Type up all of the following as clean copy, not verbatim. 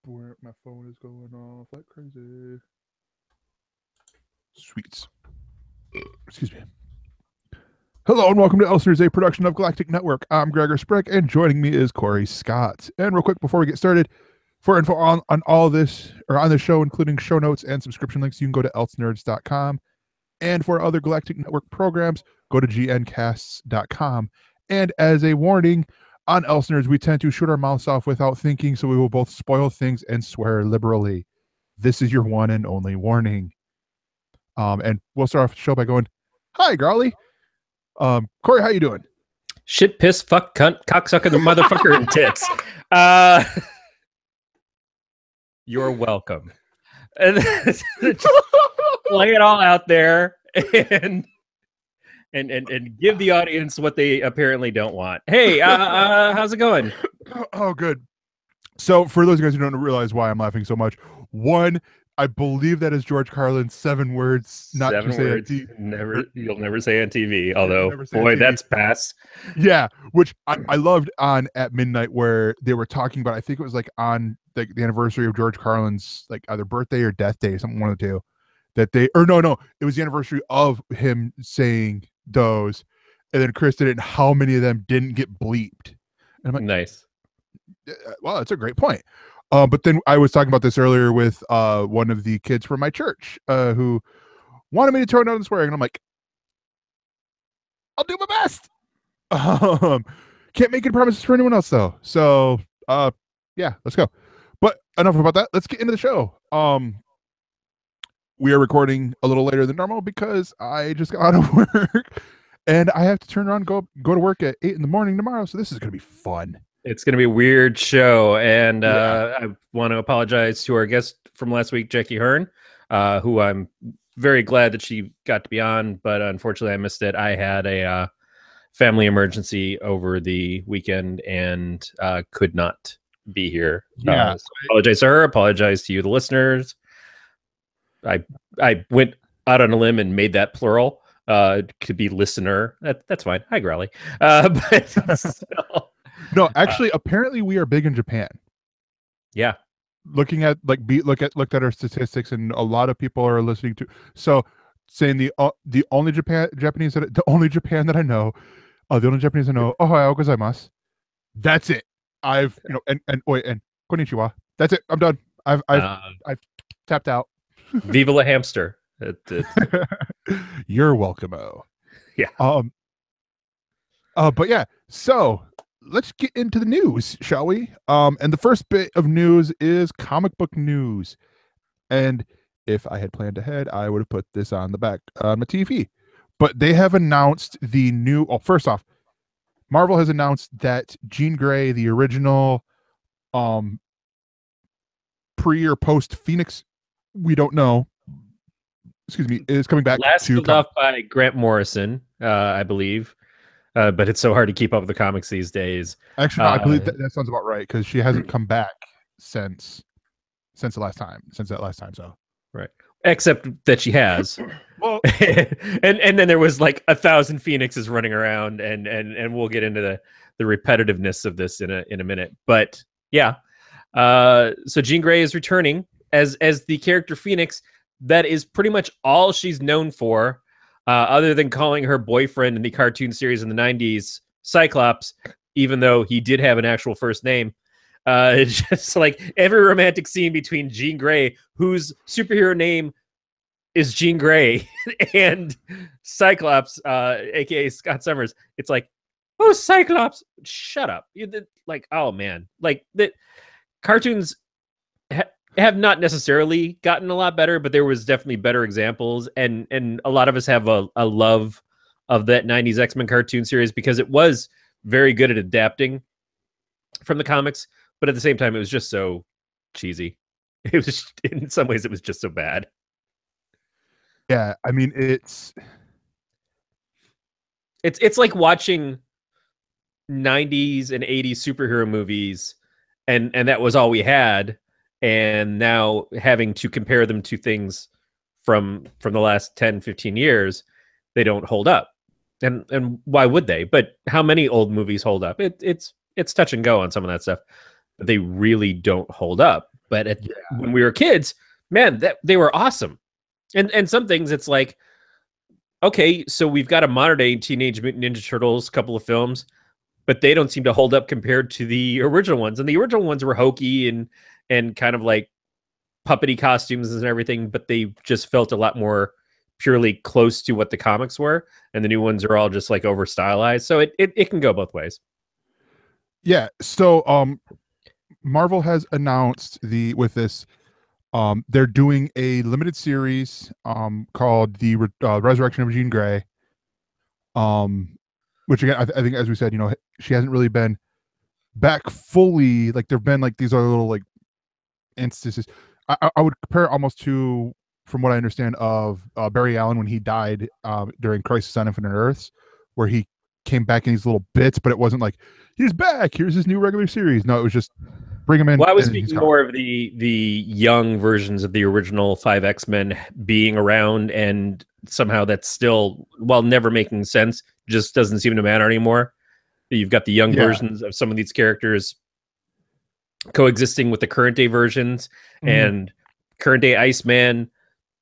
Where my phone is going off like crazy. Sweets. Excuse me. Hello and welcome to ElseNerds, a production of Galactic Network. I'm Gregor Sprick, and joining me is Corey Scott. And real quick before we get started, for info on all this, or on the show, including show notes and subscription links, you can go to ElseNerds.com. And for other Galactic Network programs, go to gncasts.com. And as a warning, on ElseNerds, we tend to shoot our mouths off without thinking, so we will both spoil things and swear liberally. This is your one and only warning. And we'll start off the show by going, "Hi, Grawley. Corey, how you doing?" Shit, piss, fuck, cunt, cocksucker, the motherfucker, and tits. You're welcome. And lay it all out there and give the audience what they apparently don't want. Hey, how's it going? Oh, good. So for those guys who don't realize why I'm laughing so much, one, I believe that is George Carlin's 7 words, not 7 to say words. You'll never say on TV. Although, boy, that's past. Yeah, which I loved on At Midnight, where they were talking about. I think it was like on the anniversary of George Carlin's like either birthday or death day, something one of the two. That they no, it was the anniversary of him saying those, and then Chris did it, and how many of them didn't get bleeped? And I'm like, nice. Well, that's a great point. But then I was talking about this earlier with one of the kids from my church who wanted me to tone down the swearing, and I'm like, I'll do my best. Can't make any promises for anyone else though. So yeah, let's go. But enough about that. Let's get into the show. We are recording a little later than normal because I just got out of work and I have to turn around and go to work at 8 in the morning tomorrow. So this is going to be fun. It's going to be a weird show. And I want to apologize to our guest from last week, Jackie Hearn, who I'm very glad that she got to be on, but unfortunately I missed it. I had a family emergency over the weekend and could not be here. Yeah. So I apologize to her. Apologize to you, the listeners. I went out on a limb and made that plural. Could be listener. That's fine. Hi, Growly. But still. No, actually, apparently we are big in Japan. Yeah. Looking at looked at our statistics, and a lot of people are listening to. So saying the only Japan that I know, the only Japanese I know, Ohayou gozaimasu. That's it. I've and konnichiwa. That's it. I'm done. I've tapped out. Viva la hamster. You're welcome. Yeah. But yeah. So let's get into the news, shall we? And the first bit of news is comic book news. And if I had planned ahead, I would have put this on the back on my TV. But they have announced the new. Oh, first off, Marvel has announced that Jean Grey, the original, pre or post Phoenix, we don't know. Excuse me, is coming back. Last killed off by Grant Morrison, I believe. But it's so hard to keep up with the comics these days. Actually, no, I believe that sounds about right because she hasn't come back since that last time. So right, except that she has. Well, and then there was like 1,000 Phoenixes running around, and we'll get into the repetitiveness of this in a minute. But yeah, so Jean Grey is returning as the character Phoenix. That is pretty much all she's known for. Other than calling her boyfriend in the cartoon series in the 90s Cyclops, even though he did have an actual first name. It's just like every romantic scene between Jean Grey, whose superhero name is Jean Grey, and Cyclops, aka Scott Summers. It's like, oh, Cyclops, shut up. Like, oh man, like the cartoons have not necessarily gotten a lot better, but there was definitely better examples, and a lot of us have a love of that 90s X-Men cartoon series because it was very good at adapting from the comics, but at the same time it was just so cheesy. It was, in some ways, it was just so bad. Yeah, I mean, it's like watching 90s and 80s superhero movies, and that was all we had. And now having to compare them to things from the last 10, 15 years, they don't hold up. And why would they? But how many old movies hold up? It's touch and go on some of that stuff. But they really don't hold up. But when we were kids, man, that they were awesome. And some things it's like, okay, so we've got a modern day Teenage Mutant Ninja Turtles couple of films, but they don't seem to hold up compared to the original ones. And the original ones were hokey and kind of like puppety costumes and everything, but they just felt a lot more purely close to what the comics were. And the new ones are all just like over stylized. So it can go both ways. Yeah. So Marvel has announced with this they're doing a limited series called the Resurrection of Jean Grey. Which again, I think, as we said, she hasn't really been back fully. Like there've been like these other little like instances. I would compare it almost to, from what I understand, of Barry Allen when he died during Crisis on Infinite Earths, where he came back in these little bits, but it wasn't like he's back. Here's his new regular series. No, it was just bring him in. Well, I was speaking more of the young versions of the original 5 X-Men being around, and somehow that's still, while never making sense, just doesn't seem to matter anymore. You've got the young versions of some of these characters coexisting with the current day versions, and current day Iceman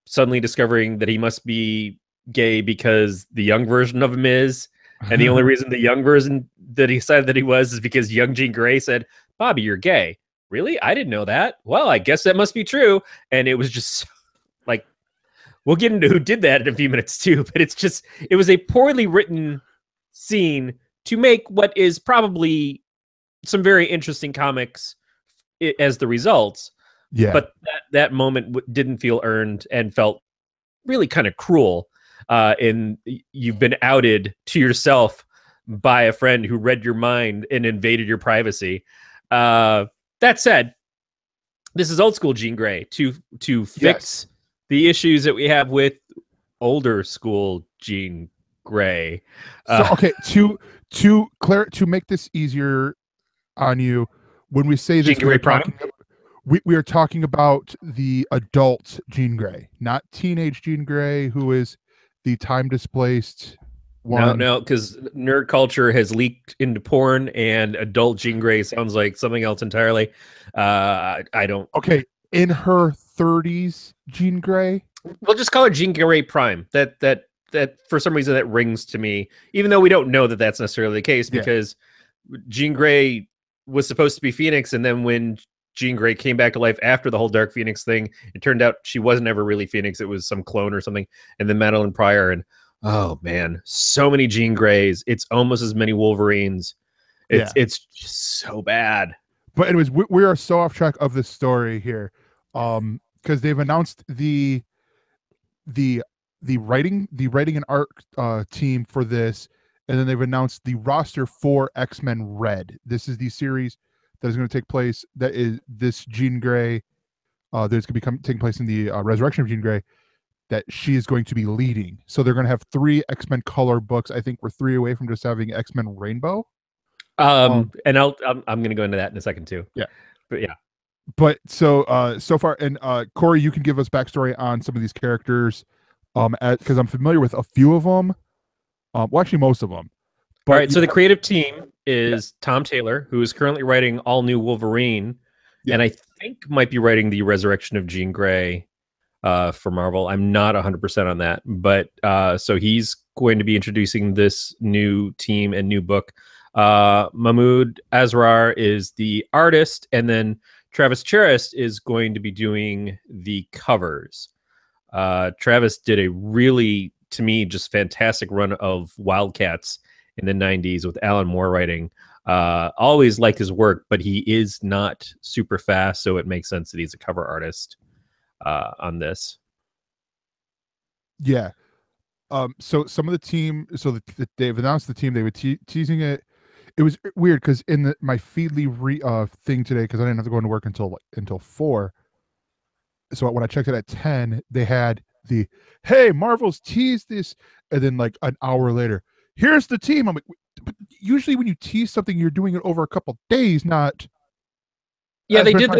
suddenly discovering that he must be gay because the young version of him is, and the only reason the young version that he decided that he was is because young Jean Grey said, "Bobby, you're gay." Really? I didn't know that. Well, I guess that must be true. And it was just like, we'll get into who did that in a few minutes too, but it was a poorly written scene to make what is probably some very interesting comics as the results. Yeah. But that moment didn't feel earned and felt really kind of cruel. And you've been outed to yourself by a friend who read your mind and invaded your privacy. That said, this is old school Jean Grey to fix the issues that we have with older school Jean Grey. So okay, to make this easier on you, when we say this, Jean Grey Prime, we are talking about the adult Jean Grey, not teenage Jean Grey, who is the time displaced one. No, because nerd culture has leaked into porn, and adult Jean Grey sounds like something else entirely. I don't. Okay, in her 30s, Jean Grey. We'll just call her Jean Grey Prime. That for some reason that rings to me, even though we don't know that that's necessarily the case, because Jean Grey was supposed to be Phoenix, and then when Jean Grey came back to life after the whole Dark Phoenix thing, it turned out she wasn't ever really Phoenix. It was some clone or something. And then Madeline Pryor, and oh man, so many Jean Greys. It's almost as many Wolverines. It's just so bad. But anyways, we are so off track of this story here, because they've announced the writing and art team for this, and then they've announced the roster for X-Men Red. This is the series that is going to take place. That is this Jean Grey. There's going to be taking place in the Resurrection of Jean Grey, that she is going to be leading. So they're going to have 3 X-Men color books. I think we're 3 away from just having X-Men Rainbow. And I'm going to go into that in a second too. Yeah, but yeah. But so far, and Corey, you can give us backstory on some of these characters, because I'm familiar with a few of them. Well, actually, most of them. But all right. So the creative team is Tom Taylor, who is currently writing All New Wolverine, and I think might be writing the Resurrection of Jean Grey for Marvel. I'm not 100% on that, but so he's going to be introducing this new team and new book. Mahmoud Asrar is the artist, and then Travis Charest is going to be doing the covers. Travis did a really, to me, just fantastic run of Wildcats in the 90s with Alan Moore writing. Always liked his work, but he is not super fast, so it makes sense that he's a cover artist on this. Yeah. So some of the team, they've announced the team. They were teasing it. It was weird because in my Feedly thing today, because I didn't have to go into work until 4. So when I checked it at 10, they had the, hey, Marvel's teased this, and then like an hour later, here's the team. I'm like, but usually when you tease something, you're doing it over a couple days, not. Yeah, they did.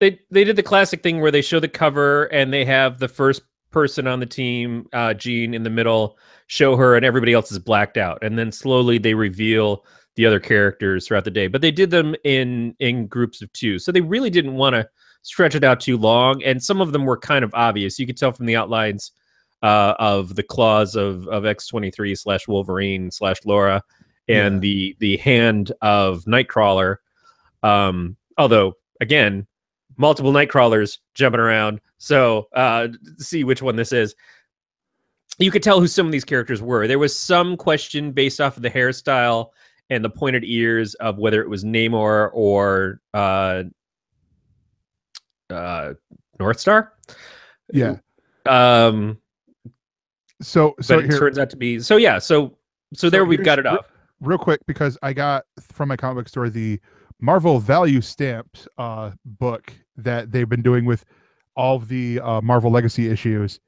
They did the classic thing where they show the cover and they have the first person on the team, Jean, in the middle, show her, and everybody else is blacked out, and then slowly they reveal the other characters throughout the day. But they did them in groups of 2, so they really didn't want to stretch it out too long, and some of them were kind of obvious. You could tell from the outlines of the claws of X-23 / Wolverine / Laura, and the hand of Nightcrawler. Although again, multiple Nightcrawlers jumping around, so see which one this is. You could tell who some of these characters were. There was some question based off of the hairstyle and the pointed ears of whether it was Namor or North Star. Yeah. So but it turns out to be so. Yeah. So there we've got it up real quick, because I got from my comic book store the Marvel Value Stamped book that they've been doing with all of the Marvel Legacy issues.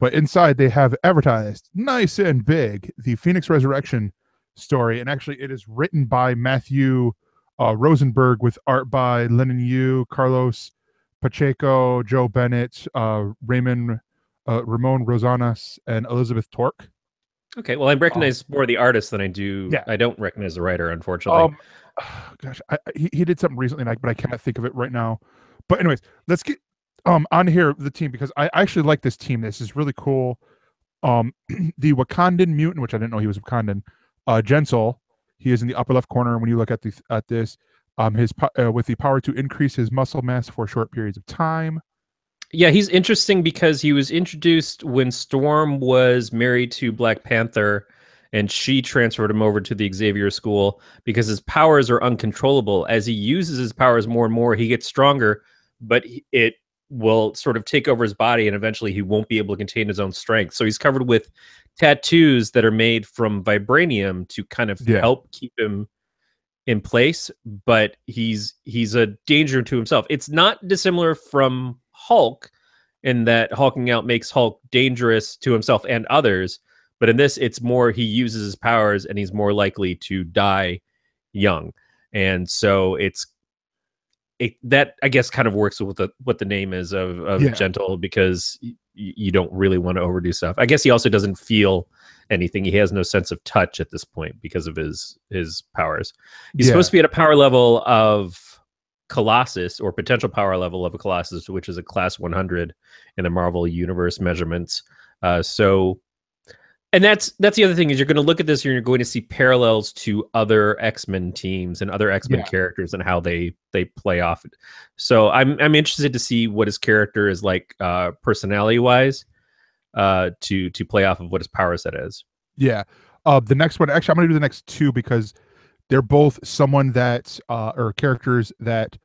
But inside they have advertised nice and big the Phoenix Resurrection story, and actually it is written by Matthew Rosenberg with art by Lennon Yu, Carlos Pacheco, Joe Bennett, Ramon Rosanas, and Elizabeth Torque. Okay, well, I recognize more the artist than I do. Yeah. I don't recognize the writer, unfortunately. Gosh, he did something recently, but I can't think of it right now. But anyways, let's get on here the team, because I actually like this team. This is really cool. The Wakandan mutant, which I didn't know he was Wakandan, Gensel, he is in the upper left corner. When you look at this, his with the power to increase his muscle mass for short periods of time. Yeah, he's interesting because he was introduced when Storm was married to Black Panther, and she transferred him over to the Xavier School because his powers are uncontrollable. As he uses his powers more and more, he gets stronger, but it will sort of take over his body, and eventually he won't be able to contain his own strength. So he's covered with tattoos that are made from vibranium to kind of help keep him in place, but he's a danger to himself. It's not dissimilar from Hulk in that hulking out makes Hulk dangerous to himself and others, but in this it's more he uses his powers and he's more likely to die young. And so that I guess kind of works with what the name is of Gentle, because you don't really want to overdo stuff. I guess he also doesn't feel anything. He has no sense of touch at this point because of his powers. He's supposed to be at a power level of Colossus, or potential power level of a Colossus, which is a class 100 in the Marvel Universe measurements. And that's the other thing, is you're going to look at this and you're going to see parallels to other X-Men teams and other X-Men characters and how they play off it. So I'm interested to see what his character is like personality wise, to play off of what his power set is. Yeah. The next one, actually, I'm going to do the next two because they're both someone that or characters that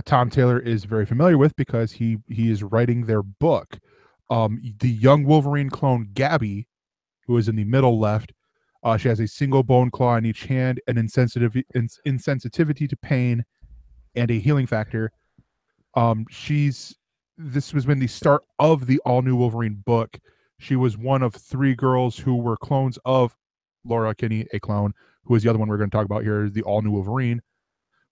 Tom Taylor is very familiar with, because he is writing their book. The young Wolverine clone Gabby, who is in the middle left, she has a single bone claw in each hand, an insensitivity to pain, and a healing factor. This was when the start of the all new Wolverine book. She was one of 3 girls who were clones of Laura Kinney, a clone, who is the other one we're going to talk about here, is the all new Wolverine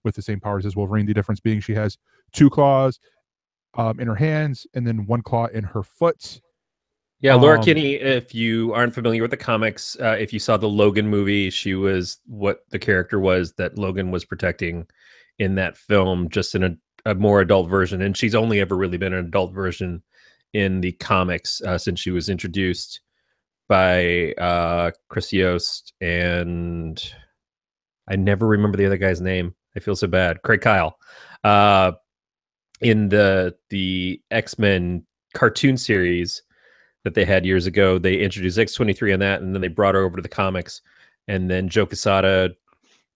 with the same powers as Wolverine. The difference being she has 2 claws in her hands and then 1 claw in her foot. Yeah, Laura Kinney, if you aren't familiar with the comics, if you saw the Logan movie, she was what the character was that Logan was protecting in that film, just in a more adult version. And she's only ever really been an adult version in the comics since she was introduced by Chris Yost, and I never remember the other guy's name. I feel so bad. Craig Kyle. In the X-Men cartoon series that they had years ago, they introduced X-23 on that, and then they brought her over to the comics. And then Joe Quesada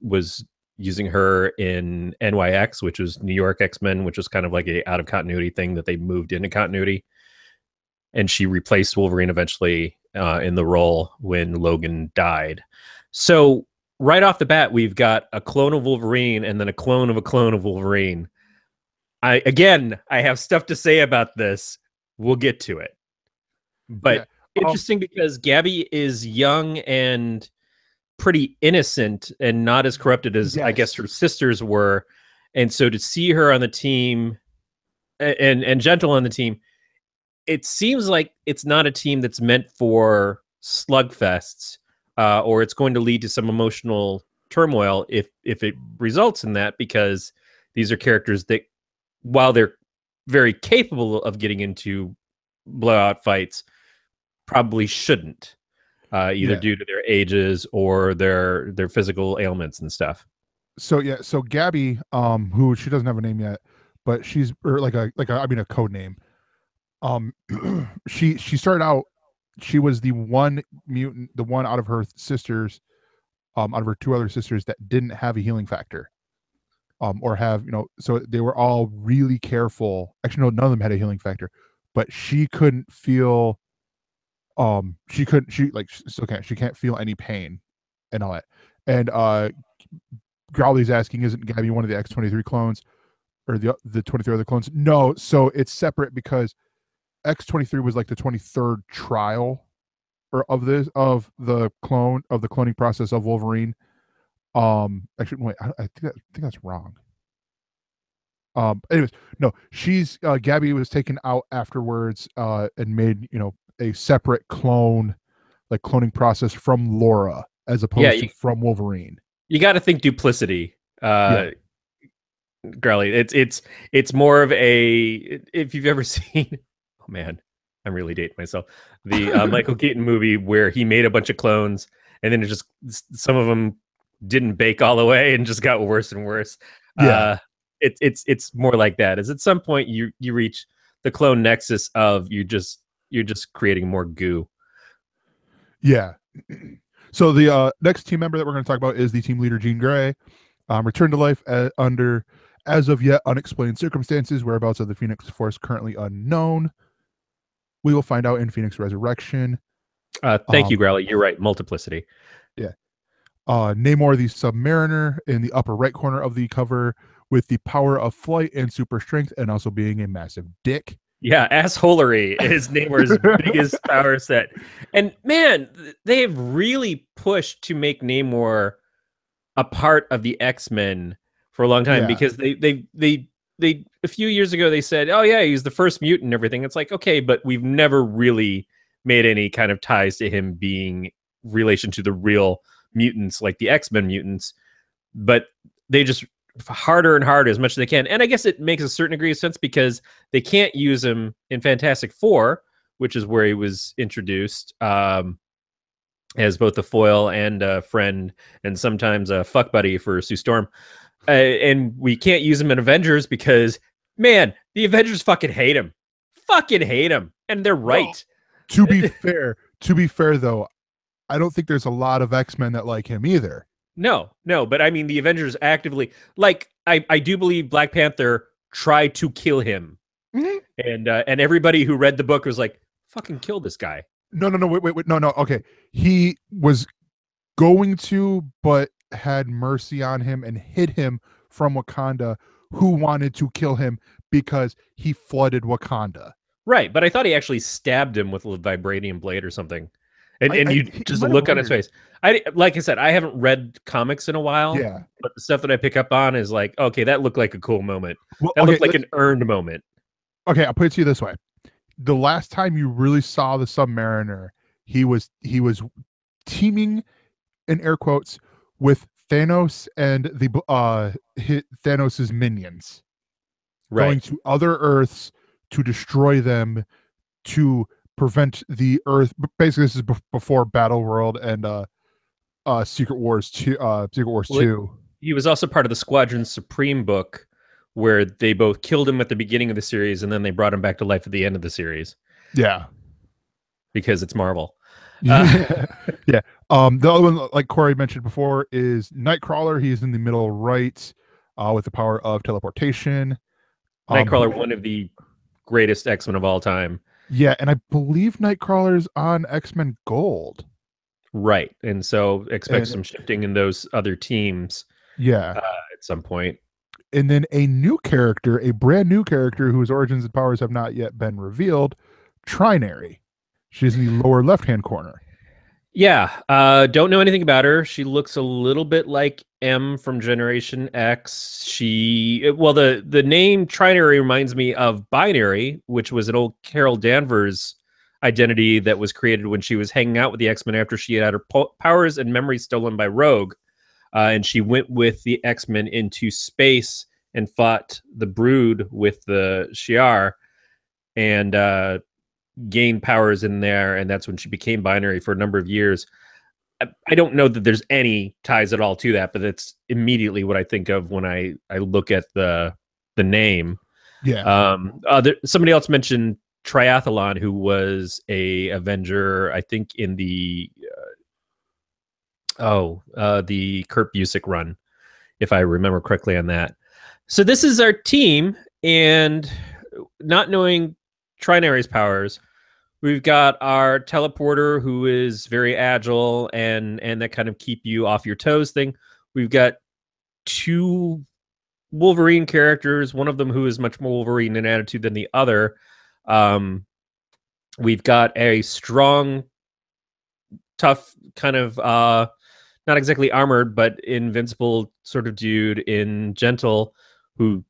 was using her in NYX, which was New York X-Men, which was kind of like a out of continuity thing that they moved into continuity. And she replaced Wolverine eventually in the role when Logan died. So right off the bat, we've got a clone of Wolverine and then a clone of Wolverine. I have stuff to say about this. We'll get to it. But interesting because Gabby is young and pretty innocent and not as corrupted as I guess her sisters were. And so to see her on the team and Gentle on the team, it seems like it's not a team that's meant for slugfests, or it's going to lead to some emotional turmoil if it results in that, because these are characters that, while they're very capable of getting into blowout fights probably shouldn't, either due to their ages or their physical ailments and stuff. So Gabby, who she doesn't have a name yet, but she's like a code name. She started out, she was the one mutant, the one out of her sisters, out of her two other sisters that didn't have a healing factor. Or have, so they were all really careful. Actually, no, none of them had a healing factor, but she couldn't feel, she can't feel any pain and all that. And Growly's asking, isn't Gabby one of the X-23 clones or the 23 other clones? No, so it's separate because X-23 was like the 23rd trial of the cloning process of Wolverine. Actually, wait, I think that's wrong. Anyways, no, she's Gabby was taken out afterwards, and made, a separate cloning process from Laura as opposed to from Wolverine. You got to think duplicity, Growly. It's more of a, if you've ever seen, oh man, I'm really dating myself, the Michael Keaton movie where he made a bunch of clones and then some of them didn't bake all the way and just got worse and worse. Yeah. It's more like that. Is at some point you reach the clone nexus of you're just creating more goo. Yeah. So the next team member that we're going to talk about is the team leader Jean Grey, returned to life under as of yet unexplained circumstances. Whereabouts of the Phoenix Force currently unknown. We will find out in Phoenix Resurrection. Thank you, Growly. You're right. Multiplicity. Yeah. Namor the Submariner in the upper right corner of the cover with the power of flight and super strength, and also being a massive dick. Yeah, assholery is Namor's biggest power set. And man, they have really pushed to make Namor a part of the X-Men for a long time, because they a few years ago they said, oh yeah, he's the first mutant and everything. It's like, okay, but we've never really made any kind of ties to him being relation to the real mutants like the X-Men mutants. But they just harder and harder as much as they can. And I guess it makes a certain degree of sense because they can't use him in Fantastic Four, which is where he was introduced, as both a foil and a friend, and sometimes a fuck buddy for Sue Storm. And we can't use him in Avengers because, man, the Avengers fucking hate him. Fucking hate him. And they're right. Well, to be fair though, I don't think there's a lot of X-Men that like him either. No, but I mean, the Avengers actively, like, I do believe Black Panther tried to kill him. Mm-hmm. And everybody who read the book was like, fucking kill this guy. No, wait, no, okay. He was going to, but had mercy on him and hid him from Wakanda, who wanted to kill him because he flooded Wakanda. Right, but I thought he actually stabbed him with a vibranium blade or something. And you just look on his face. Like I said, I haven't read comics in a while. Yeah. But the stuff that I pick up on is like, okay, that looked like a cool moment. Well, that looked like an earned moment. Okay, I'll put it to you this way. The last time you really saw the Submariner, he was teaming, in air quotes, with Thanos and the Thanos's minions. Right. Going to other Earths to destroy them, to prevent the Earth. Basically, this is before Battle World and Secret Wars 2. Secret Wars 2. He was also part of the Squadron Supreme book, where they both killed him at the beginning of the series and then they brought him back to life at the end of the series. Yeah, because it's Marvel. Yeah. The other one, like Corey mentioned before, is Nightcrawler. He's in the middle right, with the power of teleportation. Nightcrawler, one of the greatest X-Men of all time. Yeah, and I believe Nightcrawler's on X-Men Gold. Right, and so expect some shifting in those other teams. Yeah, at some point. And then a brand new character whose origins and powers have not yet been revealed, Trinary. She's in the lower left-hand corner. Yeah, don't know anything about her. She looks a little bit like M from Generation X. The name Trinary reminds me of Binary, which was an old Carol Danvers identity that was created when she was hanging out with the X-Men after she had her powers and memories stolen by Rogue. And she went with the X-Men into space and fought the Brood with the Shi'ar and gained powers in there, and that's when she became binary for a number of years. I don't know that there's any ties at all to that, but that's immediately what I think of when I look at the name. Yeah. Somebody else mentioned Triathlon, who was a Avenger, I think, in the Kurt Busiek run, if I remember correctly on that. So this is our team, and not knowing Trinary's powers, we've got our teleporter, who is very agile and that kind of keep you off your toes thing. We've got 2 Wolverine characters, one of them who is much more Wolverine in attitude than the other. We've got a strong, tough, kind of not exactly armored, but invincible sort of dude in Gentle, who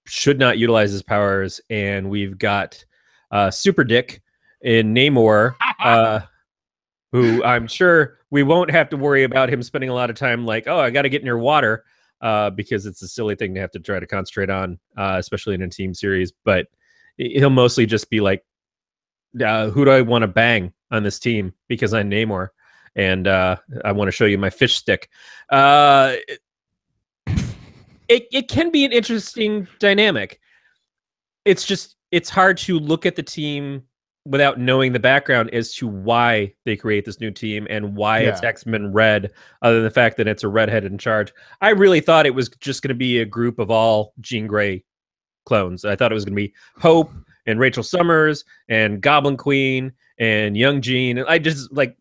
should not utilize his powers. And we've got Super Dick in Namor, who I'm sure we won't have to worry about him spending a lot of time like, oh, I got to get near water, because it's a silly thing to have to try to concentrate on, especially in a team series. But he'll mostly just be like, who do I want to bang on this team? Because I'm Namor, and I want to show you my fish stick. It can be an interesting dynamic. It's hard to look at the team without knowing the background as to why they create this new team and why it's X-Men Red, other than the fact that it's a redhead in charge. I really thought it was just going to be a group of all Jean Grey clones. I thought it was going to be Hope and Rachel Summers and Goblin Queen and Young Jean. And I just like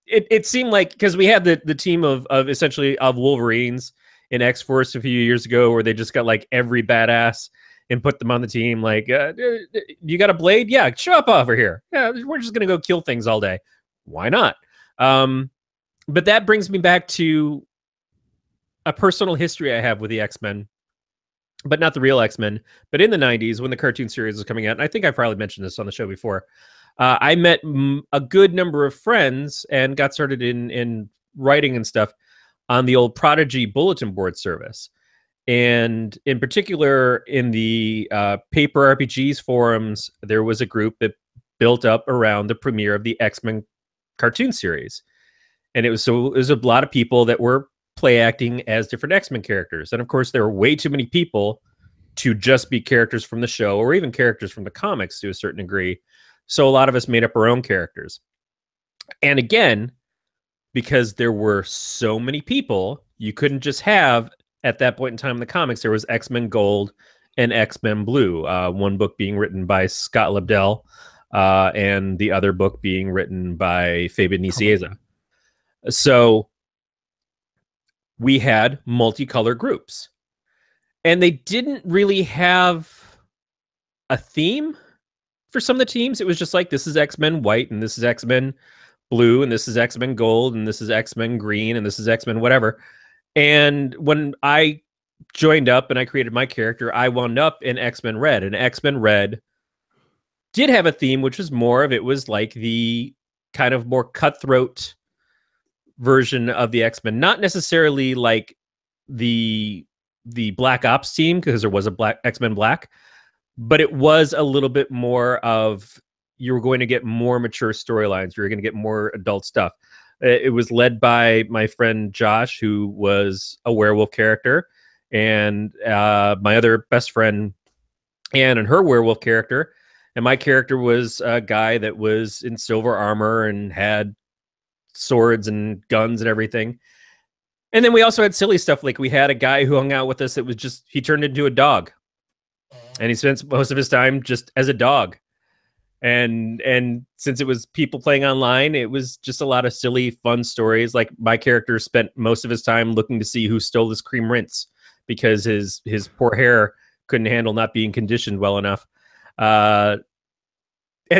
it seemed like, because we had the team of essentially of Wolverines in X-Force a few years ago, where they just got like every badass and put them on the team. Like, you got a blade? Yeah, show up over here. Yeah, we're just going to go kill things all day. Why not? But that brings me back to a personal history I have with the X-Men, but not the real X-Men. But in the 90s, when the cartoon series was coming out, and I think I probably mentioned this on the show before, I met a good number of friends and got started in writing and stuff on the old Prodigy bulletin board service. And in particular, in the Paper RPGs forums, there was a group that built up around the premiere of the X-Men cartoon series. And it was a lot of people that were play acting as different X-Men characters. And of course, there were way too many people to just be characters from the show or even characters from the comics to a certain degree. So a lot of us made up our own characters. And again, because there were so many people, you couldn't just have, at that point in time in the comics, there was X-Men Gold and X-Men Blue, one book being written by Scott Lobdell, and the other book being written by Fabian Nicieza. So we had multicolor groups, and they didn't really have a theme for some of the teams. It was just like, this is X-Men White, and this is X-Men Blue, and this is X-Men Gold, and this is X-Men Green, and this is X-Men whatever. And when I joined up and I created my character, I wound up in X-Men Red. And X-Men Red did have a theme, which was more of, it was like the kind of more cutthroat version of the X-Men. Not necessarily like the Black Ops team, because there was a X-Men Black, but it was a little bit more of, you were going to get more mature storylines. You were going to get more adult stuff. It was led by my friend Josh, who was a werewolf character, and my other best friend Anne and her werewolf character. And my character was a guy that was in silver armor and had swords and guns and everything. And then we also had silly stuff. Like, we had a guy who hung out with us that was just, he turned into a dog. And he spent most of his time just as a dog. And since it was people playing online, it was just a lot of silly, fun stories. Like, my character spent most of his time looking to see who stole his cream rinse, because his poor hair couldn't handle not being conditioned well enough. And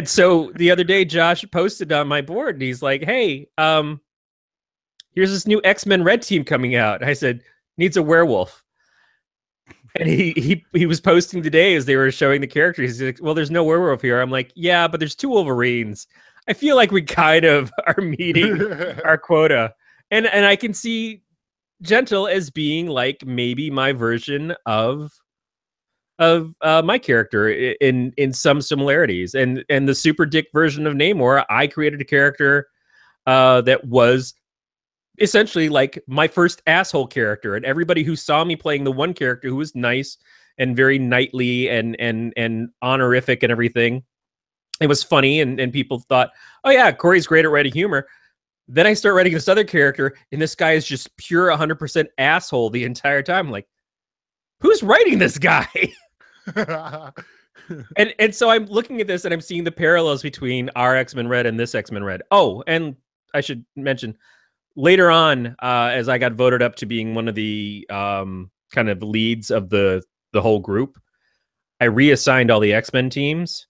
so the other day, Josh posted on my board, and he's like, hey, here's this new X-Men Red team coming out. I said, needs a werewolf. And he was posting today as they were showing the characters. He's like, well, there's no werewolf here. I'm like, yeah, but there's 2 Wolverines. I feel like we kind of are meeting our quota. And I can see Gentle as being like maybe my version of my character in some similarities, and the super dick version of Namor, I created a character that was essentially like my first asshole character, and everybody who saw me playing the one character who was nice and very knightly and honorific and everything, it was funny, and people thought, oh yeah, Corey's great at writing humor. Then I start writing this other character, and this guy is just pure 100% asshole the entire time. I'm like, who's writing this guy? and so I'm looking at this, and I'm seeing the parallels between our X-Men Red and this X-Men Red. Oh, and I should mention, later on, as I got voted up to being one of the kind of leads of the whole group, I reassigned all the X-Men teams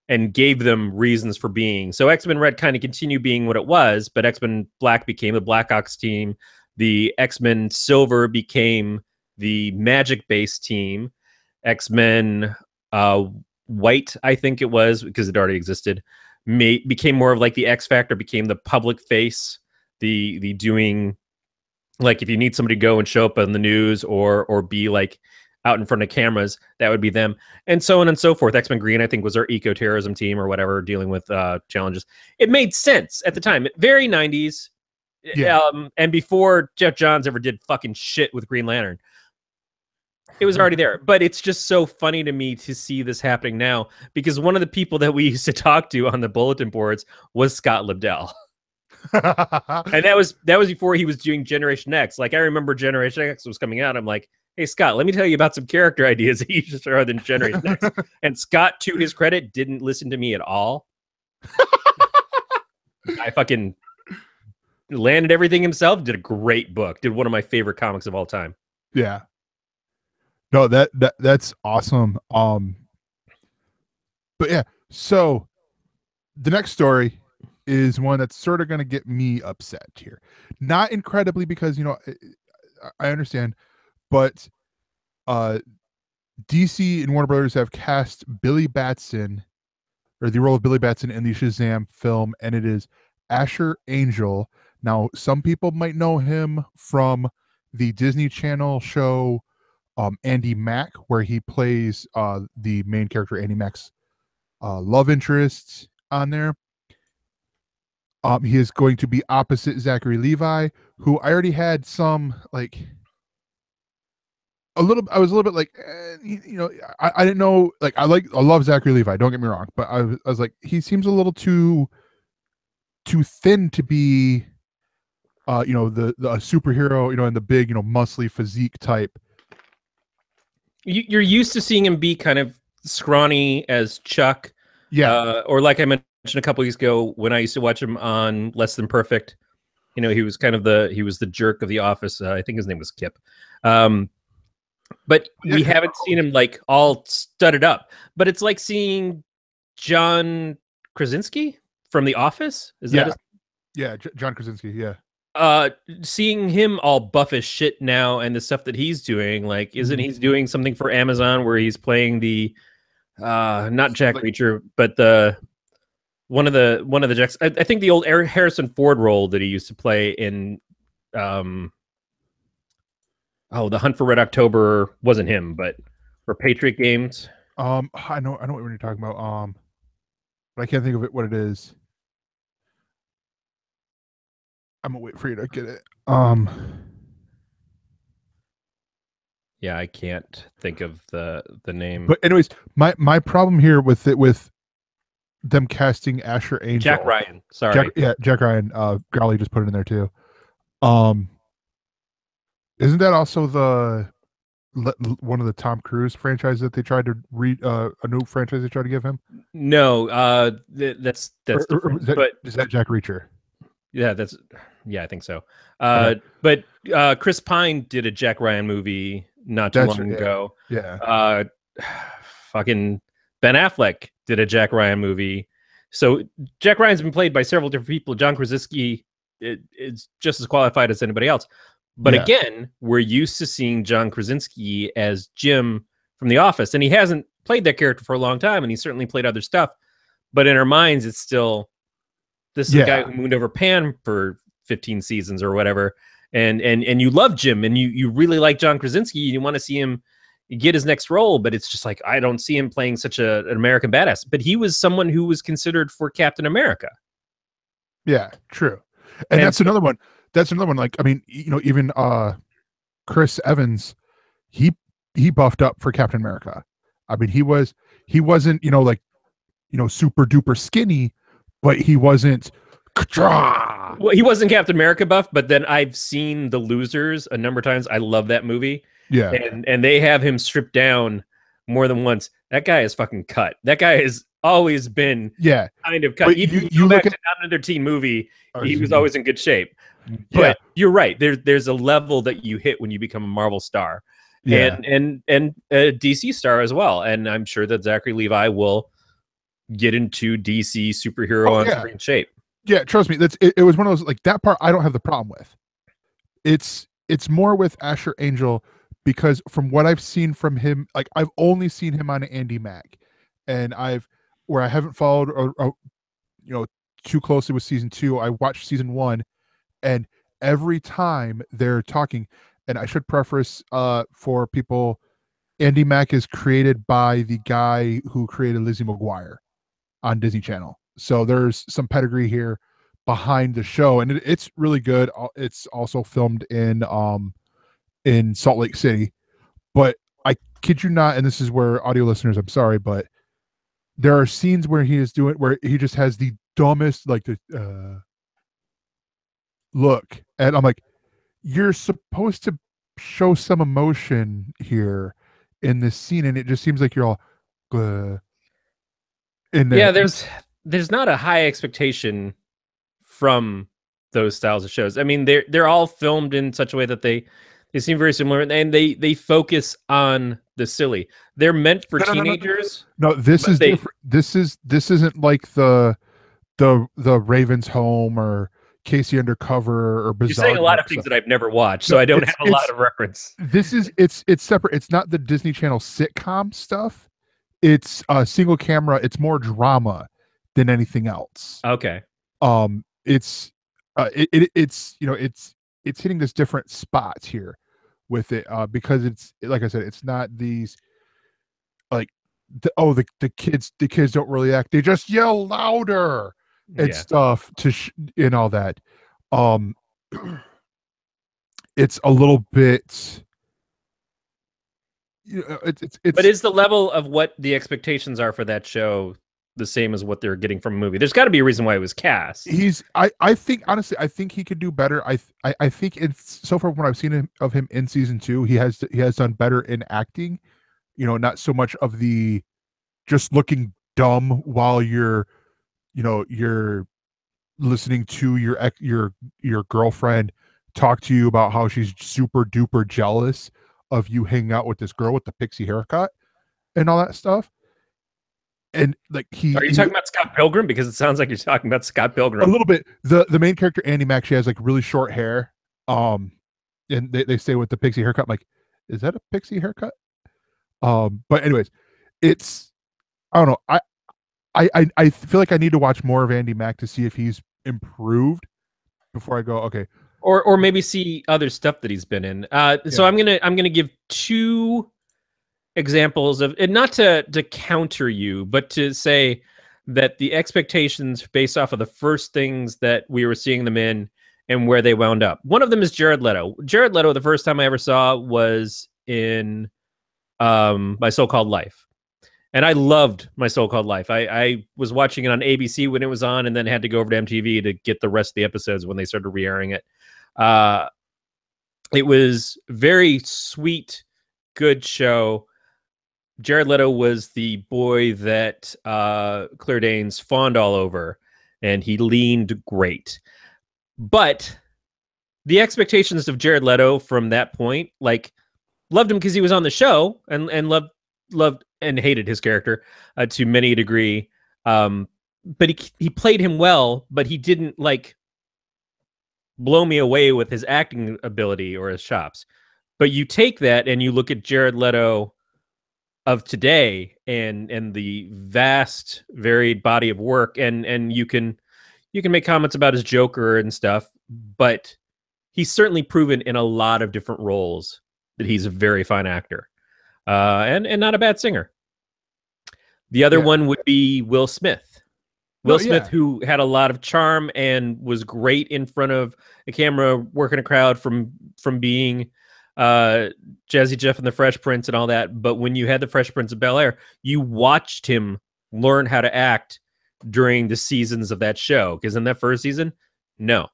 and gave them reasons for being. So X-Men Red kind of continued being what it was, but X-Men Black became the Blackhawks team. The X-Men Silver became the Magic-based team. X-Men White, I think it was, because it already existed, became more of like the X Factor, became the public face, the doing, like if you need somebody to go and show up on the news or be like out in front of cameras, that would be them, and so on and so forth. X-Men Green, I think, was our eco-terrorism team or whatever, dealing with challenges. It made sense at the time. Very 90s. Yeah. And before Jeff Johns ever did fucking shit with Green Lantern. It was already there. But it's just so funny to me to see this happening now, because one of the people that we used to talk to on the bulletin boards was Scott Lobdell. And that was before he was doing Generation X. Like, I remember Generation X was coming out. I'm like, hey, Scott, let me tell you about some character ideas that you should start in Generation X. And Scott, to his credit, didn't listen to me at all. I fucking landed everything himself, did a great book, did one of my favorite comics of all time. Yeah. No, that's awesome. But yeah, so the next story is one that's sort of going to get me upset here. Not incredibly, because, you know, I understand, but DC and Warner Brothers have cast Billy Batson, or the role of Billy Batson, in the Shazam film, and it is Asher Angel. Now, some people might know him from the Disney Channel show Andy Mack, where he plays the main character, Andy Mack's love interest on there. He is going to be opposite Zachary Levi, who I already had some, like, I was a little bit like, you know, I didn't know, like, I love Zachary Levi, don't get me wrong, but I was like, he seems a little too thin to be, you know, the superhero, you know, in the big, you know, muscly physique type. You're used to seeing him be kind of scrawny as Chuck. Yeah. Or like I mentioned a couple weeks ago, when I used to watch him on Less Than Perfect, you know, he was kind of the jerk of the office. I think his name was Kip. But we haven't seen him like all studded up. But it's like seeing John Krasinski from The Office. Is that his? Yeah, John Krasinski, yeah. Seeing him all buff as shit now, and the stuff that he's doing, like, isn't he doing something for Amazon where he's playing the not Jack Reacher, but the one of the Jacks, I think the old Harrison Ford role that he used to play in The Hunt for Red October wasn't him, but for Patriot Games. I know what you're talking about. But I can't think of it, what it is. I'm gonna wait for you to get it. Yeah, I can't think of the name. But anyways, my problem here with them casting Asher Angel, Jack Ryan. Sorry, Jack Ryan. Garley just put it in there too. Isn't that also one of the Tom Cruise franchises that they tried to a new franchise they tried to give him? No, that's but is that Jack Reacher? Yeah, I think so. But Chris Pine did a Jack Ryan movie not too long ago. Yeah. Fucking Ben Affleck did a Jack Ryan movie. So Jack Ryan's been played by several different people. John Krasinski is just as qualified as anybody else. But again, we're used to seeing John Krasinski as Jim from The Office, and he hasn't played that character for a long time, and he's certainly played other stuff. But in our minds, it's still, this is the guy who moved over Pan for 15 seasons or whatever. and you love Jim, and you really like John Krasinski, you want to see him get his next role, but it's just like, I don't see him playing such an American badass. But he was someone who was considered for Captain America. Yeah, true. And that's another one. That's another one. Like, I mean, you know, even Chris Evans, he buffed up for Captain America. I mean, he wasn't, you know, like, you know, super duper skinny, but he wasn't. Well, he wasn't Captain America buff, but then I've seen The Losers a number of times. I love that movie. Yeah. And they have him stripped down more than once. That guy is fucking cut. That guy has always been kind of cut. But Even you back look to Not Another Teen Movie, he was yeah. always in good shape. But you're right. There's a level that you hit when you become a Marvel star. Yeah. And a DC star as well. And I'm sure that Zachary Levi will get into DC superhero on screen shape. Yeah, trust me. It was one of those, like, that part I don't have the problem with. It's more with Asher Angel, because from what I've seen from him, like, I've only seen him on Andy Mack, and I haven't followed or you know, too closely with season 2. I watched season 1, and every time they're talking, and I should preface for people, Andy Mack is created by the guy who created Lizzie McGuire on Disney Channel. So there's some pedigree here behind the show, and it's really good. It's also filmed in Salt Lake City. But I kid you not, and this is where, audio listeners, I'm sorry, but there are scenes where he just has the dumbest, like, the look, and I'm like, you're supposed to show some emotion here in this scene, and it just seems like you're all in there. Yeah, there's not a high expectation from those styles of shows. I mean, they're all filmed in such a way that they seem very similar, and they focus on the silly. They're meant for teenagers. No, this is different. This isn't like the Raven's Home or Casey Undercover or Bizarre. You're saying a lot of things that I've never watched, so I don't have a lot of reference. It's separate. It's not the Disney Channel sitcom stuff. It's single camera. It's more drama than anything else. Okay. It's you know, it's hitting this different spots here with it, because it's, like I said, it's not these, like, the kids don't really act, they just yell louder and stuff and all that. It's a little bit, you know, it's but is the level of what the expectations are for that show the same as what they're getting from a movie? There's got to be a reason why it was cast. I think, honestly, I think he could do better. I think it's, so far when I've seen of him in season 2, he has done better in acting. You know, not so much of the just looking dumb while you're listening to your girlfriend talk to you about how she's super duper jealous of you hanging out with this girl with the pixie haircut and all that stuff. And, like, are you talking about Scott Pilgrim? Because it sounds like you're talking about Scott Pilgrim a little bit. The main character, Andy Mack, she has, like, really short hair, and they say with the pixie haircut. I'm like, is that a pixie haircut? But anyways, it's, I don't know. I feel like I need to watch more of Andy Mack to see if he's improved before I go, okay. Or maybe see other stuff that he's been in. So I'm gonna give 2 examples of, and not to counter you, but to say that the expectations based off of the first things that we were seeing them in and where they wound up. One of them is Jared Leto. Jared Leto, the first time I ever saw was in My So-Called Life. And I loved My So-Called Life. I was watching it on ABC when it was on, and then had to go over to MTV to get the rest of the episodes when they started re-airing it. It was very sweet, good show. Jared Leto was the boy that Claire Danes fawned all over, and he leaned great. But the expectations of Jared Leto from that point, like, loved him because he was on the show, and loved and hated his character to many a degree. But he played him well, but he didn't, like, blow me away with his acting ability or his chops. But you take that and you look at Jared Leto of today and the vast varied body of work, and you can make comments about his Joker and stuff, but he's certainly proven in a lot of different roles that he's a very fine actor, and not a bad singer. The other one would be Will Smith. Will Smith, who had a lot of charm and was great in front of a camera, working a crowd from being Jazzy Jeff and the Fresh Prince and all that. But when you had the Fresh Prince of Bel-Air, you watched him learn how to act during the seasons of that show. Because in that first season, no.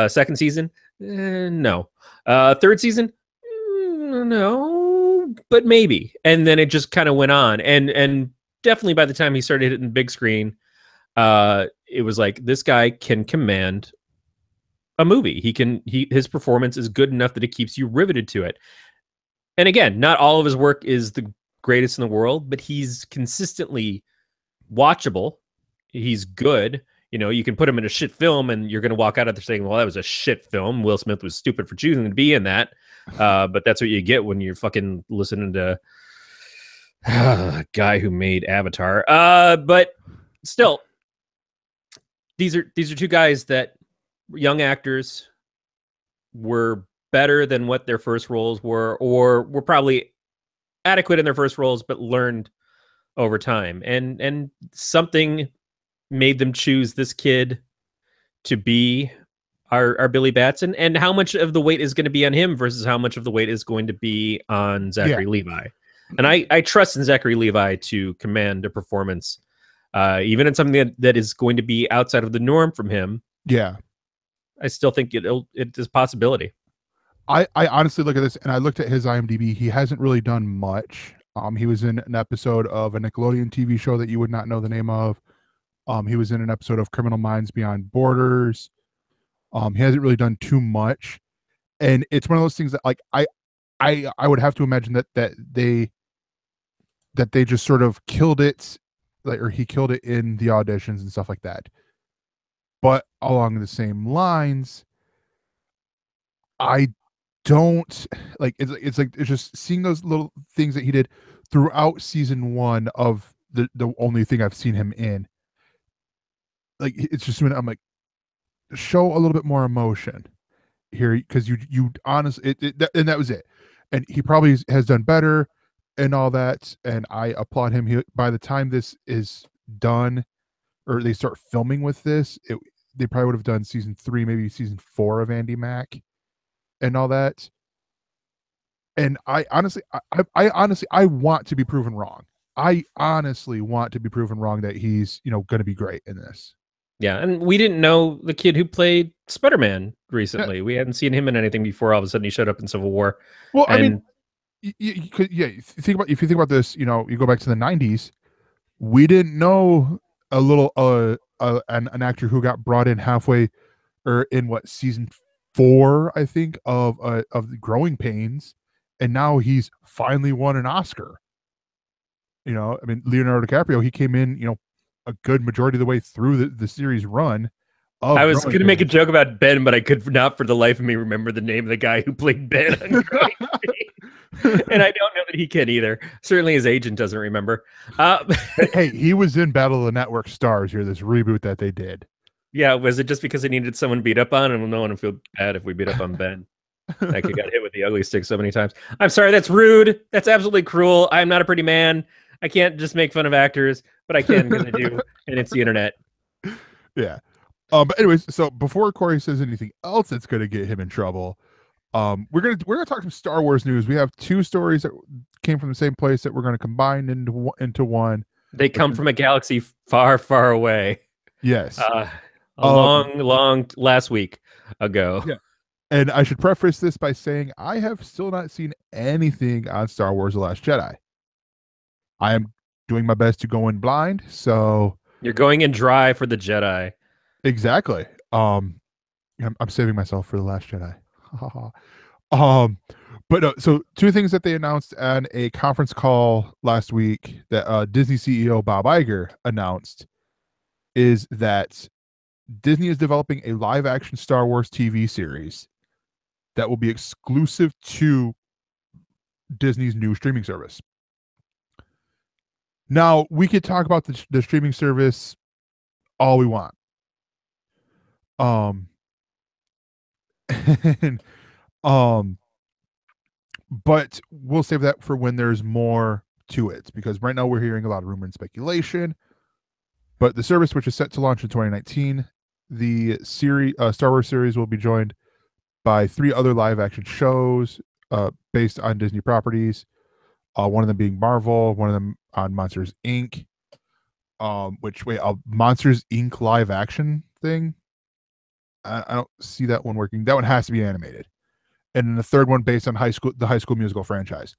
Second season, no. Third season, no, but maybe. And then it just kind of went on. And definitely by the time he started hitting the big screen, it was like, this guy can command a movie. His performance is good enough that it keeps you riveted to it. And again, not all of his work is the greatest in the world, but he's consistently watchable. He's good. You know, you can put him in a shit film and you're going to walk out of there saying, well, that was a shit film. Will Smith was stupid for choosing to be in that. But that's what you get when you're fucking listening to a guy who made Avatar. But still, these are two guys that young actors were better than what their first roles were, or were probably adequate in their first roles, but learned over time. And something made them choose this kid to be our Billy Batson. And how much of the weight is going to be on him versus how much of the weight is going to be on Zachary Levi. And I trust in Zachary Levi to command a performance, even in something that is going to be outside of the norm from him. Yeah. I still think it is a possibility. I honestly look at this, and I looked at his IMDb. He hasn't really done much. He was in an episode of a Nickelodeon TV show that you would not know the name of. He was in an episode of Criminal Minds Beyond Borders. He hasn't really done too much, and it's one of those things that, like, I would have to imagine that they just sort of killed it, like, or he killed it in the auditions and stuff like that. But along the same lines, I don't like it's just seeing those little things that he did throughout season 1 of the only thing I've seen him in. Like, it's just when I'm like, show a little bit more emotion here, because you honestly and that was it. And he probably has done better and all that, and I applaud him. By the time this is done, or they start filming with this, they probably would have done season 3, maybe season 4 of Andy Mack and all that. And I honestly want to be proven wrong. I honestly want to be proven wrong that he's, going to be great in this. Yeah, and we didn't know the kid who played Spider-Man recently. Yeah. We hadn't seen him in anything before. All of a sudden, he showed up in Civil War. Well, I mean, if you think about this, you go back to the 90s, we didn't know a little an actor who got brought in halfway, or in season 4, I think, of the Growing Pains, and now he's finally won an Oscar. I mean, Leonardo DiCaprio, he came in, a good majority of the way through the series run. I was going to make a joke about Ben, but I could not for the life of me remember the name of the guy who played Ben on Growing Pains. And I don't know that he can either. Certainly his agent doesn't remember. Hey, he was in Battle of the Network Stars here, this reboot that they did. Yeah, was it just because they needed someone beat up on? And no one would feel bad if we beat up on Ben. That kid got hit with the ugly stick so many times. I'm sorry, that's rude. That's absolutely cruel. I'm not a pretty man. I can't just make fun of actors, but I can because I do, and it's the internet. Yeah. But anyways, so before Corey says anything else that's going to get him in trouble, we're gonna talk some Star Wars news. We have 2 stories that came from the same place that we're going to combine into one. They come from a galaxy far, far away. Yes. A long last week ago. Yeah. And I should preface this by saying I have still not seen anything on Star Wars: The Last Jedi. I am doing my best to go in blind, so you're going in dry for the Jedi. Exactly. I'm saving myself for The Last Jedi. But no, so 2 things that they announced on a conference call last week that Disney CEO Bob Iger announced is that Disney is developing a live-action Star Wars TV series that will be exclusive to Disney's new streaming service. Now, we could talk about the streaming service all we want. And, um, but we'll save that for when there's more to it, because right now we're hearing a lot of rumor and speculation. But the service, which is set to launch in 2019, the series Star Wars series will be joined by 3 other live action shows based on Disney properties. One of them being Marvel, one of them on Monsters Inc. Which wait, a Monsters Inc. live action thing? I don't see that one working. That one has to be animated. And then the third one based on the High School Musical franchise.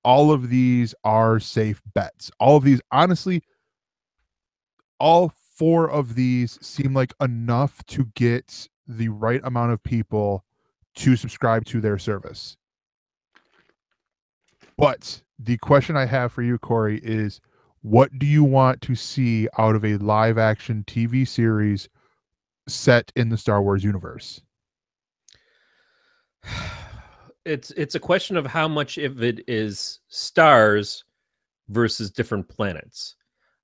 All of these are safe bets. All of these, honestly, all 4 of these seem like enough to get the right amount of people to subscribe to their service. But the question I have for you, Corey, is what do you want to see out of a live action TV series set in the Star Wars universe? It's a question of how much of it is stars versus different planets.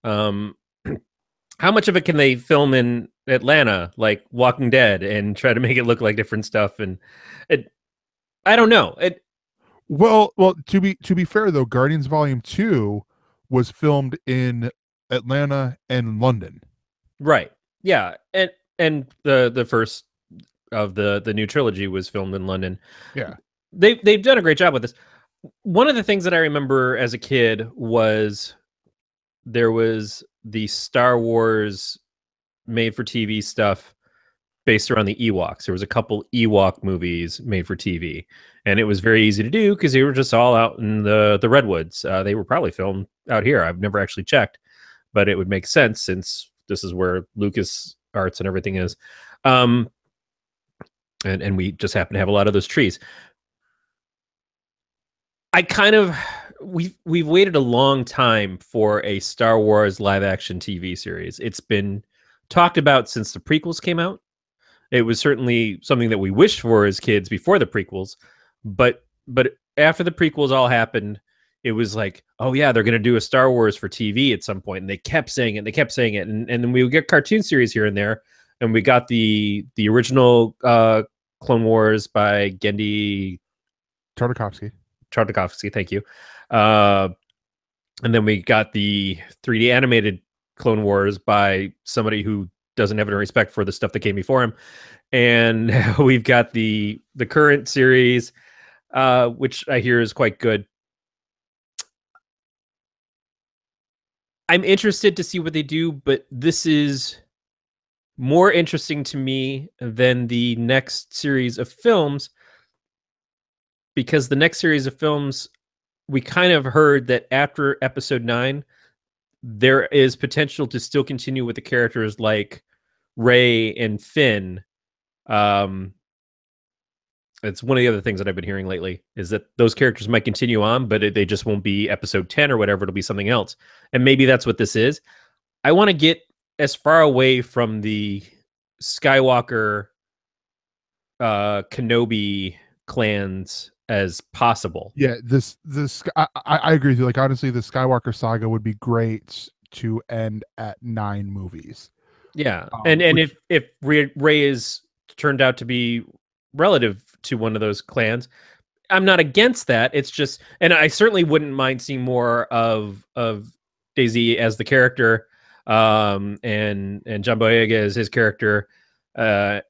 How much of it can they film in Atlanta, like Walking Dead, and try to make it look like different stuff? And I don't know. Well, to be fair though, Guardians Volume 2 was filmed in Atlanta and London. Right. Yeah. And the first of the new trilogy was filmed in London. Yeah. They've done a great job with this. One of the things that I remember as a kid was there was the Star Wars made for TV stuff based around the Ewoks. There was a couple Ewok movies made for TV, and it was very easy to do because they were just all out in the redwoods. They were probably filmed out here. I've never actually checked, but it would make sense since this is where Lucas Arts and everything is. And we just happen to have a lot of those trees. We've waited a long time for a Star Wars live action TV series. It's been talked about since the prequels came out. It was certainly something that we wished for as kids before the prequels, but after the prequels all happened, it was like, oh yeah, they're going to do a Star Wars for TV at some point, and they kept saying it, and then we would get cartoon series here and there, and we got the original Clone Wars by Genndy Tartakovsky, thank you. And then we got the 3D animated Clone Wars by somebody who doesn't have any respect for the stuff that came before him. And we've got the current series, which I hear is quite good. I'm interested to see what they do, but this is more interesting to me than the next series of films, because the next series of films, we kind of heard that after episode 9, there is potential to still continue with the characters like Rey and Finn. It's one of the other things that I've been hearing lately is that those characters might continue on, but they just won't be episode 10 or whatever. It'll be something else. And maybe that's what this is. I want to get as far away from the Skywalker, Kenobi clans as possible. Yeah, I agree with you. Like, honestly, the Skywalker saga would be great to end at 9 movies. Yeah, and if Rey is turned out to be relative to one of those clans, I'm not against that. It's just, and I certainly wouldn't mind seeing more of Daisy as the character, and John Boyega as his character. I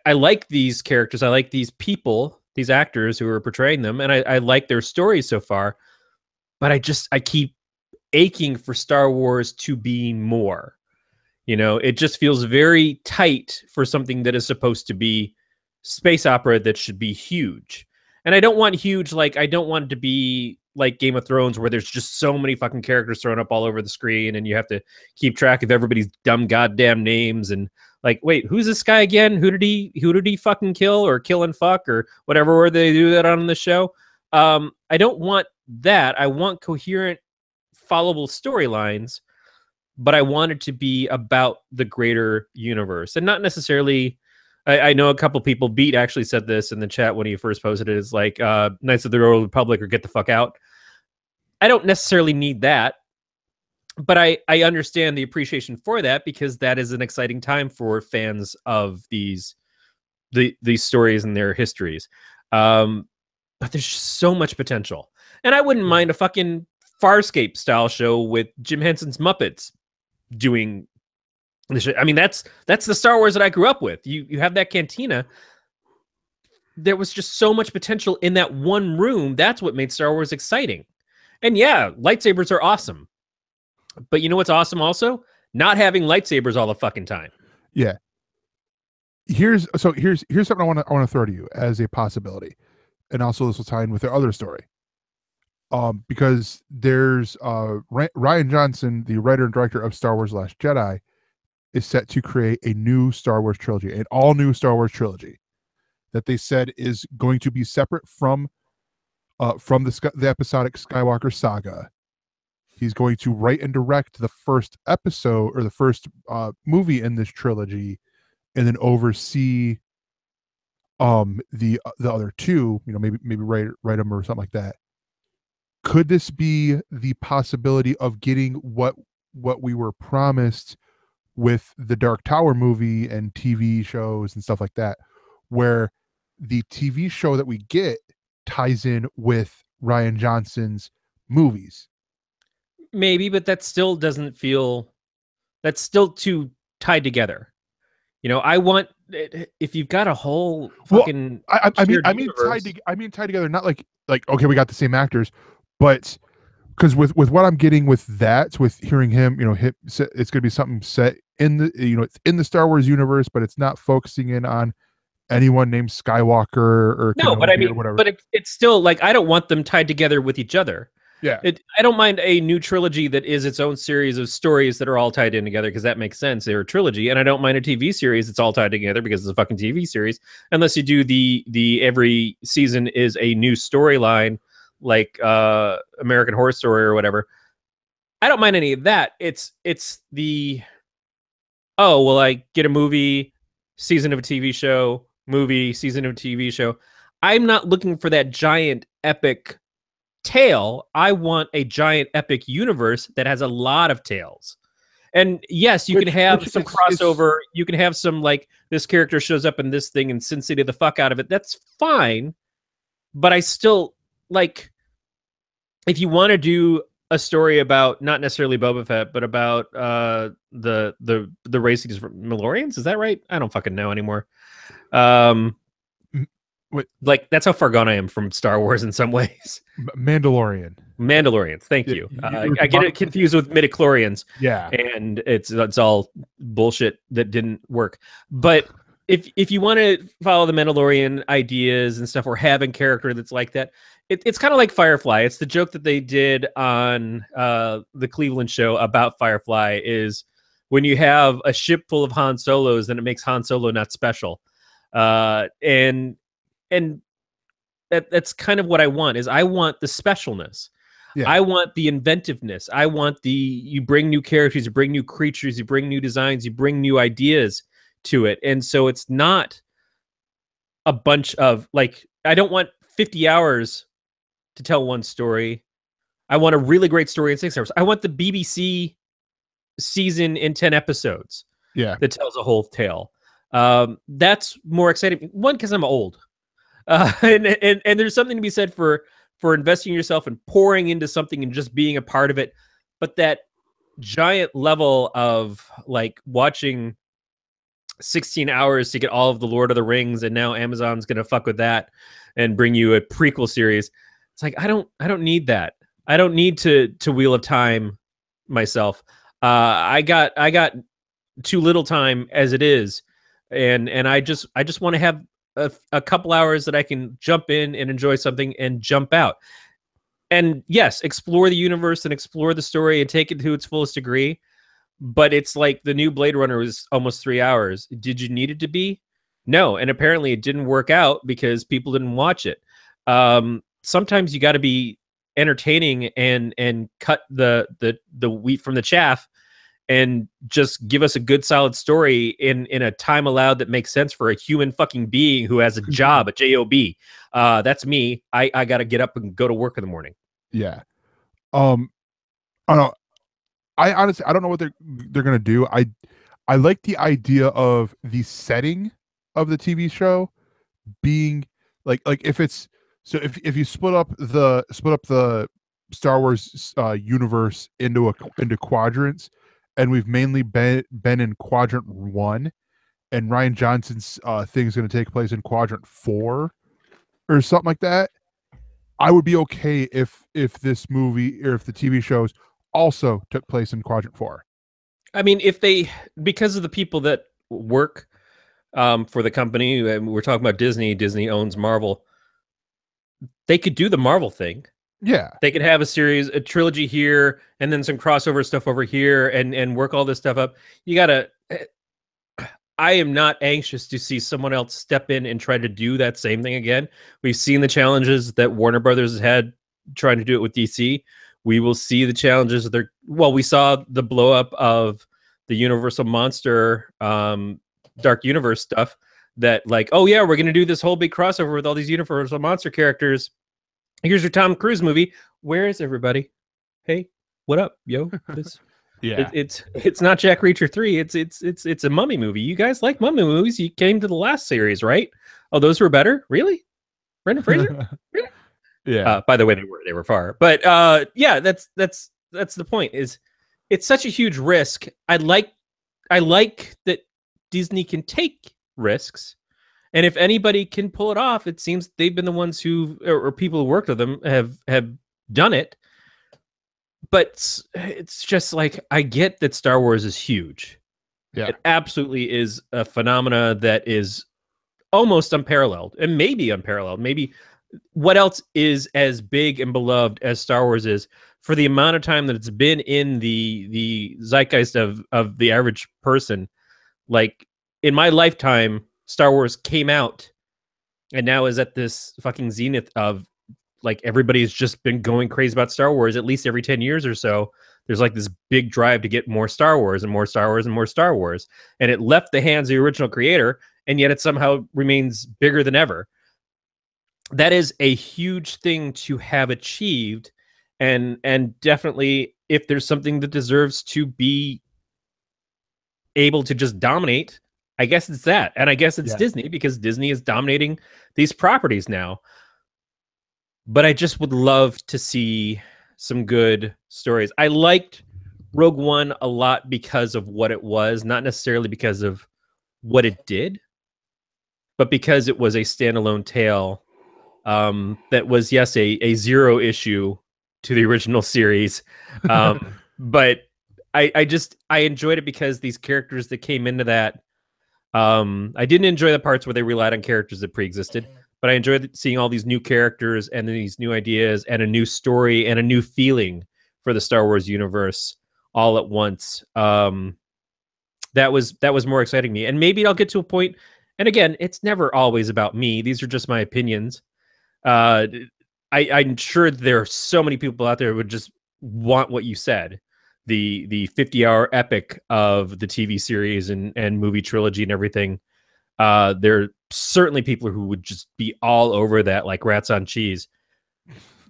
like these characters. I like these people, these actors who are portraying them, and I like their stories so far. But I keep aching for Star Wars to be more. You know, it just feels very tight for something that is supposed to be space opera that should be huge. And I don't want huge, like, I don't want it to be like Game of Thrones where there's just so many fucking characters thrown up all over the screen and you have to keep track of everybody's dumb goddamn names and like, wait, who's this guy again? Who did he fucking kill or kill and fuck or whatever word they do that on the show? I don't want that. I want coherent, followable storylines, but I want it to be about the greater universe and not necessarily. I know a couple people, Beat actually said this in the chat when he first posted it. It's like Knights of the Old Republic or get the fuck out. I don't necessarily need that, but I understand the appreciation for that because that is an exciting time for fans of these these stories and their histories. But there's just so much potential, and I wouldn't mind a fucking Farscape style show with Jim Henson's Muppets doing the shit. I mean, that's the Star Wars that I grew up with. You have that cantina. There was just so much potential in that one room. That's what made Star Wars exciting. And yeah, lightsabers are awesome. But you know what's awesome also? Not having lightsabers all the fucking time. Yeah. Here's something I want to throw to you as a possibility. And also this will tie in with their other story. Because there's Rian Johnson, the writer and director of Star Wars Last Jedi, is set to create a new Star Wars trilogy, an all new Star Wars trilogy that they said is going to be separate from the episodic Skywalker saga. He's going to write and direct the first episode or the first movie in this trilogy, and then oversee the other two. You know, maybe write them or something like that. Could this be the possibility of getting what we were promised with the Dark Tower movie and TV shows and stuff like that, where the TV show that we get ties in with Rian Johnson's movies? Maybe, but that still doesn't feel, that's still too tied together. You know, I want, if you've got a whole fucking I mean tied together, not like okay, we got the same actors, but because with what I'm getting with that, with hearing him, you know, it's going to be something set in the, you know, it's in the Star Wars universe, but it's not focusing in on anyone named Skywalker or no, but I mean, whatever. But it's still like, I don't want them tied together with each other. Yeah, I don't mind a new trilogy that is its own series of stories that are all tied in together, because that makes sense. They're a trilogy, and I don't mind a TV series that's all tied together because it's a fucking TV series. Unless you do the every season is a new storyline, like American Horror Story or whatever. I don't mind any of that. It's the, oh well, I get a movie, season of a TV show, movie, season of a TV show. I'm not looking for that giant epic tale. I want a giant epic universe that has a lot of tales. And yes, you can have some crossover. You can have some, like, this character shows up in this thing and Sin City the fuck out of it. That's fine. But I still, like, if you want to do a story about not necessarily Boba Fett, but about the race against Malorians, is that right? I don't fucking know anymore. Like, that's how far gone I am from Star Wars in some ways. Mandalorians. Thank you. I get it confused with midichlorians. Yeah, and it's all bullshit that didn't work. But if you want to follow the Mandalorian ideas and stuff, or have a character that's like that, it's kind of like Firefly. It's the joke that they did on the Cleveland show about Firefly, is when you have a ship full of Han Solos, then it makes Han Solo not special. And that's kind of what I want. Is I want the specialness. Yeah. I want the inventiveness. I want you bring new characters, you bring new creatures, you bring new designs, you bring new ideas to it. And so it's not a bunch of, like, I don't want 50 hours to tell one story. I want a really great story in 6 hours. I want the BBC season in 10 episodes. Yeah. That tells a whole tale. That's more exciting. One, because I'm old. And there's something to be said for investing in yourself and pouring into something and just being a part of it. But that giant level of, like, watching 16 hours to get all of the Lord of the Rings, and now Amazon's going to fuck with that and bring you a prequel series. It's like, I don't need that. I don't need to Wheel of Time myself. I got too little time as it is. And I just want to have a couple hours that I can jump in and enjoy something and jump out. And yes, explore the universe and explore the story and take it to its fullest degree. But it's like the new Blade Runner was almost 3 hours. Did you need it to be? No. And apparently it didn't work out because people didn't watch it. Sometimes you got to be entertaining and cut the wheat from the chaff, and just give us a good solid story in a time allowed that makes sense for a human fucking being who has a job, a job. That's me. I got to get up and go to work in the morning. Yeah. I don't know. I honestly, I don't know what they're gonna do. I like the idea of the setting of the TV show being like if it's so if you split up the Star Wars universe into quadrants, and we've mainly been in quadrant 1, and Ryan Johnson's thing is going to take place in quadrant 4 or something like that. I would be okay if this movie or if the TV shows also took place in quadrant 4. I mean, if they, because of the people that work for the company, and we're talking about Disney. Disney owns Marvel. They could do the Marvel thing. Yeah, They could have a trilogy here, and then some crossover stuff over here, and work all this stuff up. You gotta. I am not anxious to see someone else step in and try to do that same thing again. We've seen the challenges that Warner Brothers has had trying to do it with DC. We will see the challenges that we saw the blow up of the Universal Monster Dark Universe stuff that like, oh yeah, we're going to do this whole big crossover with all these Universal Monster characters. Here's your Tom Cruise movie. Where is everybody? Hey, what up, yo? This yeah. it's not Jack Reacher 3. It's a mummy movie. You guys like mummy movies. You came to the last series, right? Oh, those were better? Really? Brendan Fraser? Really? Yeah. By the way, they were far. But yeah, that's the point. Is it's such a huge risk. I like that Disney can take risks. And if anybody can pull it off, it seems they've been the ones who, or people who worked with them have done it. But it's just like, I get that Star Wars is huge. Yeah. It absolutely is a phenomena that is almost unparalleled, and maybe unparalleled. Maybe what else is as big and beloved as Star Wars is, for the amount of time that it's been in the zeitgeist of the average person. Like, in my lifetime, Star Wars came out and now is at this fucking zenith of, like, everybody's just been going crazy about Star Wars. At least every 10 years or so, there's like this big drive to get more Star Wars and more Star Wars and more Star Wars. And it left the hands of the original creator, and yet it somehow remains bigger than ever. That is a huge thing to have achieved. And definitely, if there's something that deserves to be able to just dominate, I guess it's that. And I guess it's Disney, because Disney is dominating these properties now. But I just would love to see some good stories. I liked Rogue One a lot because of what it was, not necessarily because of what it did, but because it was a standalone tale that was, yes, a zero issue to the original series. But I enjoyed it because these characters that came into that, I didn't enjoy the parts where they relied on characters that pre-existed, but I enjoyed seeing all these new characters and these new ideas and a new story and a new feeling for the Star Wars universe all at once. That was more exciting to me. And maybe I'll get to a point, and again, it's never always about me. These are just my opinions. I'm sure there are so many people out there who would just want what you said. The 50-hour epic of the TV series and movie trilogy and everything. There are certainly people who would just be all over that like rats on cheese.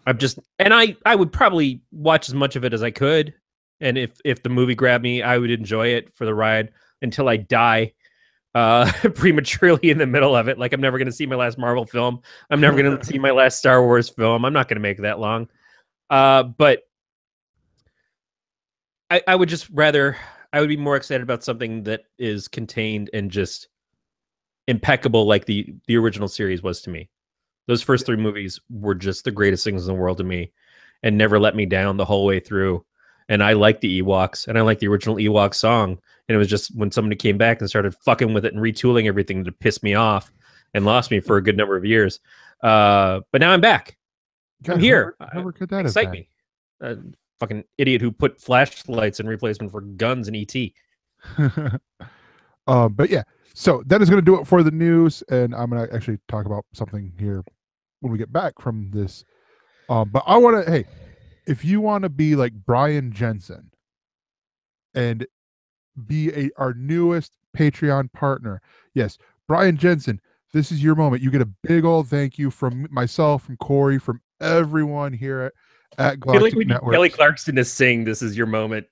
I would probably watch as much of it as I could. And if the movie grabbed me, I would enjoy it for the ride until I die prematurely in the middle of it. Like, I'm never going to see my last Marvel film. I'm never going to see my last Star Wars film. I'm not going to make it that long. But I would just rather, I would be more excited about something that is contained and just impeccable like the original series was to me. Those first 3 movies were just the greatest things in the world to me and never let me down the whole way through. And I like the Ewoks, and I like the original Ewok song. And it was just when somebody came back and started fucking with it and retooling everything to piss me off and lost me for a good number of years. But now I'm back. I'm here. However could that excite me. Fucking idiot who put flashlights in replacement for guns in ET. But yeah, so that is going to do it for the news, and I'm going to actually talk about something here when we get back from this. But I want to, hey, if you want to be like Brian Jensen and be our newest Patreon partner, yes, Brian Jensen, this is your moment. You get a big old thank you from myself, from Corey, from everyone here at Galactic Network. Kelly Clarkson is saying this is your moment.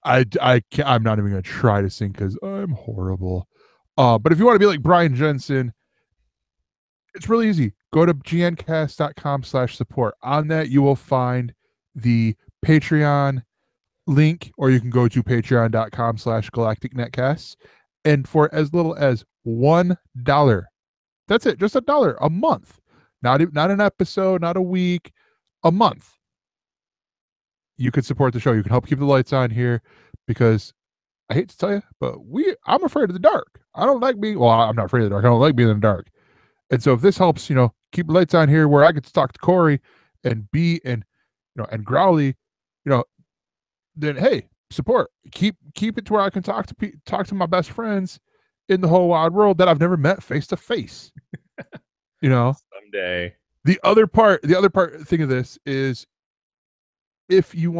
I can't, I'm not even gonna try to sing because I'm horrible. But if you want to be like Brian Jensen, it's really easy. Go to gncast.com/support. On that, you will find the Patreon link, or you can go to patreon.com/galacticnetcasts. And for as little as $1, that's it, just $1 a month. Not an episode, not a week, a month. You could support the show. You can help keep the lights on here because I hate to tell you, but I'm afraid of the dark. I don't like being, well, I'm not afraid of the dark. I don't like being in the dark. And so if this helps, keep the lights on here where I get to talk to Corey and and Growly, then hey, support. Keep it to where I can talk to my best friends in the whole wide world that I've never met face to face. Someday. The other part thing of this is if you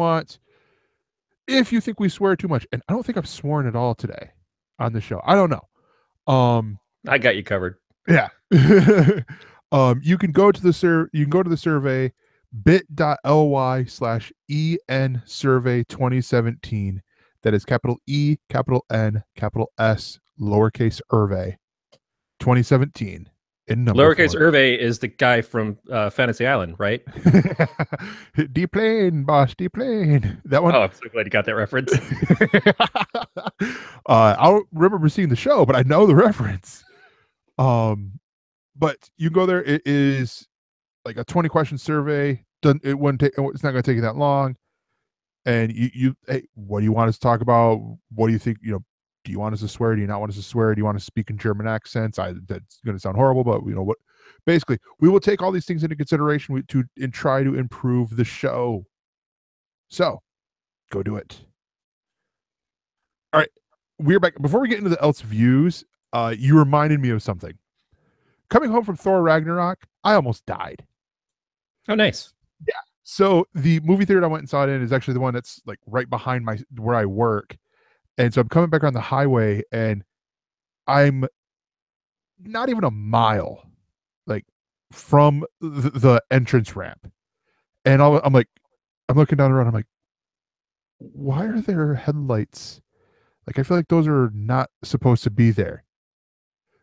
think we swear too much, and I don't think I've sworn at all today on the show. I don't know. I got you covered. Yeah. You can go to the survey bit.ly/EN survey 2017. That is capital E, capital N, capital S, lowercase Irvay 2017 in number. Lowercase Irvay is the guy from Fantasy Island, right? D-plane, boss, D-plane. That one. Oh, I'm so glad you got that reference. I don't remember seeing the show, but I know the reference. But you can go there. It is like a 20-question survey. It's not going to take you that long. And hey, what do you want us to talk about? What do you think? Do you want us to swear? Do you not want us to swear? Do you want to speak in German accents? That's going to sound horrible, but what? Basically, we will take all these things into consideration and try to improve the show. So, go do it. All right, we're back. Before we get into the else views, you reminded me of something. Coming home from Thor Ragnarok, I almost died. Oh, nice. Yeah. So the movie theater I went and saw it in is actually the one that's like right behind where I work. And so I'm coming back on the highway and I'm not even a mile like from the entrance ramp. And I'm looking down the road. I'm like, why are there headlights? Like, I feel like those are not supposed to be there.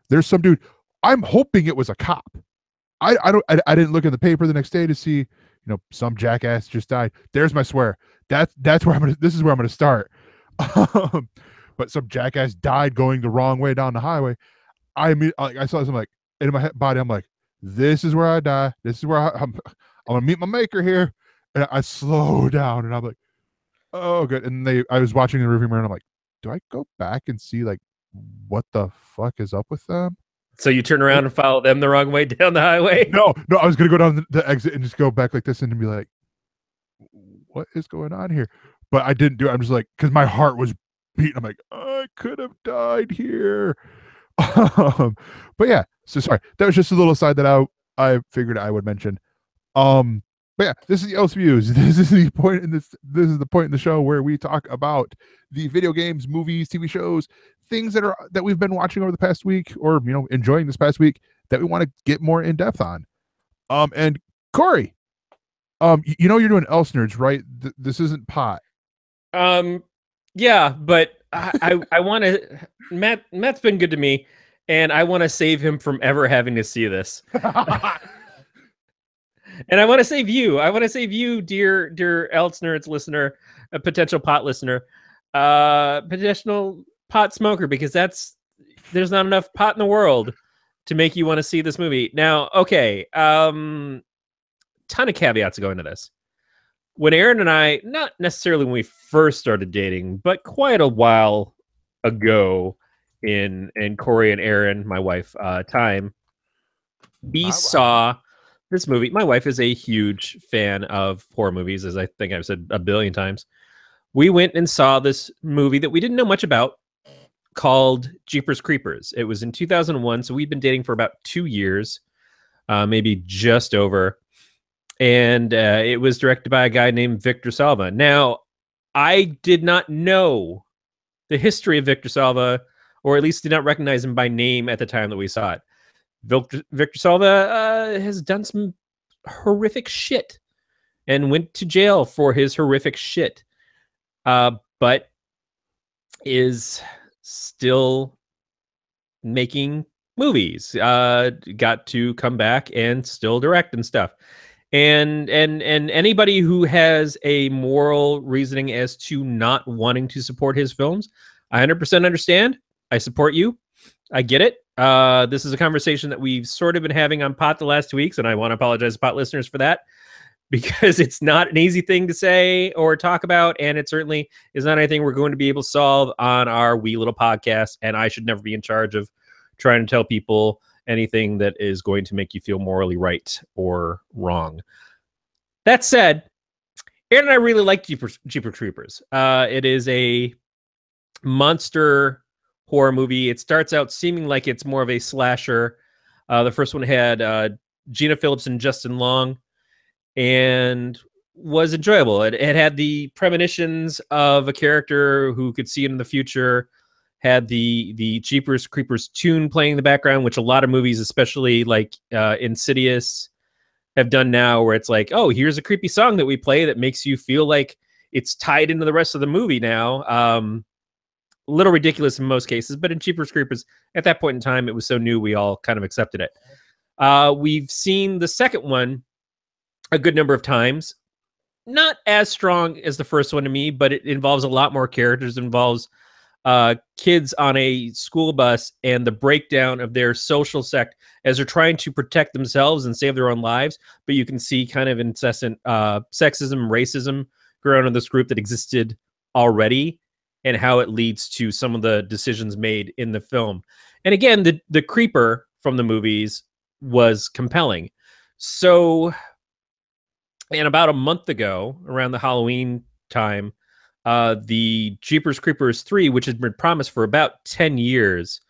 There's some dude. I'm hoping it was a cop. I didn't look in the paper the next day to see, some jackass just died. There's my swear. That's where this is where I'm gonna start. But some jackass died going the wrong way down the highway. I saw this. I'm like, in my body, I'm like, this is where I die. This is where I'm gonna meet my maker here. And I slow down, and I'm like, oh, good. And I was watching the rearview mirror, and I'm like, do I go back and see like what the fuck is up with them? So you turn around and follow them the wrong way down the highway? No, I was gonna go down the exit and just go back like this and be like, what is going on here? But I didn't do it. I'm just like, because my heart was beating. I'm like, I could have died here. But yeah, so sorry. That was just a little side that I figured I would mention. But yeah, this is the else views. This is the point in this is the point in the show where we talk about the video games, movies, TV shows, things that we've been watching over the past week or enjoying this past week that we want to get more in depth on. And Corey, you're doing ElseNerds, right? This isn't pot. Yeah, but I want to. Matt's been good to me, and I want to save him from ever having to see this. And I want to save you. I want to save you, dear ElseNerds listener, a potential pot listener, potential pot smoker, because there's not enough pot in the world to make you want to see this movie. Now, okay, ton of caveats go into this. When Aaron and I, not necessarily when we first started dating, but quite a while ago in Corey and Aaron, my wife, time, we saw this movie. My wife is a huge fan of horror movies, as I think I've said a billion times. We went and saw this movie that we didn't know much about called Jeepers Creepers. It was in 2001, so we'd been dating for about 2 years, maybe just over. And it was directed by a guy named Victor Salva. Now, I did not know the history of Victor Salva, or at least did not recognize him by name at the time that we saw it. Victor Salva has done some horrific shit and went to jail for his horrific shit. But is still making movies, got to come back and still direct and stuff. And anybody who has a moral reasoning as to not wanting to support his films, I 100% understand. I support you. I get it. This is a conversation that we've sort of been having on Pot the last 2 weeks, and I want to apologize to Pot listeners for that, because it's not an easy thing to say or talk about, and it certainly is not anything we're going to be able to solve on our wee little podcast, and I should never be in charge of trying to tell people anything that is going to make you feel morally right or wrong. That said, Aaron and I really like Jeepers Creepers. It is a monster horror movie. It starts out seeming like it's more of a slasher. The first one had Gina Phillips and Justin Long, and was enjoyable. It had the premonitions of a character who could see in the future, had the Jeepers Creepers tune playing in the background, which a lot of movies, especially like Insidious, have done now, where it's like, oh, here's a creepy song that we play that makes you feel like it's tied into the rest of the movie now. A little ridiculous in most cases, but in Jeepers Creepers, at that point in time, it was so new, we all kind of accepted it. We've seen the second one a good number of times. Not as strong as the first one to me, but it involves a lot more characters. It involves kids on a school bus and the breakdown of their social sect as they're trying to protect themselves and save their own lives. But you can see kind of incessant sexism, racism growing in this group that existed already, and how it leads to some of the decisions made in the film. And again, the creeper from the movies was compelling. So, and about a month ago, around the Halloween time, the Jeepers Creepers 3, which has been promised for about 10 years,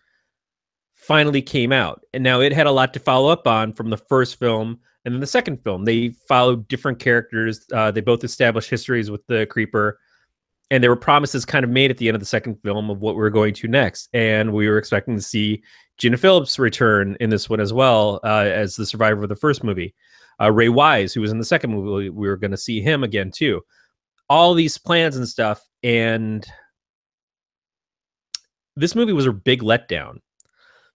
finally came out. And now it had a lot to follow up on from the first film and then the second film. They followed different characters. They both established histories with the creeper. And there were promises kind of made at the end of the second film of what we were going to next. And we were expecting to see Gina Phillips return in this one as well, as the survivor of the first movie. Ray Wise, who was in the second movie, we were going to see him again too. All these plans and stuff. And this movie was a big letdown.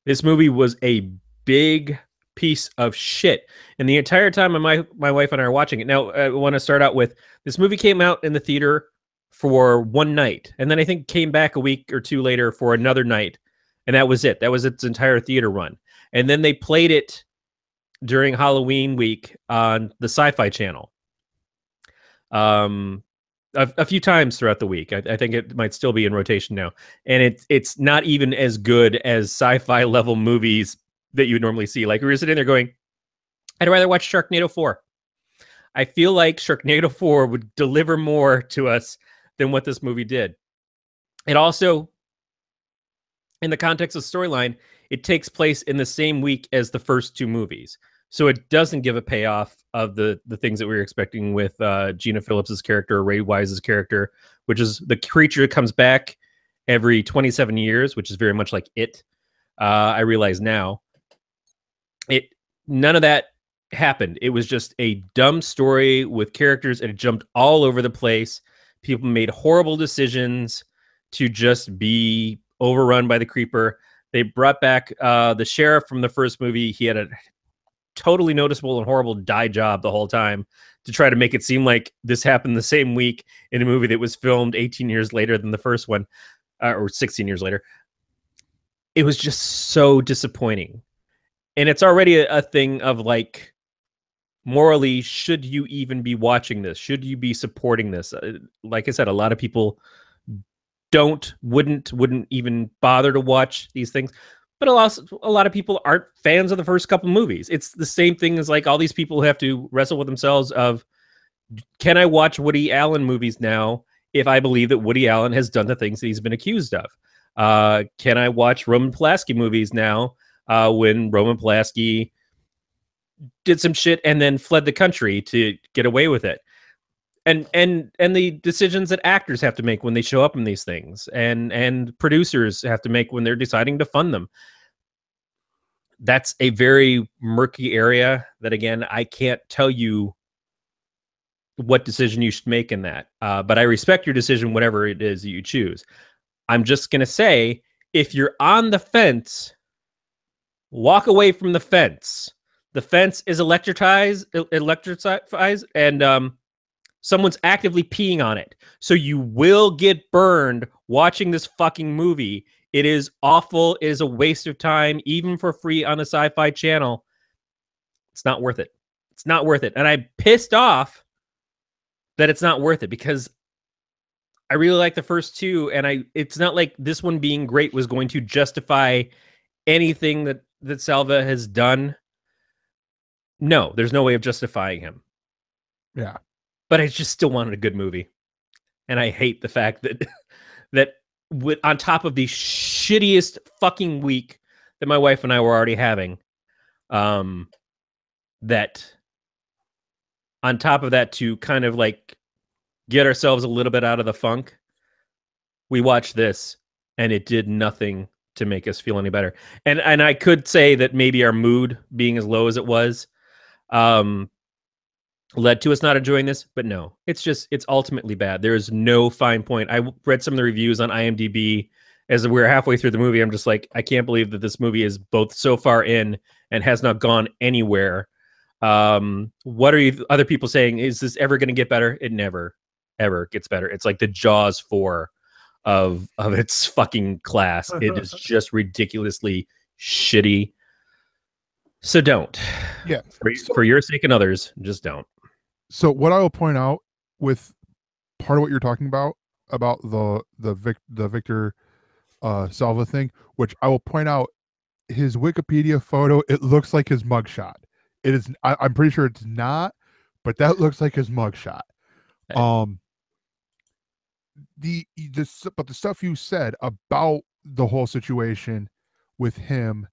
This movie was a big piece of shit. And the entire time my wife and I are watching it. Now, I want to start out with, this movie came out in the theater for one night, and then I think came back a week or two later for another night, and that was it. That was its entire theater run. And then they played it during Halloween week on the Sci-Fi Channel a few times throughout the week. I think it might still be in rotation now, and it's not even as good as sci-fi level movies that you would normally see. Like, we were sitting there going, I'd rather watch Sharknado 4. I feel like Sharknado 4 would deliver more to us than what this movie did. It also, in the context of storyline, it takes place in the same week as the first two movies. So it doesn't give a payoff of the things that we were expecting with Gina Phillips's character, Ray Wise's character, which is the creature that comes back every 27 years, which is very much like it. I realize now. None of that happened. It was just a dumb story with characters, and it jumped all over the place. People made horrible decisions to just be overrun by the creeper. They brought back the sheriff from the first movie. He had a totally noticeable and horrible dye job the whole time to try to make it seem like this happened the same week in a movie that was filmed 18 years later than the first one, or 16 years later. It was just so disappointing. And it's already a thing of like, morally, should you even be watching this? Should you be supporting this? Like I said, a lot of people wouldn't even bother to watch these things. But a lot of people aren't fans of the first couple movies. It's the same thing as like all these people who have to wrestle with themselves of, can I watch Woody Allen movies now if I believe that Woody Allen has done the things that he's been accused of? Can I watch Roman Polanski movies now when Roman Polanski did some shit and then fled the country to get away with it? And the decisions that actors have to make when they show up in these things, and producers have to make when they're deciding to fund them. That's a very murky area that, again, I can't tell you what decision you should make in that. But I respect your decision, whatever it is that you choose. I'm just gonna say, if you're on the fence, walk away from the fence. The fence is electrifies, and someone's actively peeing on it. So you will get burned watching this fucking movie. It is awful. It is a waste of time, even for free on the Sci-Fi Channel. It's not worth it. It's not worth it. And I'm pissed off that it's not worth it because I really like the first two, and it's not like this one being great was going to justify anything that Salva has done. No, there's no way of justifying him. Yeah. But I just still wanted a good movie. And I hate the fact that on top of the shittiest fucking week that my wife and I were already having, that on top of that, to kind of like get ourselves a little bit out of the funk, we watched this and it did nothing to make us feel any better. And I could say that maybe our mood being as low as it was led to us not enjoying this, but no, it's ultimately bad. There is no fine point. I read some of the reviews on IMDb as we were halfway through the movie. I'm just like, I can't believe that this movie is both so far in and has not gone anywhere. What are other people saying? Is this ever going to get better? It never, ever gets better. It's like the Jaws 4 of its fucking class. It is just ridiculously shitty. So don't. Yeah. For your sake and others, just don't. So what I will point out with part of what you're talking about the Victor Salva thing, which I will point out, his Wikipedia photo, it looks like his mugshot. It is. I'm pretty sure it's not, but that looks like his mugshot. But the stuff you said about the whole situation with him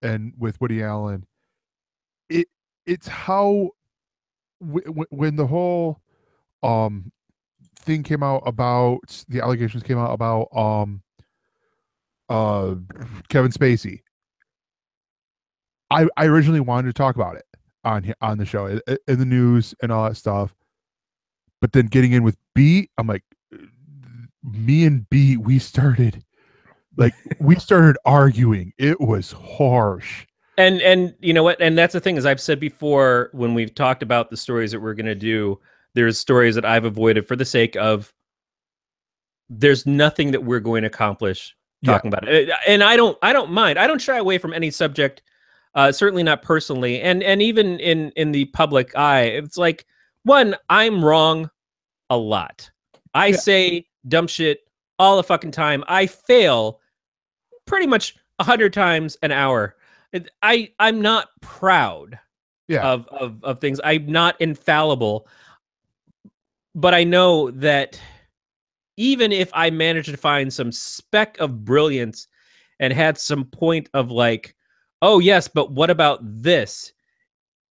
and with Woody Allen, it's how when the whole thing came out about the allegations came out about Kevin Spacey. I originally wanted to talk about it on the show, in the news and all that stuff, but then getting in with B, I'm like, me and B, we started arguing. It was harsh. And you know what? And that's the thing, as I've said before, when we've talked about the stories that we're going to do, there's stories that I've avoided for the sake of there's nothing that we're going to accomplish talking about it. And I don't mind. I don't shy away from any subject, certainly not personally. And even in the public eye, it's like, one, I'm wrong a lot. I say dumb shit all the fucking time. I fail pretty much 100 times an hour. I'm not proud of things. I'm not infallible. But I know that even if I managed to find some speck of brilliance and had some point of like, oh yes, but what about this?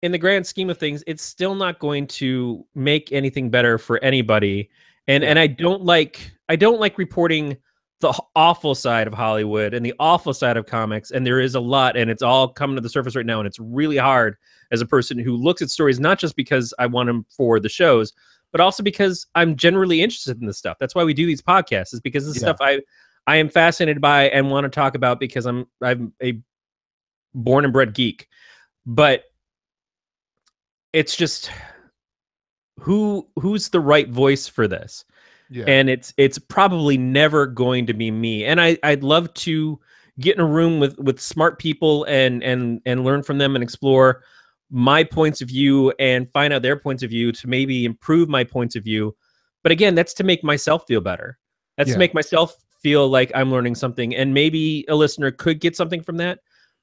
In the grand scheme of things, it's still not going to make anything better for anybody. And I don't like reporting the awful side of Hollywood and the awful side of comics. And there is a lot, and it's all coming to the surface right now. And it's really hard as a person who looks at stories, not just because I want them for the shows, but also because I'm generally interested in this stuff. That's why we do these podcasts, is because this stuff I am fascinated by and want to talk about because I'm a born and bred geek. But it's just who's the right voice for this? Yeah. And it's probably never going to be me. And I'd love to get in a room with smart people and learn from them and explore my points of view and find out their points of view to maybe improve my points of view. But again, that's to make myself feel better. That's to make myself feel like I'm learning something, and maybe a listener could get something from that.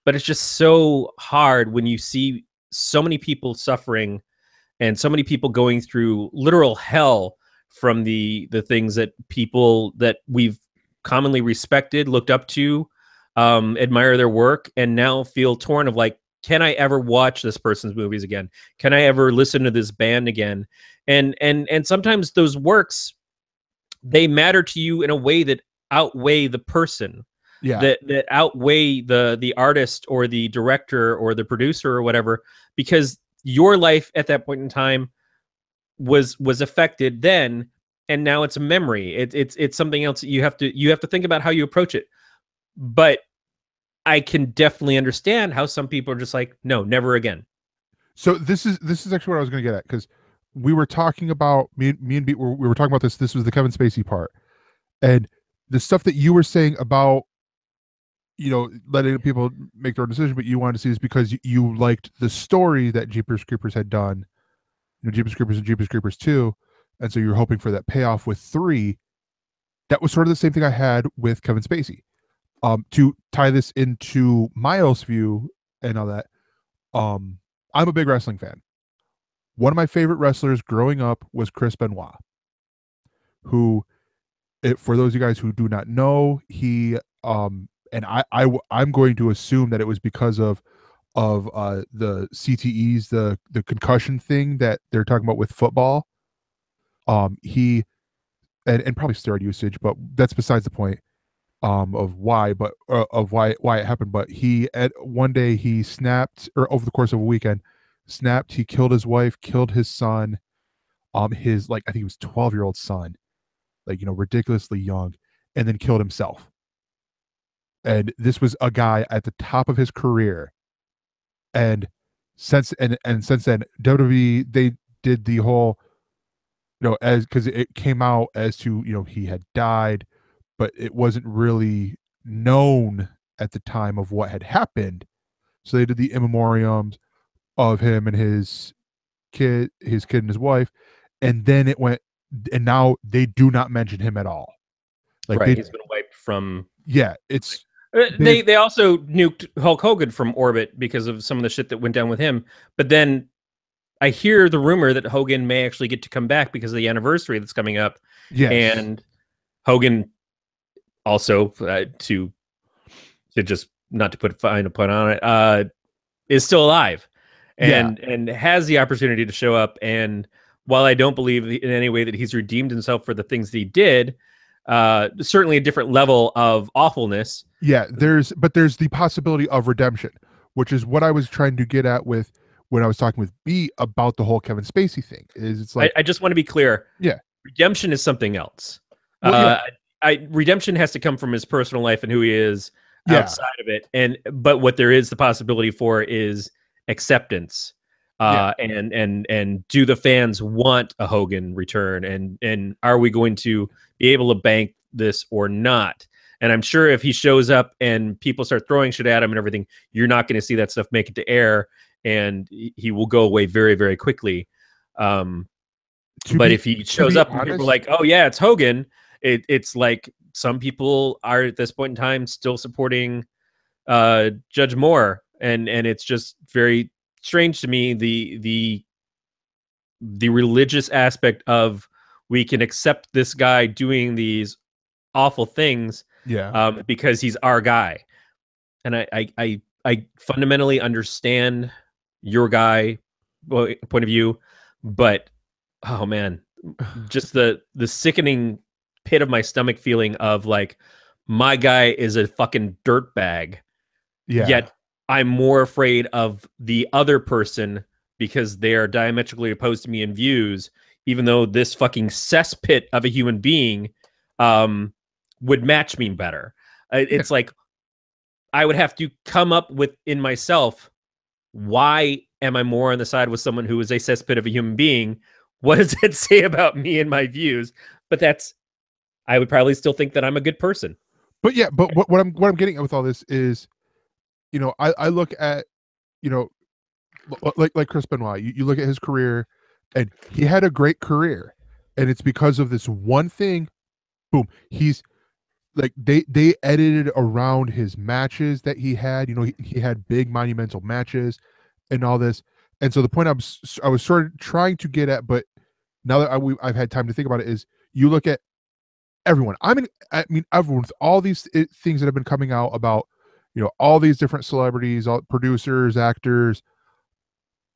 But it's just so hard when you see so many people suffering and so many people going through literal hell from the things that people that we've commonly respected, looked up to, admire their work, and now feel torn of like, can I ever watch this person's movies again? Can I ever listen to this band again? And sometimes those works, they matter to you in a way that outweigh the person. Yeah. That outweigh the artist or the director or the producer or whatever, because your life at that point in time was affected then, and now it's a memory. It's something else. You have to think about how you approach it. But I can definitely understand how some people are just like, no, never again. So this is actually what I was going to get at, because we were talking about me and Beat we were talking about this. This was the Kevin Spacey part, and the stuff that you were saying about, you know, letting people make their own decision, but you wanted to see is because you liked the story that Jeepers Creepers had done, you know, Jeepers Creepers and Jeepers Creepers 2, and so you're hoping for that payoff with 3. That was sort of the same thing I had with Kevin Spacey. To tie this into my else view and all that, I'm a big wrestling fan. One of my favorite wrestlers growing up was Chris Benoit, who, for those of you guys who do not know, he and I'm going to assume that it was because of the CTEs, the concussion thing that they're talking about with football. He and probably steroid usage, but that's besides the point. Of why, but of why it happened. But he, at one day, he snapped, or over the course of a weekend, snapped. He killed his wife, killed his son, his, like, I think he was 12-year-old son, like, you know, ridiculously young, and then killed himself. And this was a guy at the top of his career, and since then, WWE, they did the whole, you know, as, because it came out as to, you know, he had died, but it wasn't really known at the time of what had happened. So they did the in memoriams of him and his kid and his wife, and then it went, and now they do not mention him at all. Like, Right, he's been wiped from. Yeah, it's they also nuked Hulk Hogan from orbit because of some of the shit that went down with him. But then I hear the rumor that Hogan may actually get to come back because of the anniversary that's coming up. yes, And Hogan also, to just not to put fine a put on it, is still alive and has the opportunity to show up. And while I don't believe in any way that he's redeemed himself for the things that he did, certainly a different level of awfulness. Yeah, there's the possibility of redemption, which is what I was trying to get at with when I was talking with B about the whole Kevin Spacey thing. Is it's like, I just want to be clear. Yeah, redemption is something else. Well, Redemption has to come from his personal life and who he is outside of it. But what there is the possibility for is acceptance. And do the fans want a Hogan return? And are we going to be able to bank this or not? And I'm sure if he shows up and people start throwing shit at him and everything, you're not going to see that stuff make it to air, and he will go away very, very quickly. But if he shows up and people are like, oh yeah, it's Hogan, it's like some people are at this point in time still supporting Judge Moore, and it's just very strange to me, the religious aspect of, we can accept this guy doing these awful things because he's our guy. And I fundamentally understand your guy point of view, but oh man, just the sickening pit of my stomach feeling of like, my guy is a fucking dirtbag. Yet I'm more afraid of the other person because they are diametrically opposed to me in views, even though this fucking cesspit of a human being would match me better. It's like, I would have to come up with in myself, why am I more on the side with someone who is a cesspit of a human being? What does it say about me and my views? But I would probably still think that I'm a good person. But yeah, but what I'm getting at with all this is, you know, I look at, you know, like Chris Benoit, you look at his career, and he had a great career, and it's because of this one thing. Boom, he's like, they edited around his matches that he had. You know, he had big monumental matches and all this. And so the point I was sort of trying to get at, but now that I've had time to think about it, is you look at everyone. I mean everyone, with all these things that have been coming out about, you know, all these different celebrities, all producers, actors,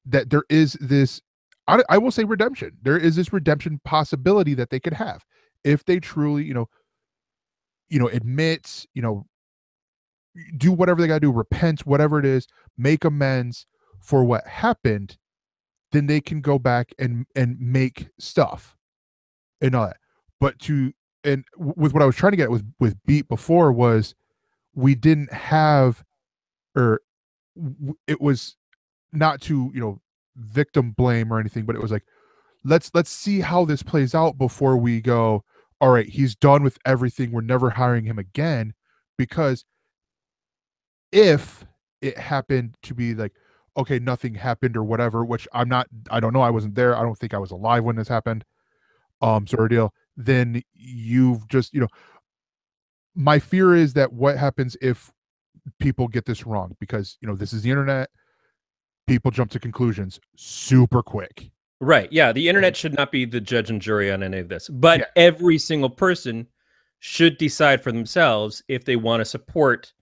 that there is this, I will say, redemption. There is this redemption possibility that they could have if they truly, you know, admit, you know, do whatever they got to do, repent, whatever it is, make amends for what happened. Then they can go back and make stuff and all that. but with what I was trying to get with Beat before was we didn't have, or it was not to, victim blame or anything, but it was like, let's see how this plays out before we go, all right, he's done with everything, we're never hiring him again. Because if it happened to be like, okay, nothing happened or whatever, which I don't know, I wasn't there, I don't think I was alive when this happened, sort of deal, then you've just, my fear is that what happens if people get this wrong, because this is the internet, people jump to conclusions super quick. Right. Yeah. The internet should not be the judge and jury on any of this, but every single person should decide for themselves if they want to support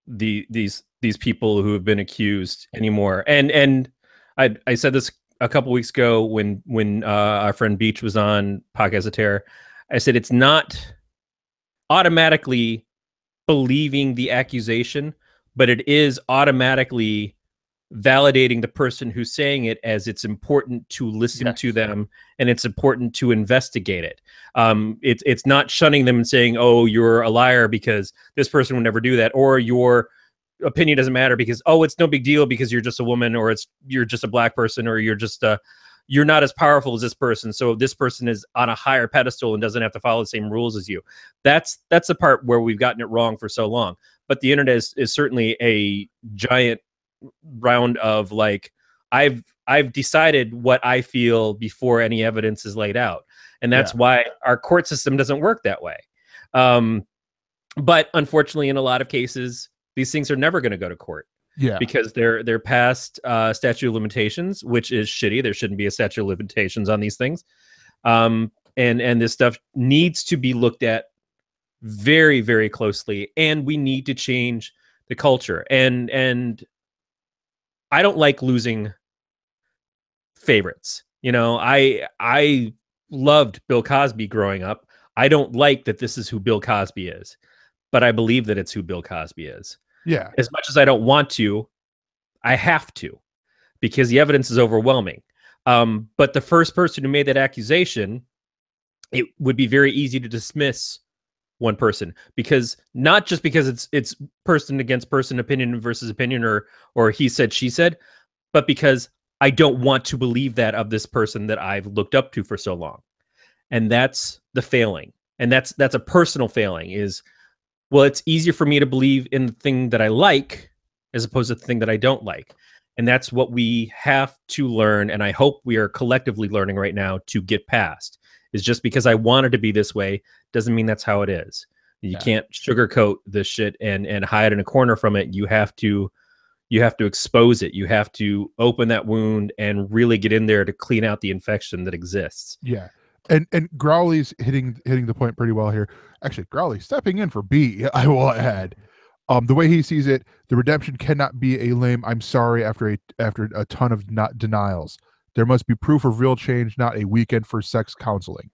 these people who have been accused anymore. And I said this a couple weeks ago when our friend Beach was on Podcast of Terror. I said it's not automatically believing the accusation, but it is automatically validating the person who's saying it, as it's important to listen to them and it's important to investigate it. It's not shunning them and saying, oh, you're a liar because this person would never do that, or your opinion doesn't matter because, oh, it's no big deal because you're just a woman, or you're just a black person, or you're not as powerful as this person, so this person is on a higher pedestal and doesn't have to follow the same rules as you. That's the part where we've gotten it wrong for so long. But the internet is certainly a giant round of like, I've decided what I feel before any evidence is laid out, and that's why our court system doesn't work that way. But unfortunately, in a lot of cases, these things are never going to go to court. Yeah, because they're past statute of limitations, which is shitty. There shouldn't be a statute of limitations on these things, and this stuff needs to be looked at very, very closely, and we need to change the culture. And I don't like losing favorites. I loved Bill Cosby growing up. I don't like that this is who Bill Cosby is, but I believe that it's who Bill Cosby is. Yeah. As much as I don't want to, I have to, because the evidence is overwhelming. But the first person who made that accusation, it would be very easy to dismiss one person, because not just because it's person against person, opinion versus opinion, or he said, she said, but because I don't want to believe that of this person that I've looked up to for so long. And that's the failing. And that's a personal failing is, well, it's easier for me to believe in the thing that I like as opposed to the thing that I don't like. And that's what we have to learn. And I hope we are collectively learning right now to get past, is just because I wanted to be this way doesn't mean that's how it is. You can't sugarcoat this shit and hide in a corner from it. You have to expose it. You have to open that wound and really get in there to clean out the infection that exists. Yeah. And Growly's hitting the point pretty well here. Actually, Growly stepping in for B, I will add. The way he sees it, the redemption cannot be a lame "I'm sorry" after a ton of not denials. There must be proof of real change, not a weekend for sex counseling.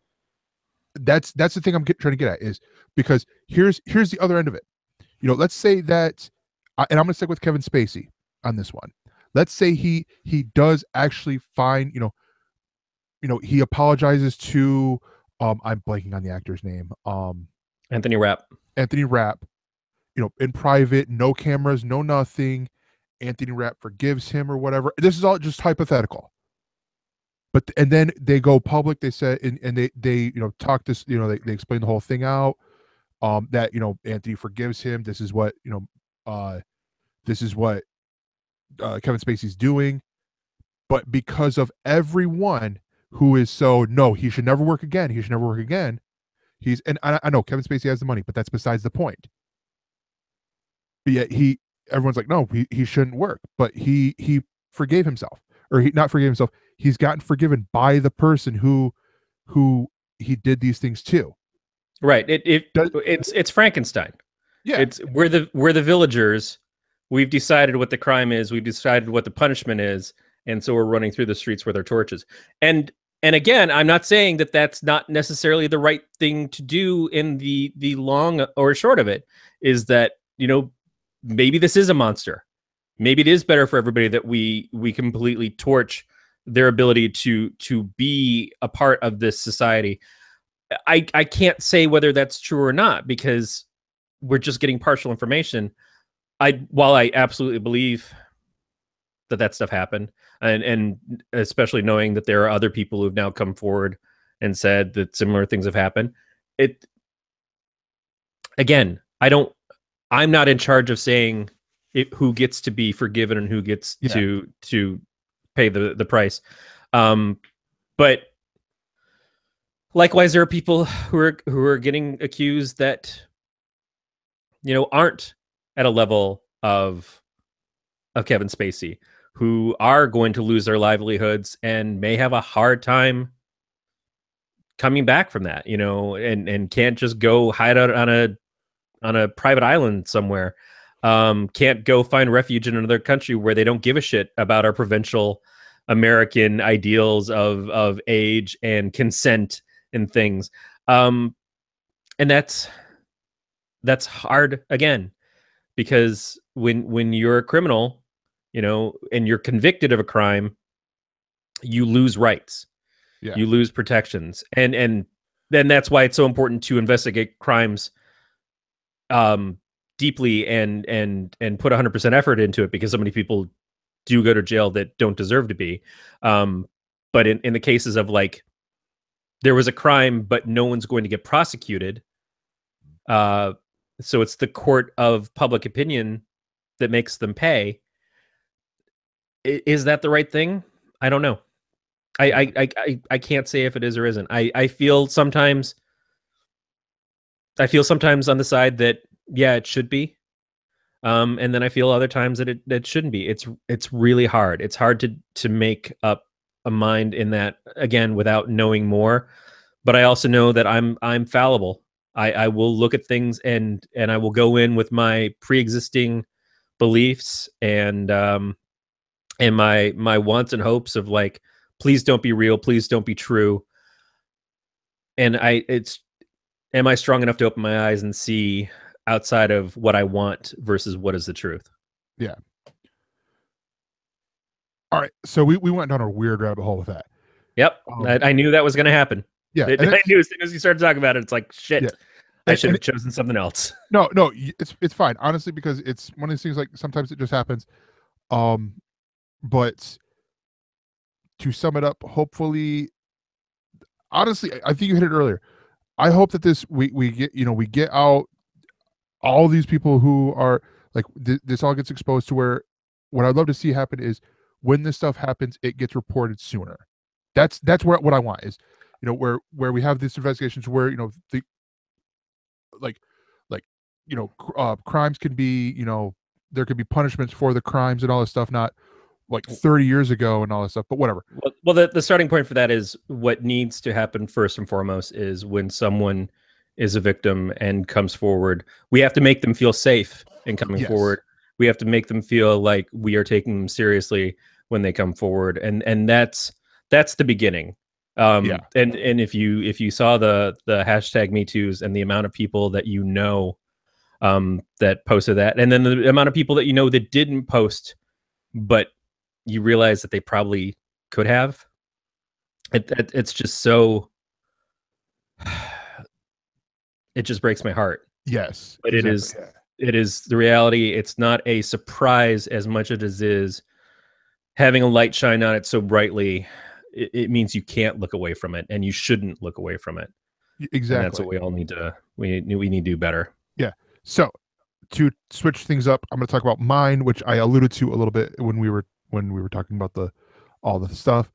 That's the thing I'm trying to get at, is because here's the other end of it. Let's say that, and I'm going to stick with Kevin Spacey on this one. Let's say he does actually find, he apologizes to, I'm blanking on the actor's name. Anthony Rapp. In private, no cameras, no nothing. Anthony Rapp forgives him or whatever. This is all just hypothetical. And then they go public. They said, and they talk this, they explain the whole thing out. That Anthony forgives him. This is what Kevin Spacey's doing. But because of everyone who is so, no, he should never work again. He should never work again. And I know Kevin Spacey has the money, but that's besides the point. But yet everyone's like, no, he shouldn't work. But he forgave himself, or he not forgave himself. He's gotten forgiven by the person who he did these things to. Right. It's Frankenstein. Yeah. We're the villagers. We've decided what the crime is. We've decided what the punishment is. And so we're running through the streets with our torches. And again, I'm not saying that that's not necessarily the right thing to do in the long or short of it, is that, maybe this is a monster. Maybe it is better for everybody that we completely torch their ability to be a part of this society. I can't say whether that's true or not because we're just getting partial information. While I absolutely believe that stuff happened, and especially knowing that there are other people who've now come forward and said that similar things have happened. It again, I'm not in charge of saying who gets to be forgiven and who gets to pay the price. But likewise, there are people who are getting accused that aren't at a level of Kevin Spacey, who are going to lose their livelihoods and may have a hard time coming back from that, and can't just go hide out on a private island somewhere. Can't go find refuge in another country where they don't give a shit about our provincial American ideals of age and consent and things. And that's hard again, because when you're a criminal, and you're convicted of a crime, you lose rights. Yeah. You lose protections. And then that's why it's so important to investigate crimes deeply and put 100% effort into it, because so many people do go to jail that don't deserve to be. But in the cases of like, there was a crime, but no one's going to get prosecuted. So it's the court of public opinion that makes them pay. Is that the right thing? I don't know. I can't say if it is or isn't. I feel sometimes on the side that, yeah, it should be. And then I feel other times that it shouldn't be. It's really hard. It's hard to make up a mind in that, again, without knowing more. But I also know that I'm fallible. I will look at things and I will go in with my pre-existing beliefs and my wants and hopes of like, please don't be real, please don't be true. And am I strong enough to open my eyes and see outside of what I want versus what is the truth? Yeah. All right. So we went down a weird rabbit hole with that. Yep. I knew that was going to happen. Yeah. I knew as soon as you started talking about it, it's like, shit, yeah. I should have chosen something else. No, it's fine. Honestly, because it's one of these things, like sometimes it just happens. But to sum it up, hopefully, honestly, I think you hit it earlier. I hope that we get out all these people who are like, this all gets exposed to where, what I'd love to see happen is when this stuff happens, it gets reported sooner. That's what I want is, where we have these investigations where, the crimes can be, there could be punishments for the crimes and all this stuff, not like 30 years ago and all this stuff, but whatever. Well, the starting point for that is what needs to happen first and foremost is when someone is a victim and comes forward, we have to make them feel safe in coming forward. We have to make them feel like we are taking them seriously when they come forward. And that's the beginning. And if you saw the hashtag #MeToos and the amount of people that that posted that, and then the amount of people that that didn't post, but you realize that they probably could have, it's just so, it just breaks my heart. Yes, but exactly. It is the reality. It's not a surprise as much as it is having a light shine on it so brightly. It means you can't look away from it, and you shouldn't look away from it. Exactly. And that's what we all need to. We need to do better. Yeah. So to switch things up, I'm going to talk about mine, which I alluded to a little bit when we were talking about all the stuff.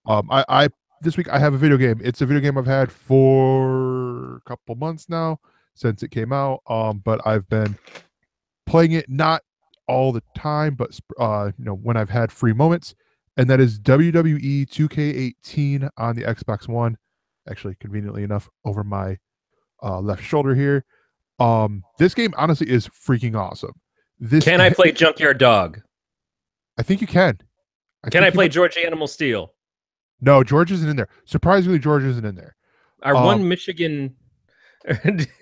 I this week I have a video game. It's a video game I've had for a couple months now since it came out. But I've been playing it not all the time, but when I've had free moments, and that is WWE 2K18 on the Xbox One. Actually, conveniently enough, over my left shoulder here. This game honestly is freaking awesome. Can I play Junkyard Dog? I think you can. Can I play George Animal Steel? No, George isn't in there. Surprisingly, George isn't in there. Our one Michigan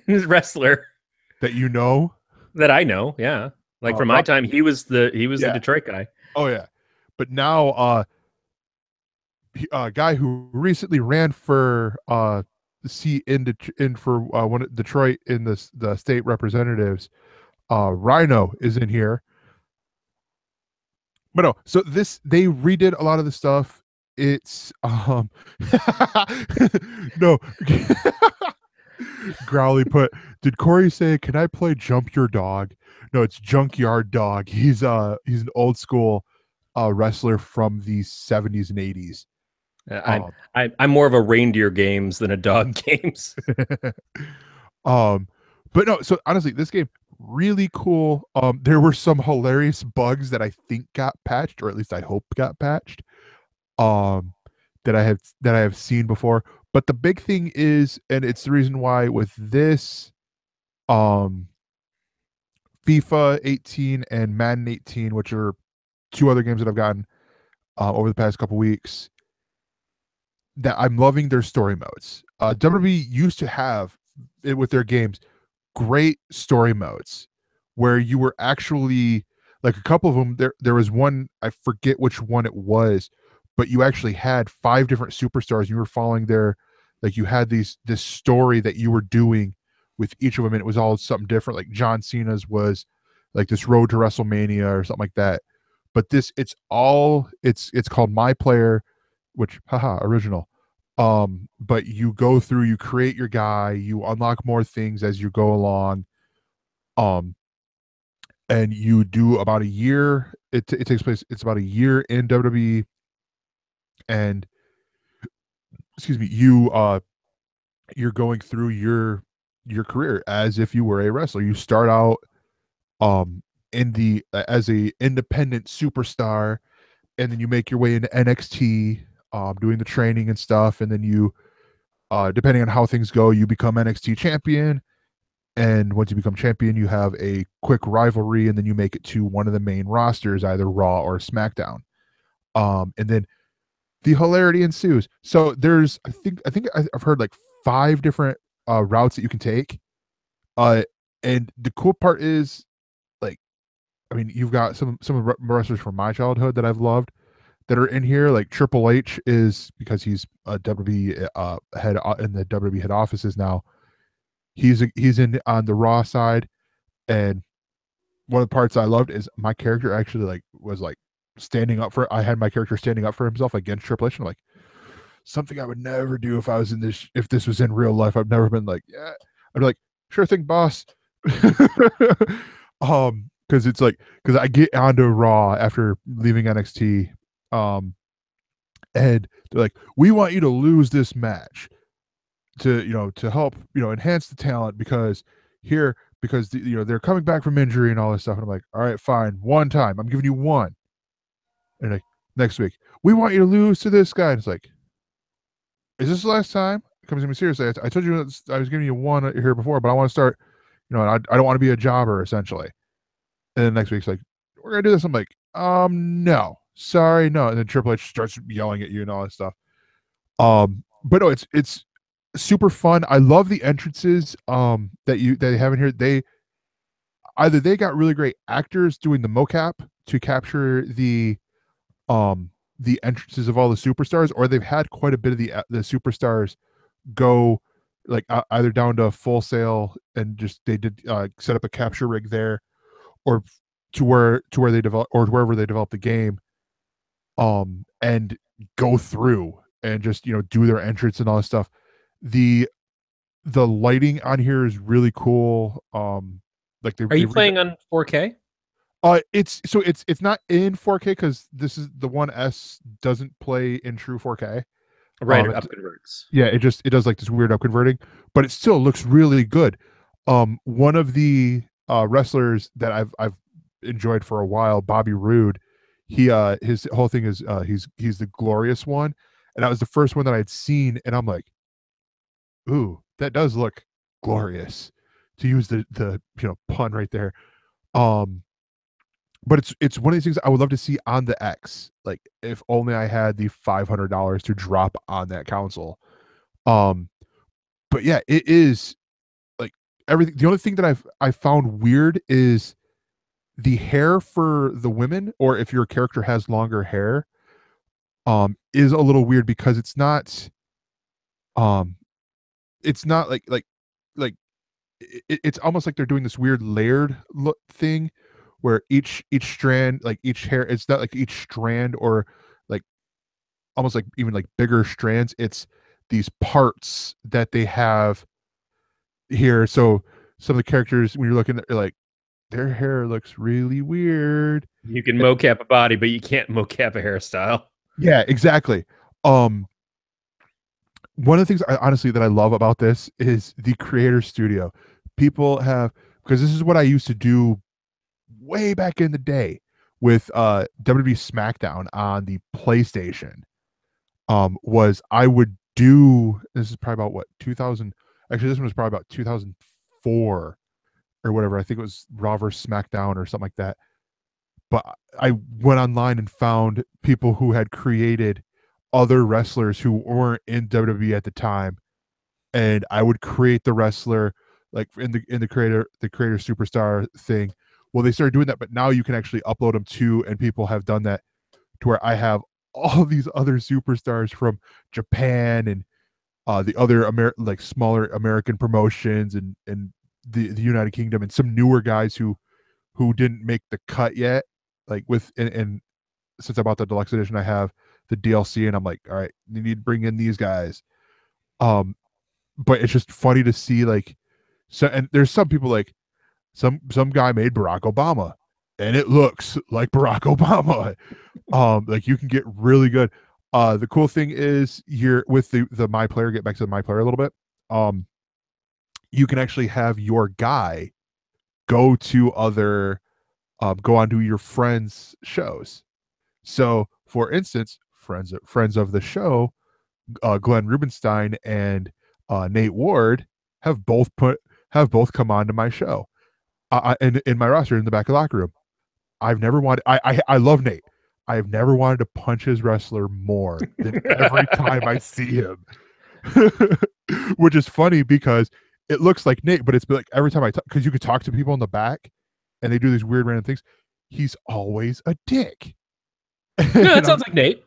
wrestler that I know, yeah. Like from my time, he was the Detroit guy. Oh yeah, but now a guy who recently ran for seat in for one of Detroit in the state representatives. Rhino is in here. But no, so this they redid a lot of the stuff. It's no. Growly put, did Corey say, can I play Jump Your Dog? No, it's Junkyard Dog. He's an old school wrestler from the 70s and 80s. I'm more of a reindeer games than a dog games. But no, so honestly, this game really cool. There were some hilarious bugs that I think got patched, or at least I hope got patched. That I have seen before. But the big thing is, and it's the reason why with this FIFA 18 and Madden 18, which are two other games that I've gotten over the past couple weeks, that I'm loving their story modes. WWE used to have it with their games great story modes where you were actually like a couple of them. There was one, I forget which one it was, but you actually had 5 different superstars. You were following their, like you had this story that you were doing with each of them, and it was all something different. Like John Cena's was like this road to WrestleMania or something like that. But this, it's called My Player, which haha original. But you go through, you create your guy, you unlock more things as you go along. And you do about a year. It takes place. It's about a year in WWE, and excuse me, you're going through your career as if you were a wrestler. You start out in the as a independent superstar, and then you make your way into NXT, doing the training and stuff, and then you depending on how things go, you become NXT champion. And once you become champion, you have a quick rivalry, and then you make it to one of the main rosters, either Raw or SmackDown. And then the hilarity ensues. So there's, I think I've heard like 5 different routes that you can take. And the cool part is, like, I mean, you've got some wrestlers from my childhood that I've loved that are in here. Like Triple H is, because he's a WWE head in the WWE head offices now. He's in on the Raw side, and one of the parts I loved is my character actually was standing up for. I had my character standing up for himself against Triple H, and like something I would never do if I was in this. If this was in real life, I've never been like, yeah. I'd be like, sure thing, boss. Because it's like, because I get onto Raw after leaving NXT, and they're like, we want you to lose this match to help enhance the talent, because they're coming back from injury and all this stuff. And I'm like, all right, fine, one time, I'm giving you one. And like next week, we want you to lose to this guy. And it's like, is this the last time? It comes to me seriously. I told you I was giving you one here before, but I want to start. I don't want to be a jobber essentially. And then next week's like, we're gonna do this. I'm like, no, sorry, no. And then Triple H starts yelling at you and all that stuff. But no, it's super fun. I love the entrances that they have in here. They got really great actors doing the mocap to capture the entrances of all the superstars, or they've had quite a bit of the superstars go like either down to Full Sail and just they did set up a capture rig there, or to where they develop, or wherever they develop the game, and go through and just do their entrance and all this stuff. The lighting on here is really cool. Like Are you playing on 4K? It's not in 4K because this is the 1S doesn't play in true 4K. Right, up converts. Yeah, it does like this weird up converting, but it still looks really good. One of the wrestlers that I've enjoyed for a while, Bobby Roode, his whole thing is he's the glorious one, and that was the first one that I'd seen, and I'm like, ooh, that does look glorious, to use the pun right there. But it's one of these things I would love to see on the X. Like, if only I had the $500 to drop on that console. But yeah, it is like everything. The only thing that I found weird is the hair for the women, or if your character has longer hair, is a little weird because it's not it's not like it's almost like they're doing this weird layered look thing where each strand, like each hair, it's not like each strand or like almost like even like bigger strands. It's these parts that they have here. So some of the characters, when you're looking at, like, their hair looks really weird. You can mocap a body, but you can't mocap a hairstyle. Yeah, exactly. Um, one of the things honestly that I love about this is the creator studio. People have, because this is what I used to do way back in the day with WWE SmackDown on the PlayStation. Was I would do, this is probably about what, 2000, actually this one was probably about 2004 or whatever. I think it was Raw vs SmackDown or something like that. But I went online and found people who had created other wrestlers who weren't in WWE at the time, and I would create the wrestler like in the creator superstar thing. Well, they started doing that, but now you can actually upload them too, and people have done that to where I have all these other superstars from Japan and the other like smaller American promotions and the United Kingdom, and some newer guys who didn't make the cut yet. Like with and since I bought the deluxe edition, I have the DLC, and I'm like, all right, you need to bring in these guys. But it's just funny to see, like, so, and there's some people like some guy made Barack Obama, and it looks like Barack Obama. Like, you can get really good. The cool thing is, you're with the My Player. Get back to the My Player a little bit. You can actually have your guy go to other, go onto your friends' shows. So, for instance, friends of the show, Glenn Rubenstein and Nate Ward have both come on to my show, in my roster in the back of the locker room. I've never wanted. I love Nate. I've never wanted to punch his wrestler more than every time I see him, which is funny because it looks like Nate, but it's like every time I talk, because you could talk to people in the back, and they do these weird random things. He's always a dick. No, it sounds like Nate.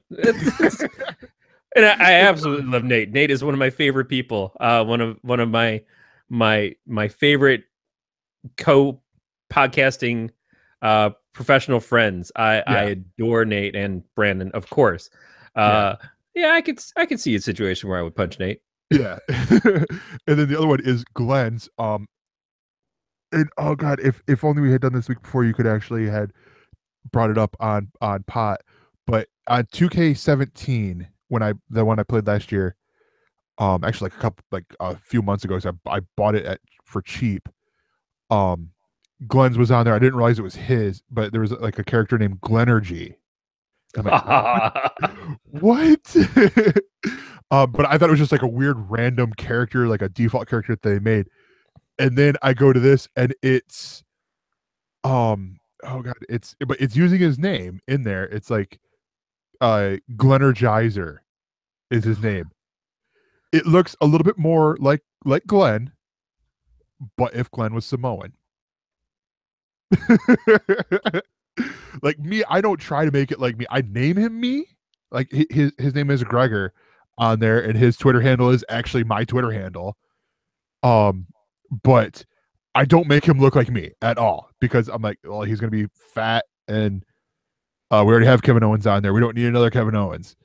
And I absolutely love Nate. Nate is one of my favorite people. One of my favorite co-podcasting professional friends. I adore Nate and Brandon, of course. Yeah, I could see a situation where I would punch Nate. Yeah. And then the other one is Glenn's. And oh god, if only we had done this week before, you could actually had brought it up on pot. But on 2K17, the one I played last year, actually like a few months ago, so I bought it for cheap. Glenn's was on there. I didn't realize it was his, but there was like a character named Glenergy. I'm like, what? But I thought it was just like a weird random character, like a default character that they made. And then I go to this, and it's oh god, but it's using his name in there. It's like Glenergizer is his name. It looks a little bit more like Glenn, but if Glenn was Samoan. Like me, I don't try to make it like me. I name him me. Like his name is Gregor on there, and his Twitter handle is actually my Twitter handle. But I don't make him look like me at all, because I'm like, well, he's gonna be fat, and we already have Kevin Owens on there. We don't need another Kevin Owens.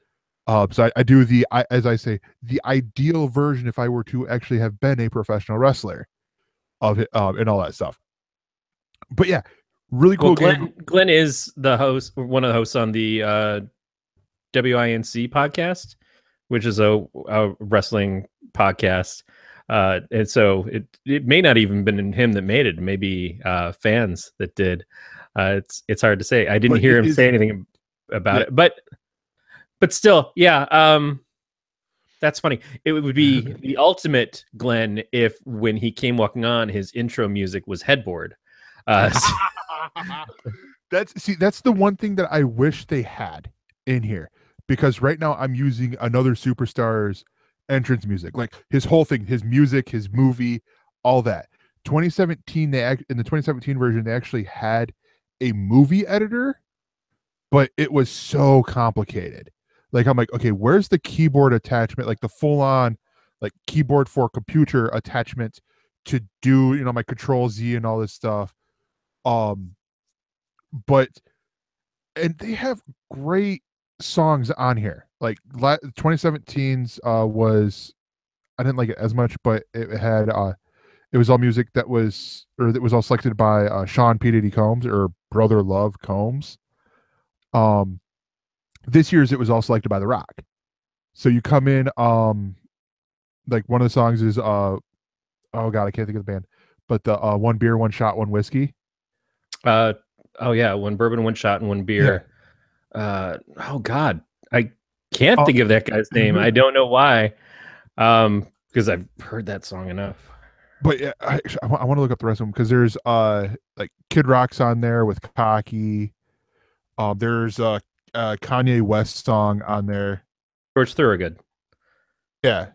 So I do as I say, the ideal version if I were to actually have been a professional wrestler of it, and all that stuff. But yeah, really cool game. Glenn is the host, one of the hosts on the WINC podcast, which is a wrestling podcast. And so it may not even been him that made it. Maybe fans that did. It's hard to say. I didn't hear him say anything about it, but still, yeah. That's funny. It would be the ultimate Glenn if, when he came walking on, his intro music was Headboard. That's the one thing that I wish they had in here, because right now I'm using another superstar's entrance music, like his whole thing, his music, his movie, all that. 2017, in the 2017 version, they actually had a movie editor, but it was so complicated. Like, I'm like, okay, where's the keyboard attachment, like the full on like keyboard for computer attachment to do, you know, my Control Z and all this stuff. But and they have great songs on here. Like 2017's was, I didn't like it as much, but it was all music that was, or that was all selected by Sean P. Diddy Combs, or Brother Love Combs. This year's it was all selected by The Rock. So you come in, like one of the songs is oh god, I can't think of the band, but the one beer, one shot, one whiskey. Oh yeah, one bourbon, one shot, and one beer. Oh god, I can't think of that guy's name. I don't know why. Because I've heard that song enough. But yeah, I want to look up the rest of them, because there's like Kid Rock's on there with Cocky. There's a Kanye West song on there. George Thorogood. Yeah.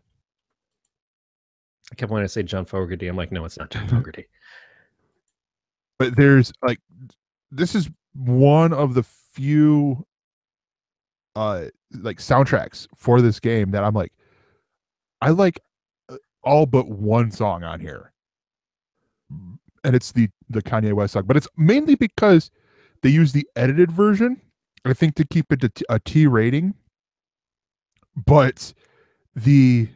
I kept wanting to say John Fogerty. I'm like, no, it's not John Fogerty. But there's like, this is one of the few like soundtracks for this game that I'm like, I like all but one song on here, and it's the Kanye West song. But it's mainly because they use the edited version, I think, to keep it to a T rating. But the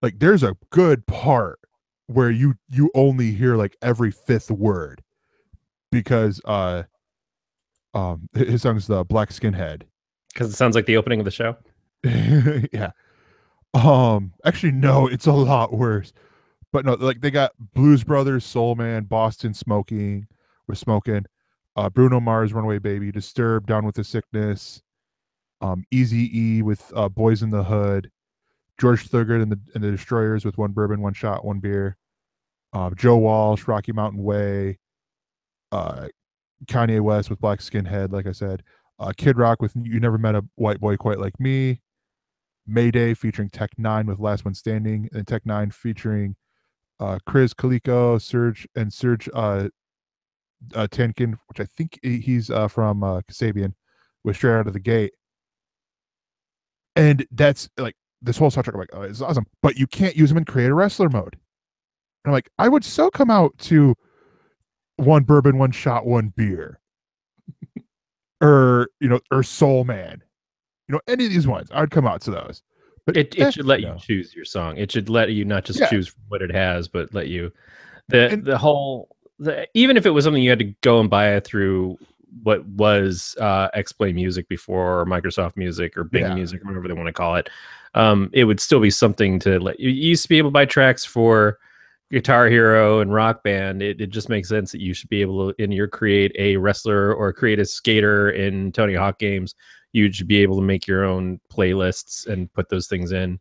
like, there's a good part where you only hear like every fifth word, because his song's the Black Skinhead. Because it sounds like the opening of the show. Yeah. Actually, no, it's a lot worse. But no, like, they got Blues Brothers, Soul Man, Boston Smoking, with Smoking, Bruno Mars, Runaway Baby, Disturbed, Down with the Sickness, Eazy-E with Boys in the Hood, George Thorogood and the Destroyers with One Bourbon, One Shot, One Beer, Joe Walsh, Rocky Mountain Way, Kanye West with Black Skinhead, like I said, Kid Rock with You Never Met a White Boy Quite Like Me, Mayday featuring Tech Nine with Last One Standing, and Tech Nine featuring Chris Kaliko, Serge Tankin, which I think he's from Kasabian, with Straight Out of the Gate. And that's like, this whole soundtrack, I'm like, oh, it's awesome, but you can't use them in Create a Wrestler mode. And I'm like, I would so come out to One Bourbon, One Shot, One Beer, or, you know, or Soul Man, you know, any of these ones, I would come out to those. But it should let you choose your song. It should let you not just choose what it has, but let you even if it was something you had to go and buy it through what was XPlay Music before, or Microsoft Music, or Bing Music, or whatever they want to call it, it would still be something to let you. You used to be able to buy tracks for Guitar Hero and Rock Band. It just makes sense that you should be able to, in your Create a Wrestler or Create a Skater in Tony Hawk games, you should be able to make your own playlists and put those things in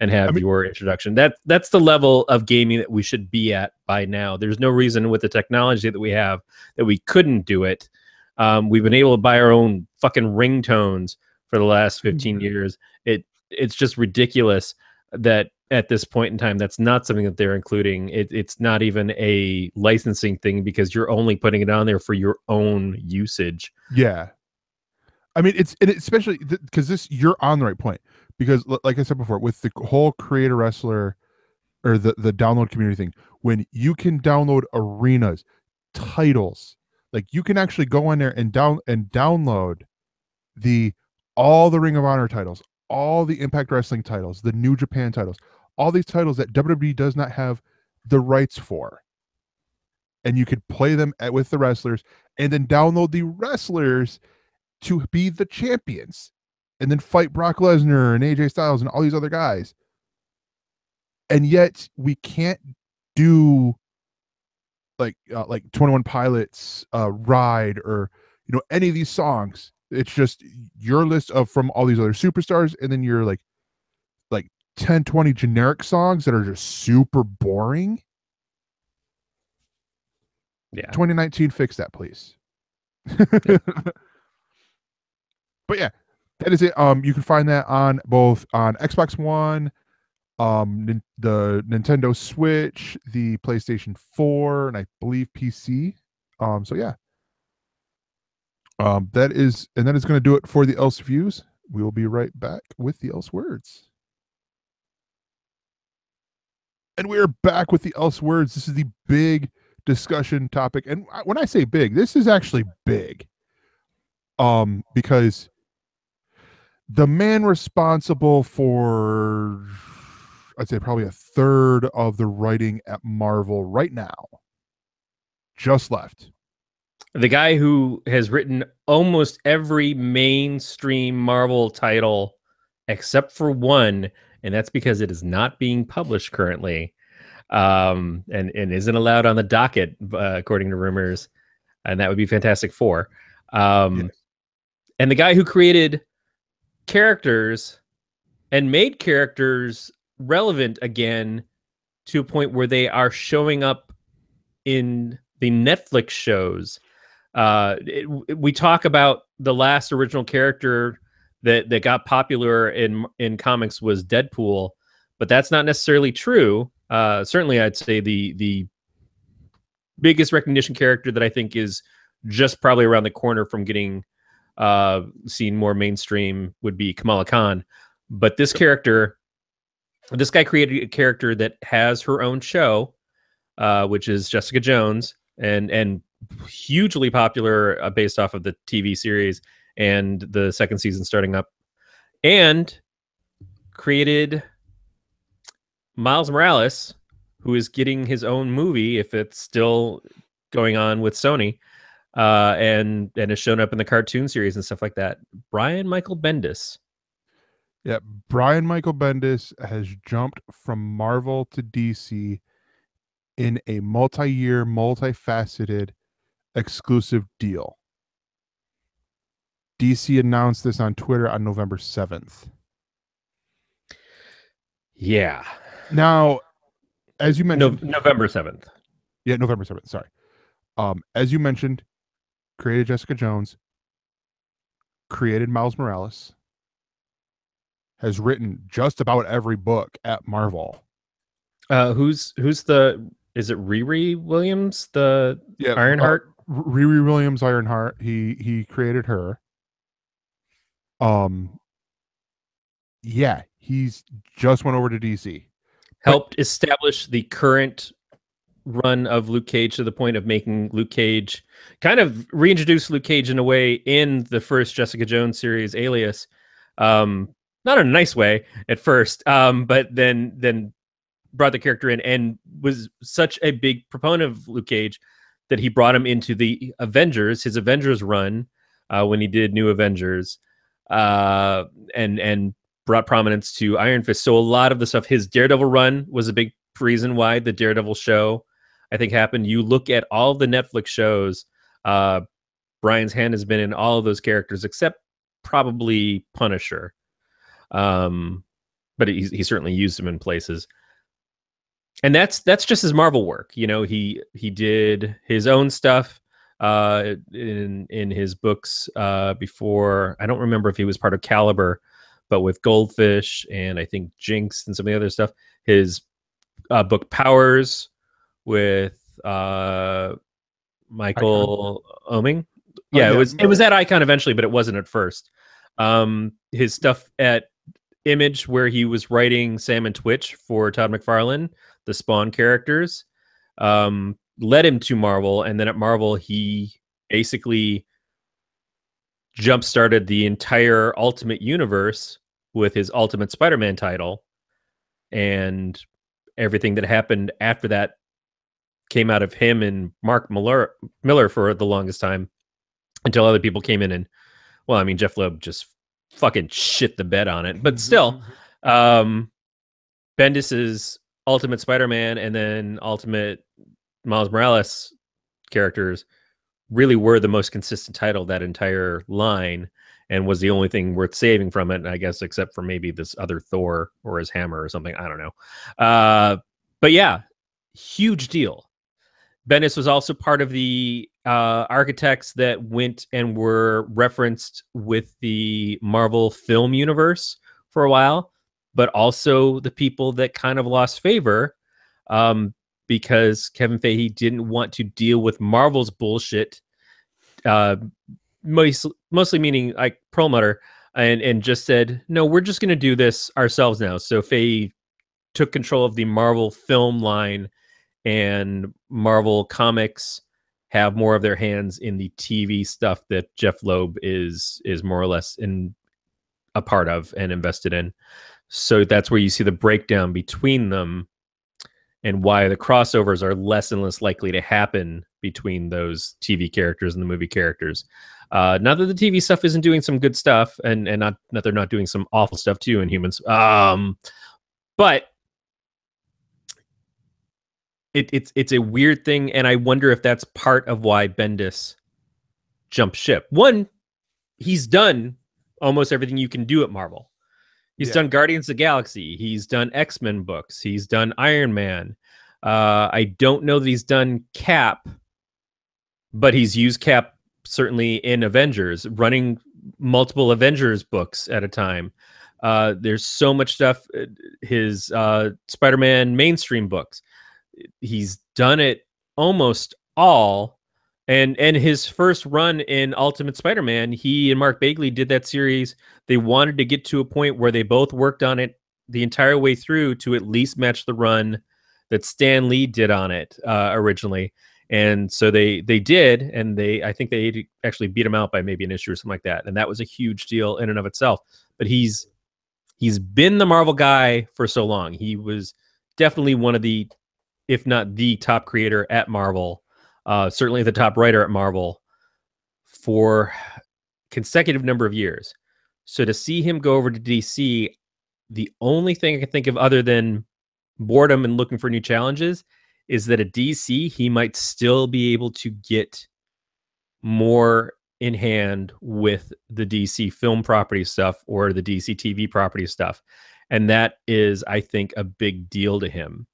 and have your introduction. That's the level of gaming that we should be at by now. There's no reason with the technology that we have that we couldn't do it. We've been able to buy our own fucking ringtones for the last 15 years. It's just ridiculous that at this point in time, that's not something that they're including. It's not even a licensing thing, because you're only putting it on there for your own usage. Yeah. I mean, it's especially because you're on the right point, because like I said before, with the whole Create a Wrestler, or the download community thing, when you can download arenas, titles, like you can actually go in there and download all the Ring of Honor titles, all the Impact Wrestling titles, the New Japan titles, all these titles that WWE does not have the rights for, and you could play them with the wrestlers, and then download the wrestlers to be the champions, and then fight Brock Lesnar and AJ Styles and all these other guys. And yet we can't do like 21 Pilots, Ride, or, you know, any of these songs. It's just your list of from all these other superstars, and then you're like 10, 20 generic songs that are just super boring. Yeah. 2019, fix that, please. But yeah, that is it. You can find that on both on Xbox One, the Nintendo Switch, the PlayStation 4, and I believe PC. So yeah. That is going to do it for the Else Views. We will be right back with the Else Words. And we are back with the ElseWords. This is the big discussion topic. And when I say big, this is actually big. Because the man responsible for, I'd say, probably a third of the writing at Marvel right now just left. The guy who has written almost every mainstream Marvel title except for one, and that's because it is not being published currently, and isn't allowed on the docket, according to rumors, and that would be Fantastic Four. Yes. And the guy who created characters and made characters relevant again to a point where they are showing up in the Netflix shows. We talk about the last original character that got popular in comics was Deadpool, but that's not necessarily true. Certainly, I'd say the biggest recognition character that I think is just probably around the corner from getting seen more mainstream would be Kamala Khan. But this character, this guy created a character that has her own show, which is Jessica Jones, and hugely popular based off of the TV series and the second season starting up, and created Miles Morales, who is getting his own movie if it's still going on with Sony, and has shown up in the cartoon series and stuff like that. Brian Michael Bendis. Yeah, Brian Michael Bendis has jumped from Marvel to DC in a multi-year, multifaceted exclusive deal. DC announced this on Twitter on November 7th. Yeah. Now, as you mentioned, November 7th. Yeah, November 7th. Sorry. As you mentioned, created Jessica Jones, created Miles Morales, has written just about every book at Marvel. Who's the? Is it Riri Williams, the Ironheart? Riri Williams, Ironheart. He created her. Yeah, he's just went over to DC. Helped establish the current run of Luke Cage to the point of making Luke Cage, kind of reintroduce Luke Cage in a way in the first Jessica Jones series, Alias. Not in a nice way at first, but then brought the character in and was such a big proponent of Luke Cage that he brought him into the Avengers, his Avengers run, when he did New Avengers, and brought prominence to Iron Fist. So a lot of the stuff, his Daredevil run was a big reason why the Daredevil show, I think, happened. You look at all of the Netflix shows, Brian's hand has been in all of those characters except probably Punisher. But he certainly used them in places. And that's just his Marvel work. You know, he did his own stuff in his books before. I don't remember if he was part of Caliber, but with Goldfish and I think Jinx and some of the other stuff. His book Powers with Michael Oeming. Yeah, it was at Icon eventually, but it wasn't at first. His stuff at Image, where he was writing Sam and Twitch for Todd McFarlane, the Spawn characters, led him to Marvel, and then at Marvel he basically jump-started the entire Ultimate Universe with his Ultimate Spider-Man title, and everything that happened after that came out of him and Mark Miller for the longest time, until other people came in and, well, I mean, Jeff Loeb just fucking shit the bed on it, but still, Bendis's Ultimate Spider-Man and then Ultimate Miles Morales characters really were the most consistent title of that entire line, and was the only thing worth saving from it, I guess, except for maybe this other Thor or his hammer or something. I don't know. But yeah, huge deal. Bendis was also part of the architects that went and were referenced with the Marvel film universe for a while, but also the people that kind of lost favor because Kevin Feige didn't want to deal with Marvel's bullshit, mostly meaning like Perlmutter, and just said, no, we're just going to do this ourselves now. So Feige took control of the Marvel film line, and Marvel Comics have more of their hands in the TV stuff that Jeff Loeb is more or less in a part of and invested in. So that's where you see the breakdown between them, and why the crossovers are less and less likely to happen between those TV characters and the movie characters. Not that the TV stuff isn't doing some good stuff, and not that they're not doing some awful stuff too in Humans. But it's a weird thing, and I wonder if that's part of why Bendis jumped ship. One, he's done almost everything you can do at Marvel. He's done Guardians of the Galaxy. He's done X-Men books. He's done Iron Man. I don't know that he's done Cap, but he's used Cap certainly in Avengers, running multiple Avengers books at a time. There's so much stuff. His Spider-Man mainstream books. He's done it almost all. And his first run in Ultimate Spider-Man, he and Mark Bagley did that series. They wanted to get to a point where they both worked on it the entire way through to at least match the run that Stan Lee did on it originally. And so they did, and I think they actually beat him out by maybe an issue or something like that. And that was a huge deal in and of itself. But he's been the Marvel guy for so long. He was definitely one of the, if not the top creator at Marvel. Certainly the top writer at Marvel for consecutive number of years. So to see him go over to DC, the only thing I can think of other than boredom and looking for new challenges is that at DC, he might still be able to get more in hand with the DC film property stuff or the DC TV property stuff. And that is, I think, a big deal to him.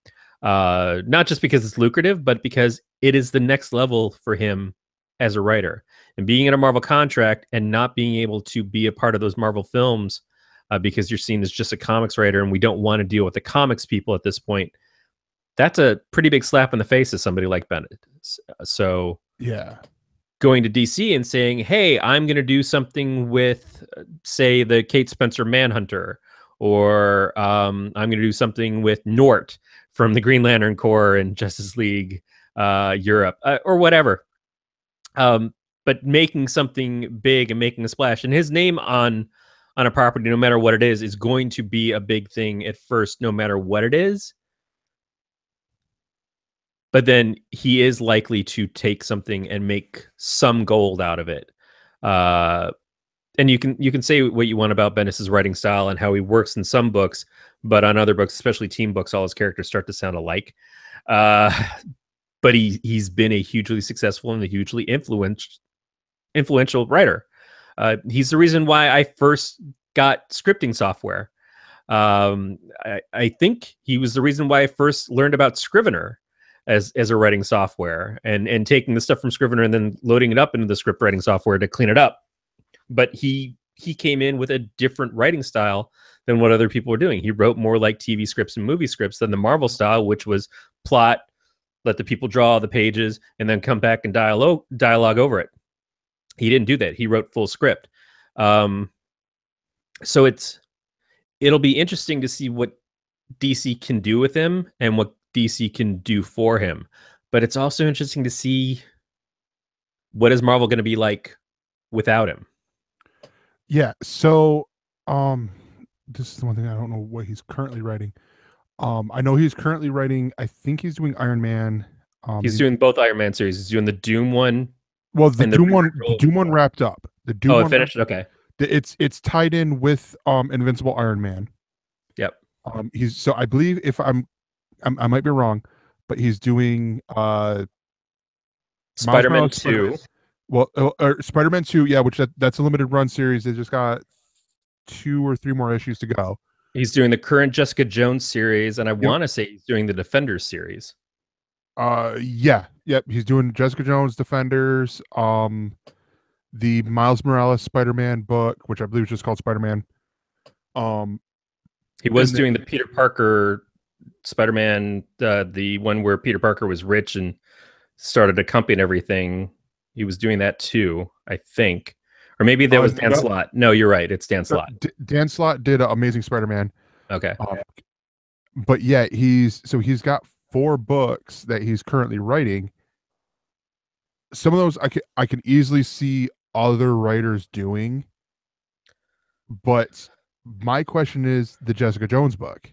Not just because it's lucrative, but because it is the next level for him as a writer. And being in a Marvel contract and not being able to be a part of those Marvel films because you're seen as just a comics writer and we don't want to deal with the comics people at this point, that's a pretty big slap in the face of somebody like Bennett. So yeah, going to DC and saying, hey, I'm going to do something with, say, the Kate Spencer Manhunter, or I'm going to do something with Nort from the Green Lantern Corps and Justice League Europe, or whatever. But making something big and making a splash, and his name on a property, no matter what it is going to be a big thing at first, no matter what it is. But then he is likely to take something and make some gold out of it. And you can say what you want about Bendis's writing style and how he works in some books, but on other books, especially team books, all his characters start to sound alike. But he's been a hugely successful and a hugely influential writer. He's the reason why I first got scripting software. I think he was the reason why I first learned about Scrivener as a writing software, and taking the stuff from Scrivener and then loading it up into the script writing software to clean it up. But he came in with a different writing style than what other people were doing. He wrote more like TV scripts and movie scripts than the Marvel style, which was plot, let the people draw the pages, and then come back and dialogue over it. He didn't do that. He wrote full script. So it'll be interesting to see what DC can do with him and what DC can do for him. But it's also interesting to see what is Marvel going to be like without him. Yeah. So, this is the one thing I don't know what he's currently writing. I know he's currently writing. I think he's doing Iron Man. He's doing both Iron Man series. He's doing the Doom one. Well, the Doom one wrapped up. The Doom one it finished. Okay. It's tied in with Invincible Iron Man. Yep. So I believe, if I might be wrong, but he's doing Spider-Man 2. Spider-Man 2, yeah, which that's a limited run series. They just got 2 or 3 more issues to go. He's doing the current Jessica Jones series, and I want to say he's doing the Defenders series. Yep. He's doing Jessica Jones, Defenders, the Miles Morales Spider-Man book, which I believe is just called Spider-Man. He was doing the Peter Parker Spider-Man, the one where Peter Parker was rich and started a company and everything. He was doing that too, I think. Or maybe that was Dan Slott. No, you're right. It's Dan Slott. Dan Slott did Amazing Spider-Man. Okay. but yeah, he's got 4 books that he's currently writing. Some of those I can easily see other writers doing, but my question is the Jessica Jones book,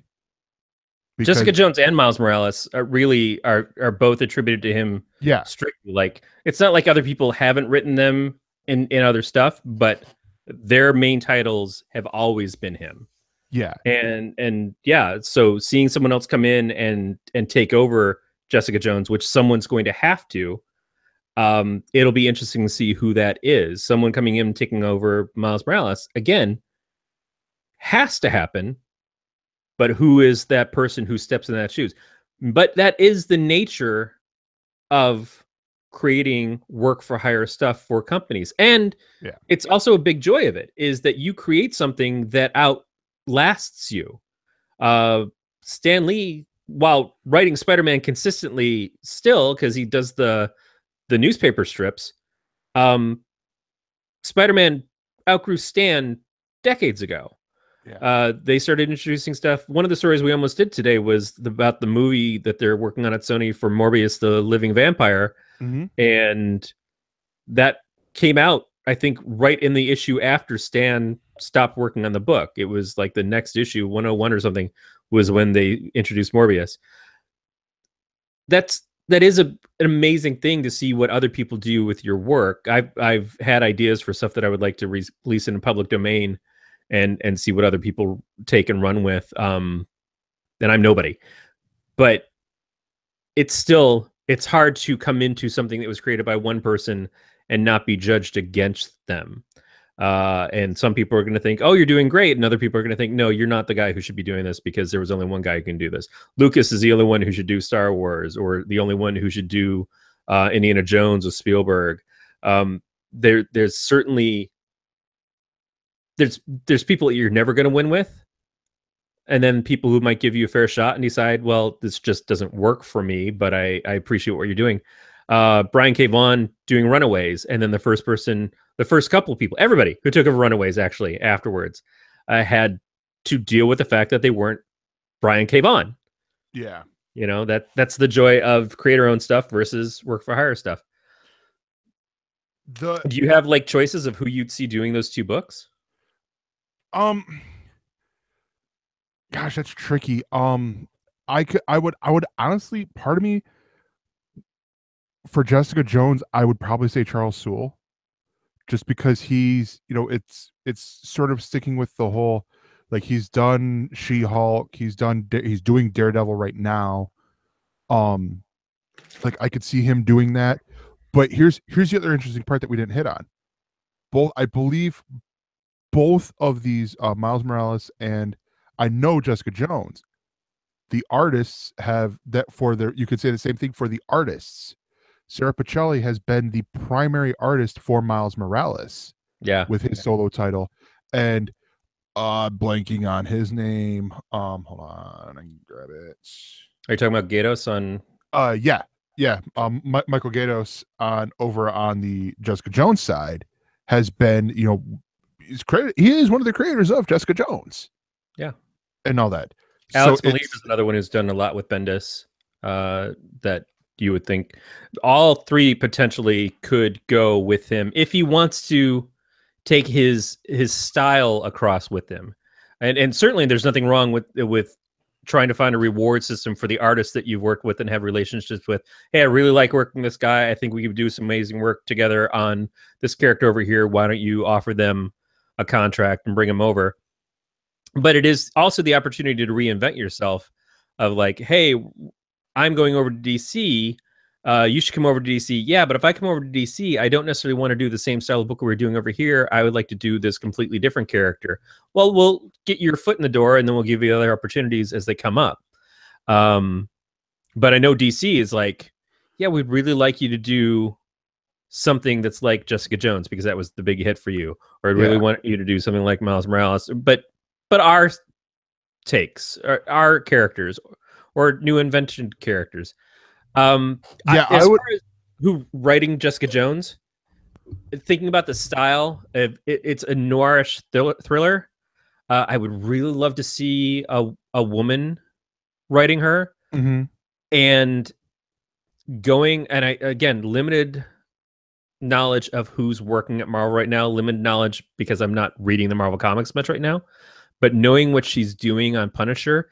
Jessica because Jones and Miles Morales are both attributed to him yeah, strictly. Like it's not like other people haven't written them in other stuff, but their main titles have always been him. yeah, And yeah, so seeing someone else come in and take over Jessica Jones, which someone's going to have to, it'll be interesting to see who that is. Someone coming in and taking over Miles Morales again has to happen, but who is that person who steps in that shoes? But that is the nature of creating work for hire stuff for companies. And yeah, it's also a big joy of it is that you create something that outlasts you. Uh, Stan Lee, while writing Spider-Man consistently still, because he does the newspaper strips, um, Spider-Man outgrew Stan decades ago. yeah. They started introducing stuff. One of the stories we almost did today was about the movie that they're working on at Sony for Morbius, the Living Vampire, Mm-hmm. and that came out, I think, right in the issue after Stan stopped working on the book. It was like the next issue, 101 or something, was when they introduced Morbius. That is an amazing thing to see what other people do with your work. I've had ideas for stuff that I would like to release in a public domain, and see what other people take and run with. And I'm nobody, but it's hard to come into something that was created by one person and not be judged against them. And some people are going to think, "Oh, you're doing great," and other people are going to think, "No, you're not the guy who should be doing this because there was only one guy who can do this. Lucas is the only one who should do Star Wars, or the only one who should do Indiana Jones with Spielberg." There's certainly there's people that you're never going to win with, and then people who might give you a fair shot and decide, well, this just doesn't work for me, but I appreciate what you're doing. Brian K. Vaughan doing Runaways, and then the first couple of people, everybody who took over Runaways actually afterwards, had to deal with the fact that they weren't Brian K. Vaughan. Yeah. You know, that's the joy of creator-owned stuff versus work-for-hire stuff. The Do you have like choices of who you'd see doing those two books? um gosh, that's tricky. I would honestly, part of me, for Jessica Jones, I would probably say Charles Soule, just because he's, it's sort of sticking with the whole, like, he's done She-Hulk, he's doing Daredevil right now. Like, I could see him doing that. But here's the other interesting part that we didn't hit on. I believe both of these, Miles Morales and I know Jessica Jones, the artists have that for their, you could say the same thing for the artists. Sarah Pacelli has been the primary artist for Miles Morales Yeah. with his solo title. And blanking on his name. Hold on, I can grab it. Are you talking about Gatos on? Yeah. Yeah. Michael Gatos over on the Jessica Jones side has been, he is one of the creators of Jessica Jones. Yeah. And all that. Alex So Maleev is another one who's done a lot with Bendis. That you would think all three potentially could go with him if he wants to take his style across with him. And certainly there's nothing wrong with trying to find a reward system for the artists that you've worked with and have relationships with. Hey, I really like working with this guy. I think we could do some amazing work together on this character over here. Why don't you offer them a contract and bring them over? But it is also the opportunity to reinvent yourself of like, hey, I'm going over to DC. You should come over to DC. Yeah, but if I come over to DC, I don't necessarily want to do the same style of book we're doing over here. I would like to do this completely different character. Well, we'll get your foot in the door, and then we'll give you other opportunities as they come up. But I know DC is like, yeah, we'd really like you to do something that's like Jessica Jones because that was the big hit for you, or I'd really want you to do something like Miles Morales. But our takes, our characters, or new invention characters. As far as who writing Jessica Jones, thinking about the style, it's a noirish thriller. I would really love to see a woman writing her, Mm-hmm. and going, and I, again, limited knowledge of who's working at Marvel right now, limited knowledge because I'm not reading the Marvel comics much right now, but knowing what she's doing on Punisher,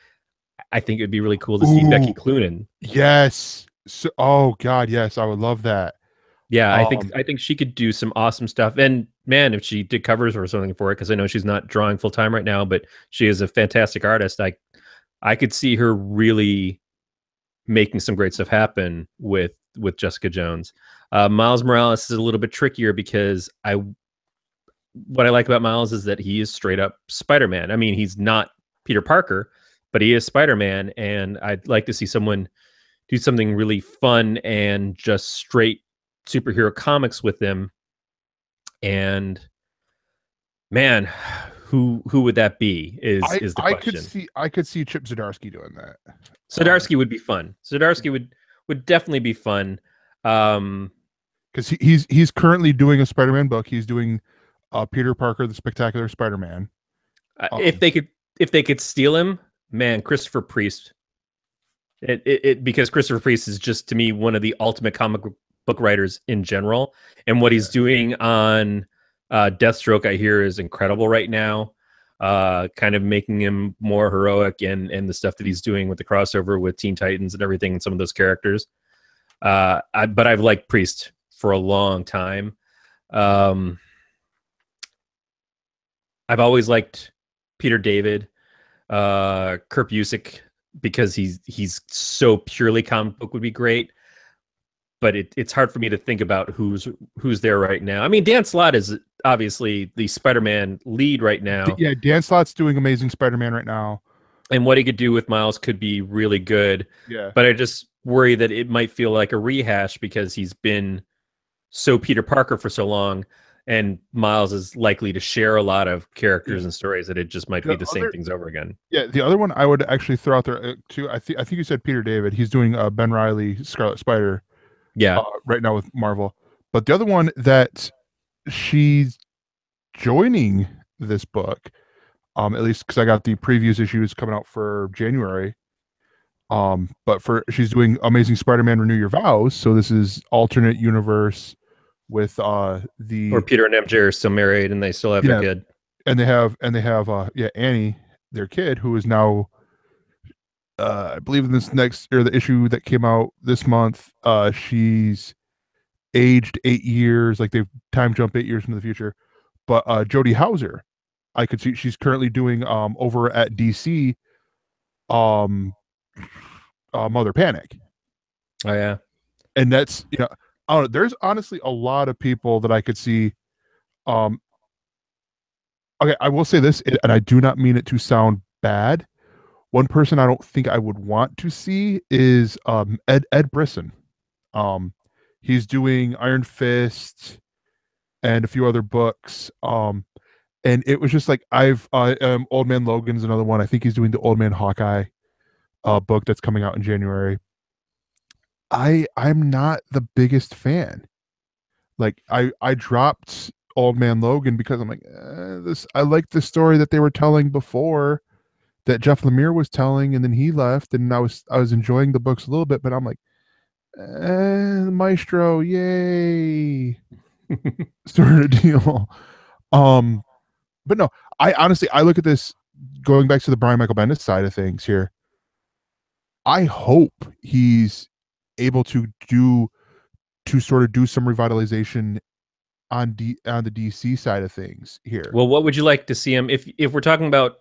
I think it'd be really cool to see Becky Ooh, Cloonan. yes. So, oh God, yes, I would love that. Yeah, Um, I think she could do some awesome stuff. And man, if she did covers or something for it, because I know she's not drawing full time right now, but she is a fantastic artist. I could see her really making some great stuff happen with Jessica Jones. Miles Morales is a little bit trickier because what I like about Miles is that he is straight up Spider-Man. I mean, he's not Peter Parker, but he is Spider-Man, and I'd like to see someone do something really fun and just straight superhero comics with him. And man, who would that be? Is the question. I could see Chip Zdarsky doing that. Zdarsky would be fun. Zdarsky would definitely be fun. Because he's currently doing a Spider-Man book. He's doing Peter Parker, the Spectacular Spider-Man. If they could steal him, man, Christopher Priest. Because Christopher Priest is just, to me, one of the ultimate comic book writers in general, and what he's doing on Deathstroke, I hear, is incredible right now. Kind of making him more heroic, and the stuff that he's doing with the crossover with Teen Titans and everything, and some of those characters. But I've liked Priest for a long time. I've always liked Peter David, Kurt Busiek, because he's so purely comic book would be great. But it's hard for me to think about who's there right now. I mean, Dan Slott is obviously the Spider-Man lead right now. Yeah, Dan Slott's doing Amazing Spider-Man right now. And what he could do with Miles could be really good. Yeah. But I just worry that it might feel like a rehash because he's been so Peter Parker for so long, and Miles is likely to share a lot of characters and stories that it just might be the same things over again. Yeah, the other one I would actually throw out there too. I think you said Peter David. He's doing Ben Reilly Scarlet Spider. Yeah. Right now with Marvel. But the other one that she's joining this book, at least because I got the previews issues coming out for January. But she's doing Amazing Spider-Man Renew Your Vows. So this is alternate universe with Or Peter and MJ are still married and they still have their kid. And they have Annie, their kid, who is now I believe in this next, or the issue that came out this month, she's aged 8 years, like they've time jump 8 years into the future. But Jodie Hauser, I could see she's currently doing over at DC Mother Panic. Oh yeah. And that's, I don't know, there's honestly a lot of people that I could see. Okay, I will say this, and I do not mean it to sound bad. One person I don't think I would want to see is Ed Brisson. He's doing Iron Fist and a few other books. And it was just like Old Man Logan's another one. I think he's doing the Old Man Hawkeye book that's coming out in January. I'm not the biggest fan. Like I dropped Old Man Logan because I'm like, I like the story that they were telling before, that Jeff Lemire was telling, and then he left, and I was enjoying the books a little bit, but I'm like, Maestro, yay, sort of deal. But no, I honestly, I look at this, going back to the Brian Michael Bendis side of things here. I hope he's able to sort of do some revitalization on the DC side of things here. Well, what would you like to see him, if we're talking about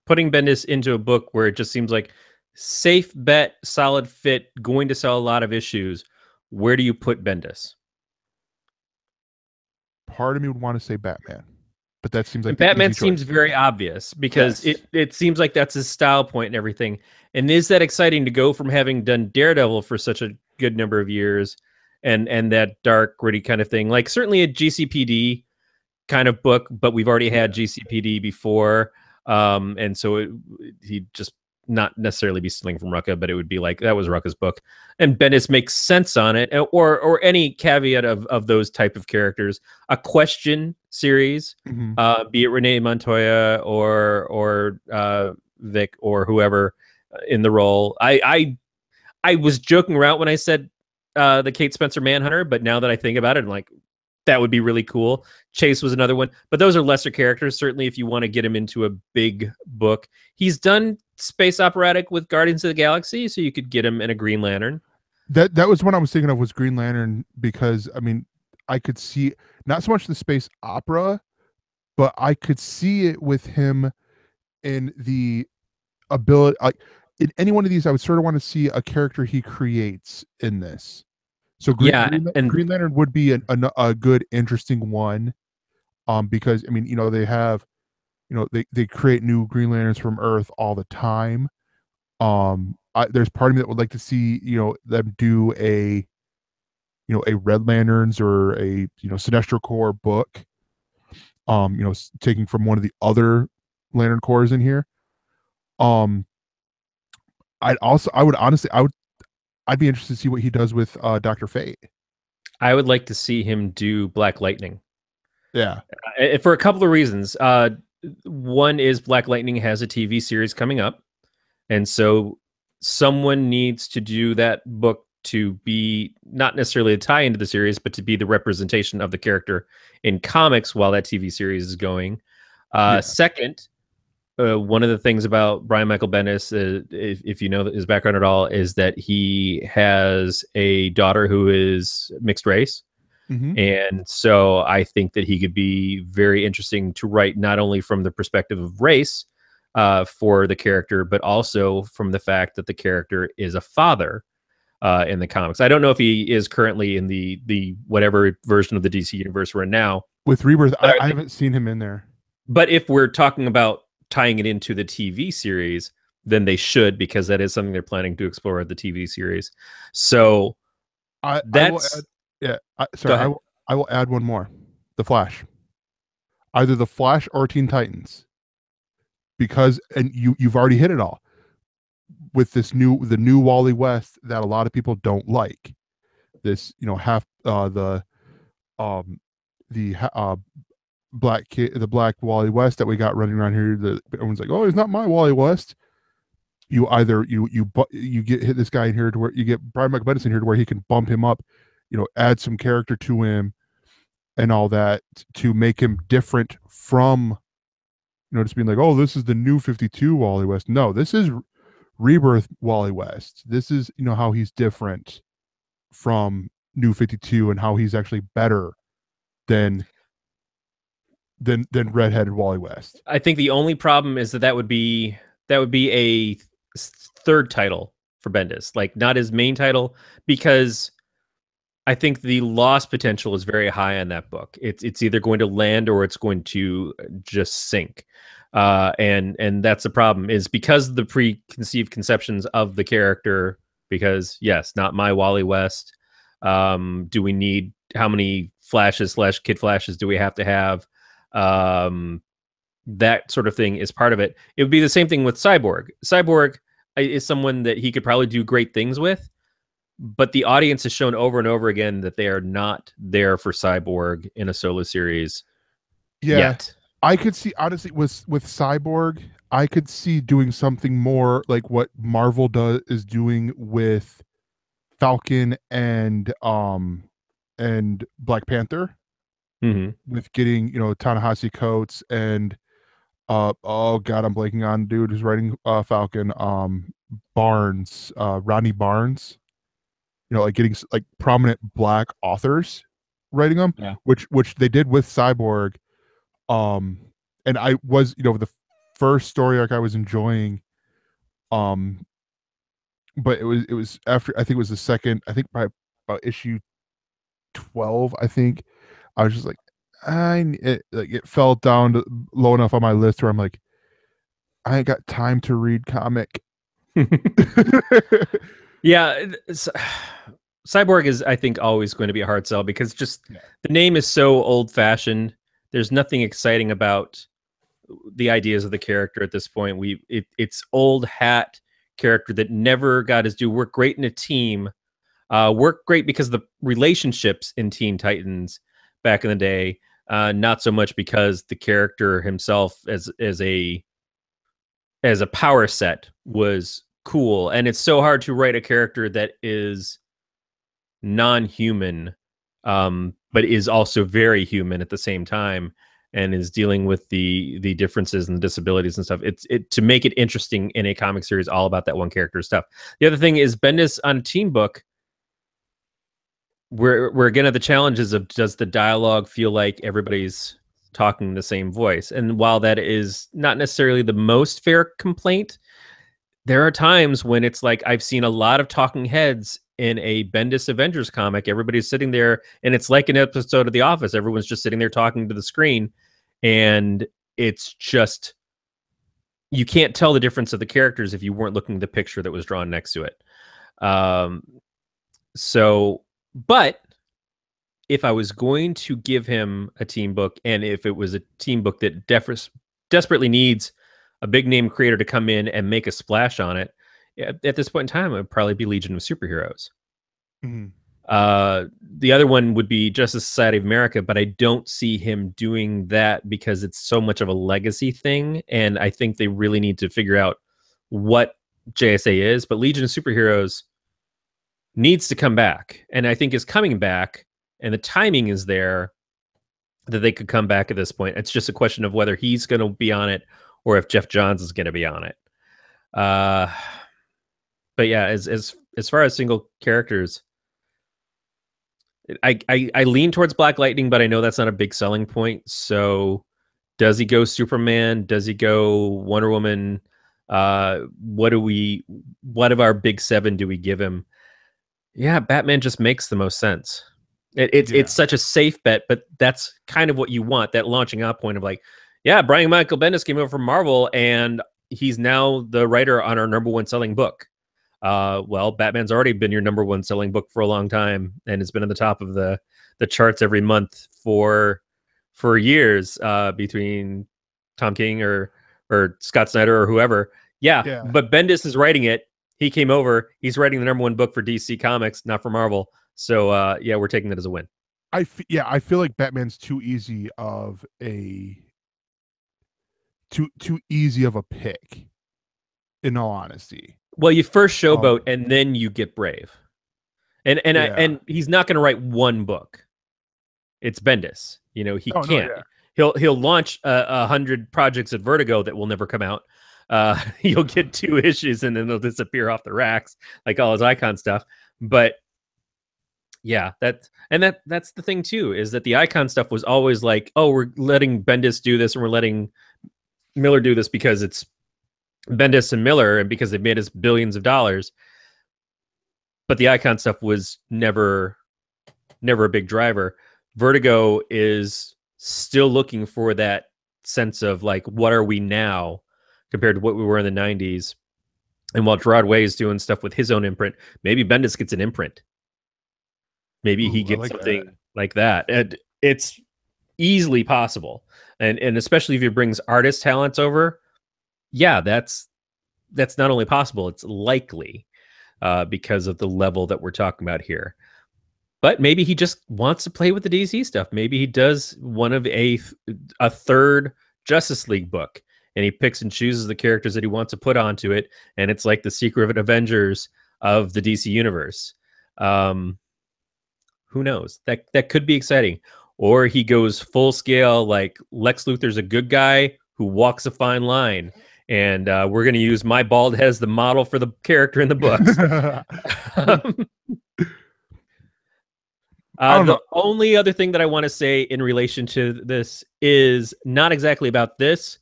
putting Bendis into a book where it just seems like safe bet, solid fit, going to sell a lot of issues? Where do you put Bendis? Part of me would want to say Batman, but that seems like Batman seems very obvious because it seems like that's his style point and everything. And is that exciting to go from having done Daredevil for such a good number of years and that dark, gritty kind of thing? Like certainly a GCPD kind of book, but we've already had GCPD before. And so he'd just not necessarily be stealing from Rucka, but it would be like that was Rucka's book, and Bendis makes sense on it, or any caveat of those type of characters. A Question series, be it Renee Montoya or Vic or whoever, in the role. I was joking around when I said the Kate Spencer Manhunter, but now that I think about it, I'm like, that would be really cool. Chase was another one, but those are lesser characters. Certainly, if you want to get him into a big book, he's done space operatic with Guardians of the Galaxy, so you could get him in a Green Lantern. That was what I was thinking of was Green Lantern, because I mean I could see not so much the space opera, but I could see it with him in the ability, like in any one of these I would sort of want to see a character he creates in this. So Yeah, and Green Lantern would be a good interesting one, because I mean, you know, they have, you know, they create new Green Lanterns from Earth all the time. There's part of me that would like to see, you know, them do a, you know, a Red Lanterns or a, you know, Sinestro Corps book, you know, taking from one of the other Lantern Corps in here. Um, I'd be interested to see what he does with Dr. Fate. I would like to see him do Black Lightning. Yeah. For a couple of reasons. One is Black Lightning has a TV series coming up, and so someone needs to do that book to be not necessarily a tie into the series, but to be the representation of the character in comics while that TV series is going. Yeah. Second, one of the things about Brian Michael Bendis, if you know his background at all, is that he has a daughter who is mixed race. Mm-hmm. And so I think that he could be very interesting to write, not only from the perspective of race for the character, but also from the fact that the character is a father in the comics. I don't know if he is currently in the whatever version of the DC universe we're in now. With Rebirth, I haven't seen him in there. But if we're talking about tying it into the TV series, then they should, because that is something they're planning to explore at the TV series. So that's... I will add one more. The Flash. Either the Flash or Teen Titans. Because you've already hit it all with the new Wally West that a lot of people don't like. This, you know, the black Wally West that we got running around here, that everyone's like, oh, he's not my Wally West. You either you get hit this guy in here to where you get Brian Michael Bendis in here to where he can bump him up, you know, add some character to him and all that to make him different from, you know, just being like, oh, this is the new 52 Wally West. No, this is Rebirth Wally West. This is, you know, how he's different from New 52 and how he's actually better than redheaded Wally West. I think the only problem is that would be a third title for Bendis, like not his main title, because I think the loss potential is very high on that book. It's either going to land or it's going to just sink. And that's the problem, is because of the preconceived conceptions of the character, because yes, not my Wally West. Do we need, how many flashes / kid flashes do we have to have? That sort of thing is part of it. It would be the same thing with Cyborg. Cyborg is someone that he could probably do great things with, but the audience has shown over and over again that they are not there for Cyborg in a solo series yet. I could see, honestly, with Cyborg, I could see doing something more like what Marvel is doing with Falcon and Black Panther, with getting, you know, Ta-Nehisi Coates and oh god, I'm blanking on dude who's writing Falcon, Barnes, Ronnie Barnes. You know, like getting like prominent black authors writing them, which they did with Cyborg. And I was, you know, the first story arc I was enjoying, but it was after, I think it was the second, I think by about issue 12, I think I was just like, it fell down to low enough on my list where I'm like, I ain't got time to read comic. Yeah, Cyborg is, I think, always going to be a hard sell, because just the name is so old-fashioned. There's nothing exciting about the ideas of the character at this point. It's old hat character that never got his due. Work great in a team. Work great because of the relationships in Teen Titans back in the day. Not so much because the character himself as a power set was cool, and it's so hard to write a character that is non-human, but is also very human at the same time, and is dealing with the differences and the disabilities and stuff. It to make it interesting in a comic series all about that one character stuff. The other thing is Bendis on a team book. We're again at the challenges of, does the dialogue feel like everybody's talking the same voice? And while that is not necessarily the most fair complaint, there are times when it's like, I've seen a lot of talking heads in a Bendis Avengers comic. Everybody's sitting there, and it's like an episode of The Office. Everyone's just sitting there talking to the screen, and it's just, you can't tell the difference of the characters if you weren't looking at the picture that was drawn next to it. But if I was going to give him a team book, and if it was a team book that desperately needs a big name creator to come in and make a splash on it, at this point in time, it would probably be Legion of Superheroes. Mhm. The other one would be Justice Society of America, but I don't see him doing that because it's so much of a legacy thing, and I think they really need to figure out what JSA is. But Legion of Superheroes needs to come back, and I think is coming back, and the timing is there that they could come back at this point. It's just a question of whether he's going to be on it or if Jeff Johns is going to be on it. But yeah, as far as single characters, I lean towards Black Lightning, but I know that's not a big selling point. So does he go Superman? Does he go Wonder Woman? What of our big seven do we give him? Yeah, Batman just makes the most sense. It's such a safe bet, but that's kind of what you want, that launching out point of like, yeah, Brian Michael Bendis came over from Marvel, and he's now the writer on our #1 selling book. Well, Batman's already been your #1 selling book for a long time, and it's been on the top of the charts every month for years, between Tom King or Scott Snyder or whoever. Yeah, but Bendis is writing it. He came over. He's writing the #1 book for DC Comics, not for Marvel. So yeah, we're taking that as a win. I feel like Batman's too easy of a pick, in all honesty. Well, you first Showboat, and then you get Brave, and he's not going to write one book. It's Bendis. You know, he can't. No, He'll launch 100 projects at Vertigo that will never come out. You'll get 2 issues, and then they'll disappear off the racks, like all his Icon stuff. But yeah, that's the thing too, is that the Icon stuff was always like, oh, we're letting Bendis do this, and we're letting Miller do this because it's Bendis and Miller, and because they've made us billions of dollars. But the Icon stuff was never a big driver. Vertigo is still looking for that sense of like, what are we now compared to what we were in the 90s? And while Gerard Way is doing stuff with his own imprint, maybe Bendis gets an imprint. Maybe he gets something like that. And it's easily possible. And especially if he brings artist talents over, yeah, that's not only possible, it's likely, because of the level that we're talking about here. But maybe he just wants to play with the DC stuff. Maybe he does one of a third Justice League book, and he picks and chooses the characters that he wants to put onto it, and it's like the Secret Avengers of the DC universe. Who knows? That could be exciting. Or he goes full scale, like Lex Luthor's a good guy who walks a fine line, and we're going to use my bald head as the model for the character in the books. The only other thing that I want to say in relation to this is not exactly about this,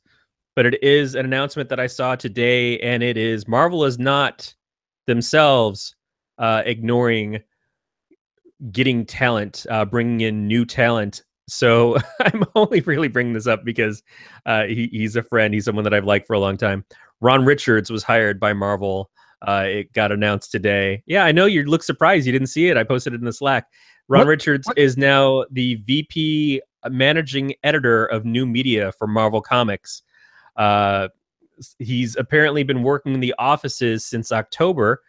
but it is an announcement that I saw today, and it is Marvel is not themselves ignoring getting talent, bringing in new talent. So I'm only really bringing this up because he's a friend. He's someone that I've liked for a long time. Ron Richards was hired by Marvel. It got announced today. Yeah, I know you look surprised. You didn't see it. I posted it in the Slack. Ron Richards is now the VP managing editor of new media for Marvel Comics. He's apparently been working in the offices since October,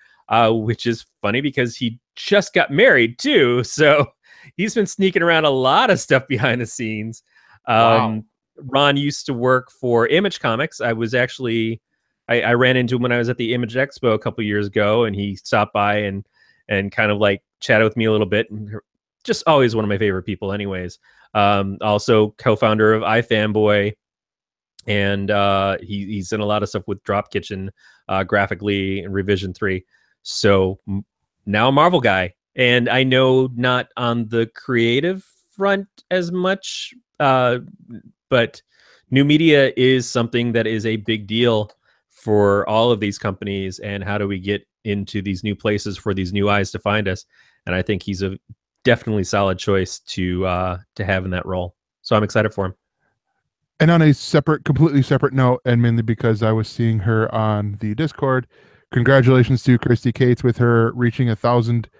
which is funny because he just got married too. So he's been sneaking around a lot of stuff behind the scenes. Wow. Ron used to work for Image Comics. I was actually I ran into him when I was at the Image Expo a couple years ago, and he stopped by and kind of like chatted with me a little bit. And just always one of my favorite people, anyways. Also co-founder of iFanboy, and he's done a lot of stuff with Drop Kitchen, graphically, and Revision 3. So now a Marvel guy, and I know not on the creative front as much, but new media is something that is a big deal for all of these companies. And how do we get into these new places for these new eyes to find us? And I think he's a definitely solid choice to have in that role. So I'm excited for him. And on a completely separate note, and mainly because I was seeing her on the Discord, congratulations to Christy Cates with her reaching 1,000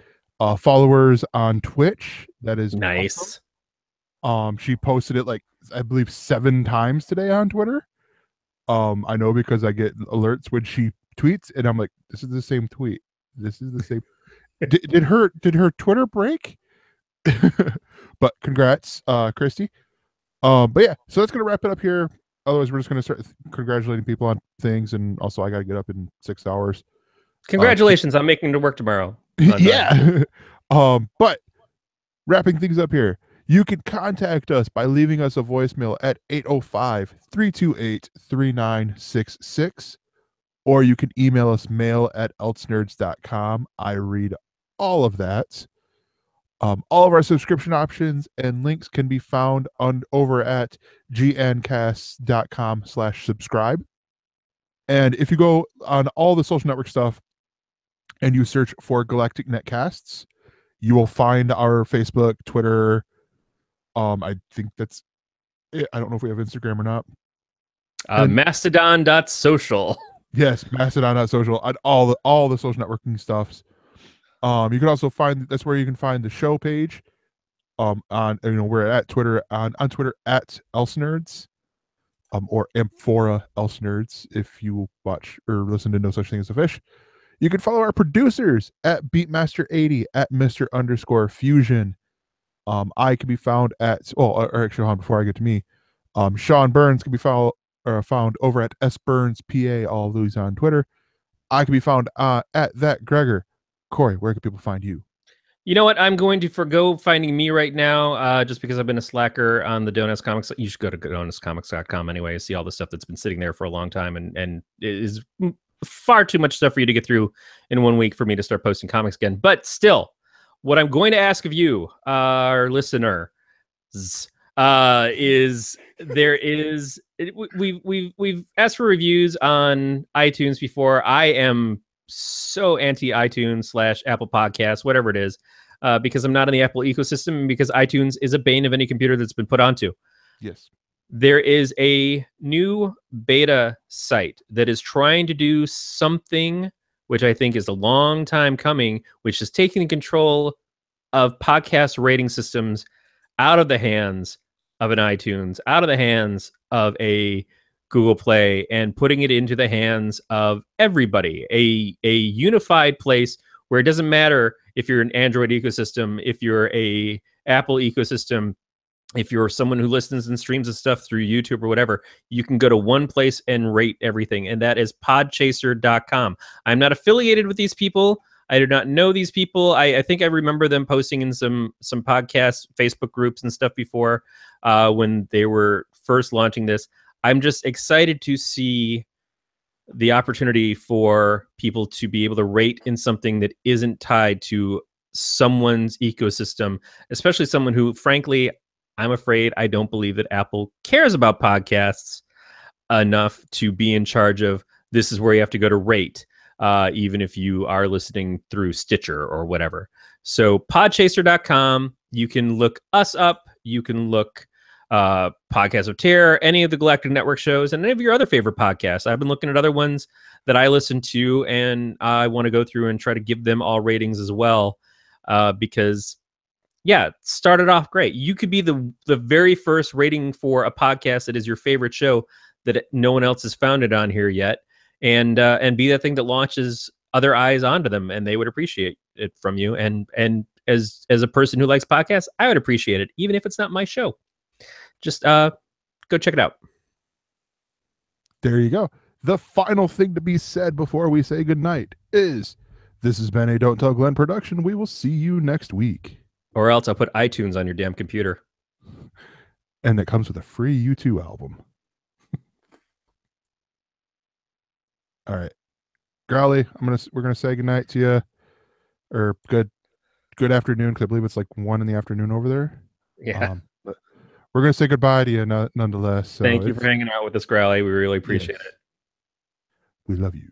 followers on Twitch. That is nice. Awesome. She posted it like I believe 7 times today on Twitter. I know because I get alerts when she tweets, and I'm like, this is the same tweet. This is the same. did her Twitter break? But congrats, Christy. But yeah, so that's gonna wrap it up here. Otherwise, we're just gonna start congratulating people on things, and also I gotta get up in 6 hours. Congratulations on making it to work tomorrow. Yeah. But wrapping things up here, you can contact us by leaving us a voicemail at 805-328-3966, or you can email us mail@elsenerds.com. I read all of that. All of our subscription options and links can be found over at gncast.com/subscribe. And if you go on all the social network stuff and you search for Galactic Netcasts, you will find our Facebook, Twitter. I think that's it. I don't know if we have Instagram or not. Mastodon.social. Yes, Mastodon.social and all the social networking stuffs. You can also find that's where you can find the show page. On we're at Twitter on Twitter at ElseNerds, or Amphora ElseNerds if you watch or listen to No Such Thing as a Fish. You can follow our producers at Beatmaster80 at Mr_Fusion. I can be found at or actually before I get to me, Sean Burns can be found over at SBurnsPA, all those on Twitter. I can be found at that Gregor. Corey, where can people find you? You know what? I'm going to forgo finding me right now, just because I've been a slacker on the Donuts Comics. You should go to donutscomics.com anyway, see all the stuff that's been sitting there for a long time, and it is far too much stuff for you to get through in 1 week for me to start posting comics again. But still, what I'm going to ask of you, our listener, is we've asked for reviews on iTunes before. I am so anti iTunes / Apple Podcasts, whatever it is, because I'm not in the Apple ecosystem, and because iTunes is a bane of any computer that's been put onto. Yes. There is a new beta site that is trying to do something which I think is a long time coming, which is taking control of podcast rating systems out of the hands of an iTunes, out of the hands of a Google Play, and putting it into the hands of everybody. A unified place where it doesn't matter if you're an Android ecosystem, if you're a Apple ecosystem, if you're someone who listens and streams and stuff through YouTube or whatever, you can go to one place and rate everything. And that is podchaser.com. I'm not affiliated with these people. I do not know these people. I think I remember them posting in some podcast Facebook groups and stuff before, when they were first launching this. I'm just excited to see the opportunity for people to be able to rate in something that isn't tied to someone's ecosystem, especially someone who, frankly, I'm afraid I don't believe that Apple cares about podcasts enough to be in charge of this is where you have to go to rate, even if you are listening through Stitcher or whatever. So podchaser.com, you can look us up. You can look Podcast of Terror, any of the Galactic Network shows, and any of your other favorite podcasts. I've been looking at other ones that I listen to, and I want to go through and try to give them all ratings as well, because yeah, it started off great. You could be the very first rating for a podcast that is your favorite show that no one else has found it on here yet, and be that thing that launches other eyes onto them, and they would appreciate it from you. And as a person who likes podcasts, I would appreciate it, even if it's not my show. Just go check it out. There you go. The final thing to be said before we say goodnight is this has been a Don't Tell Glenn production. We will see you next week. Or else I'll put iTunes on your damn computer. And it comes with a free U2 album. All right. Growly, we're gonna say goodnight to you. Or good afternoon, because I believe it's like 1 in the afternoon over there. Yeah. But we're gonna say goodbye to you nonetheless. So Thank you for hanging out with us, Growly. We really appreciate yes, it. we love you.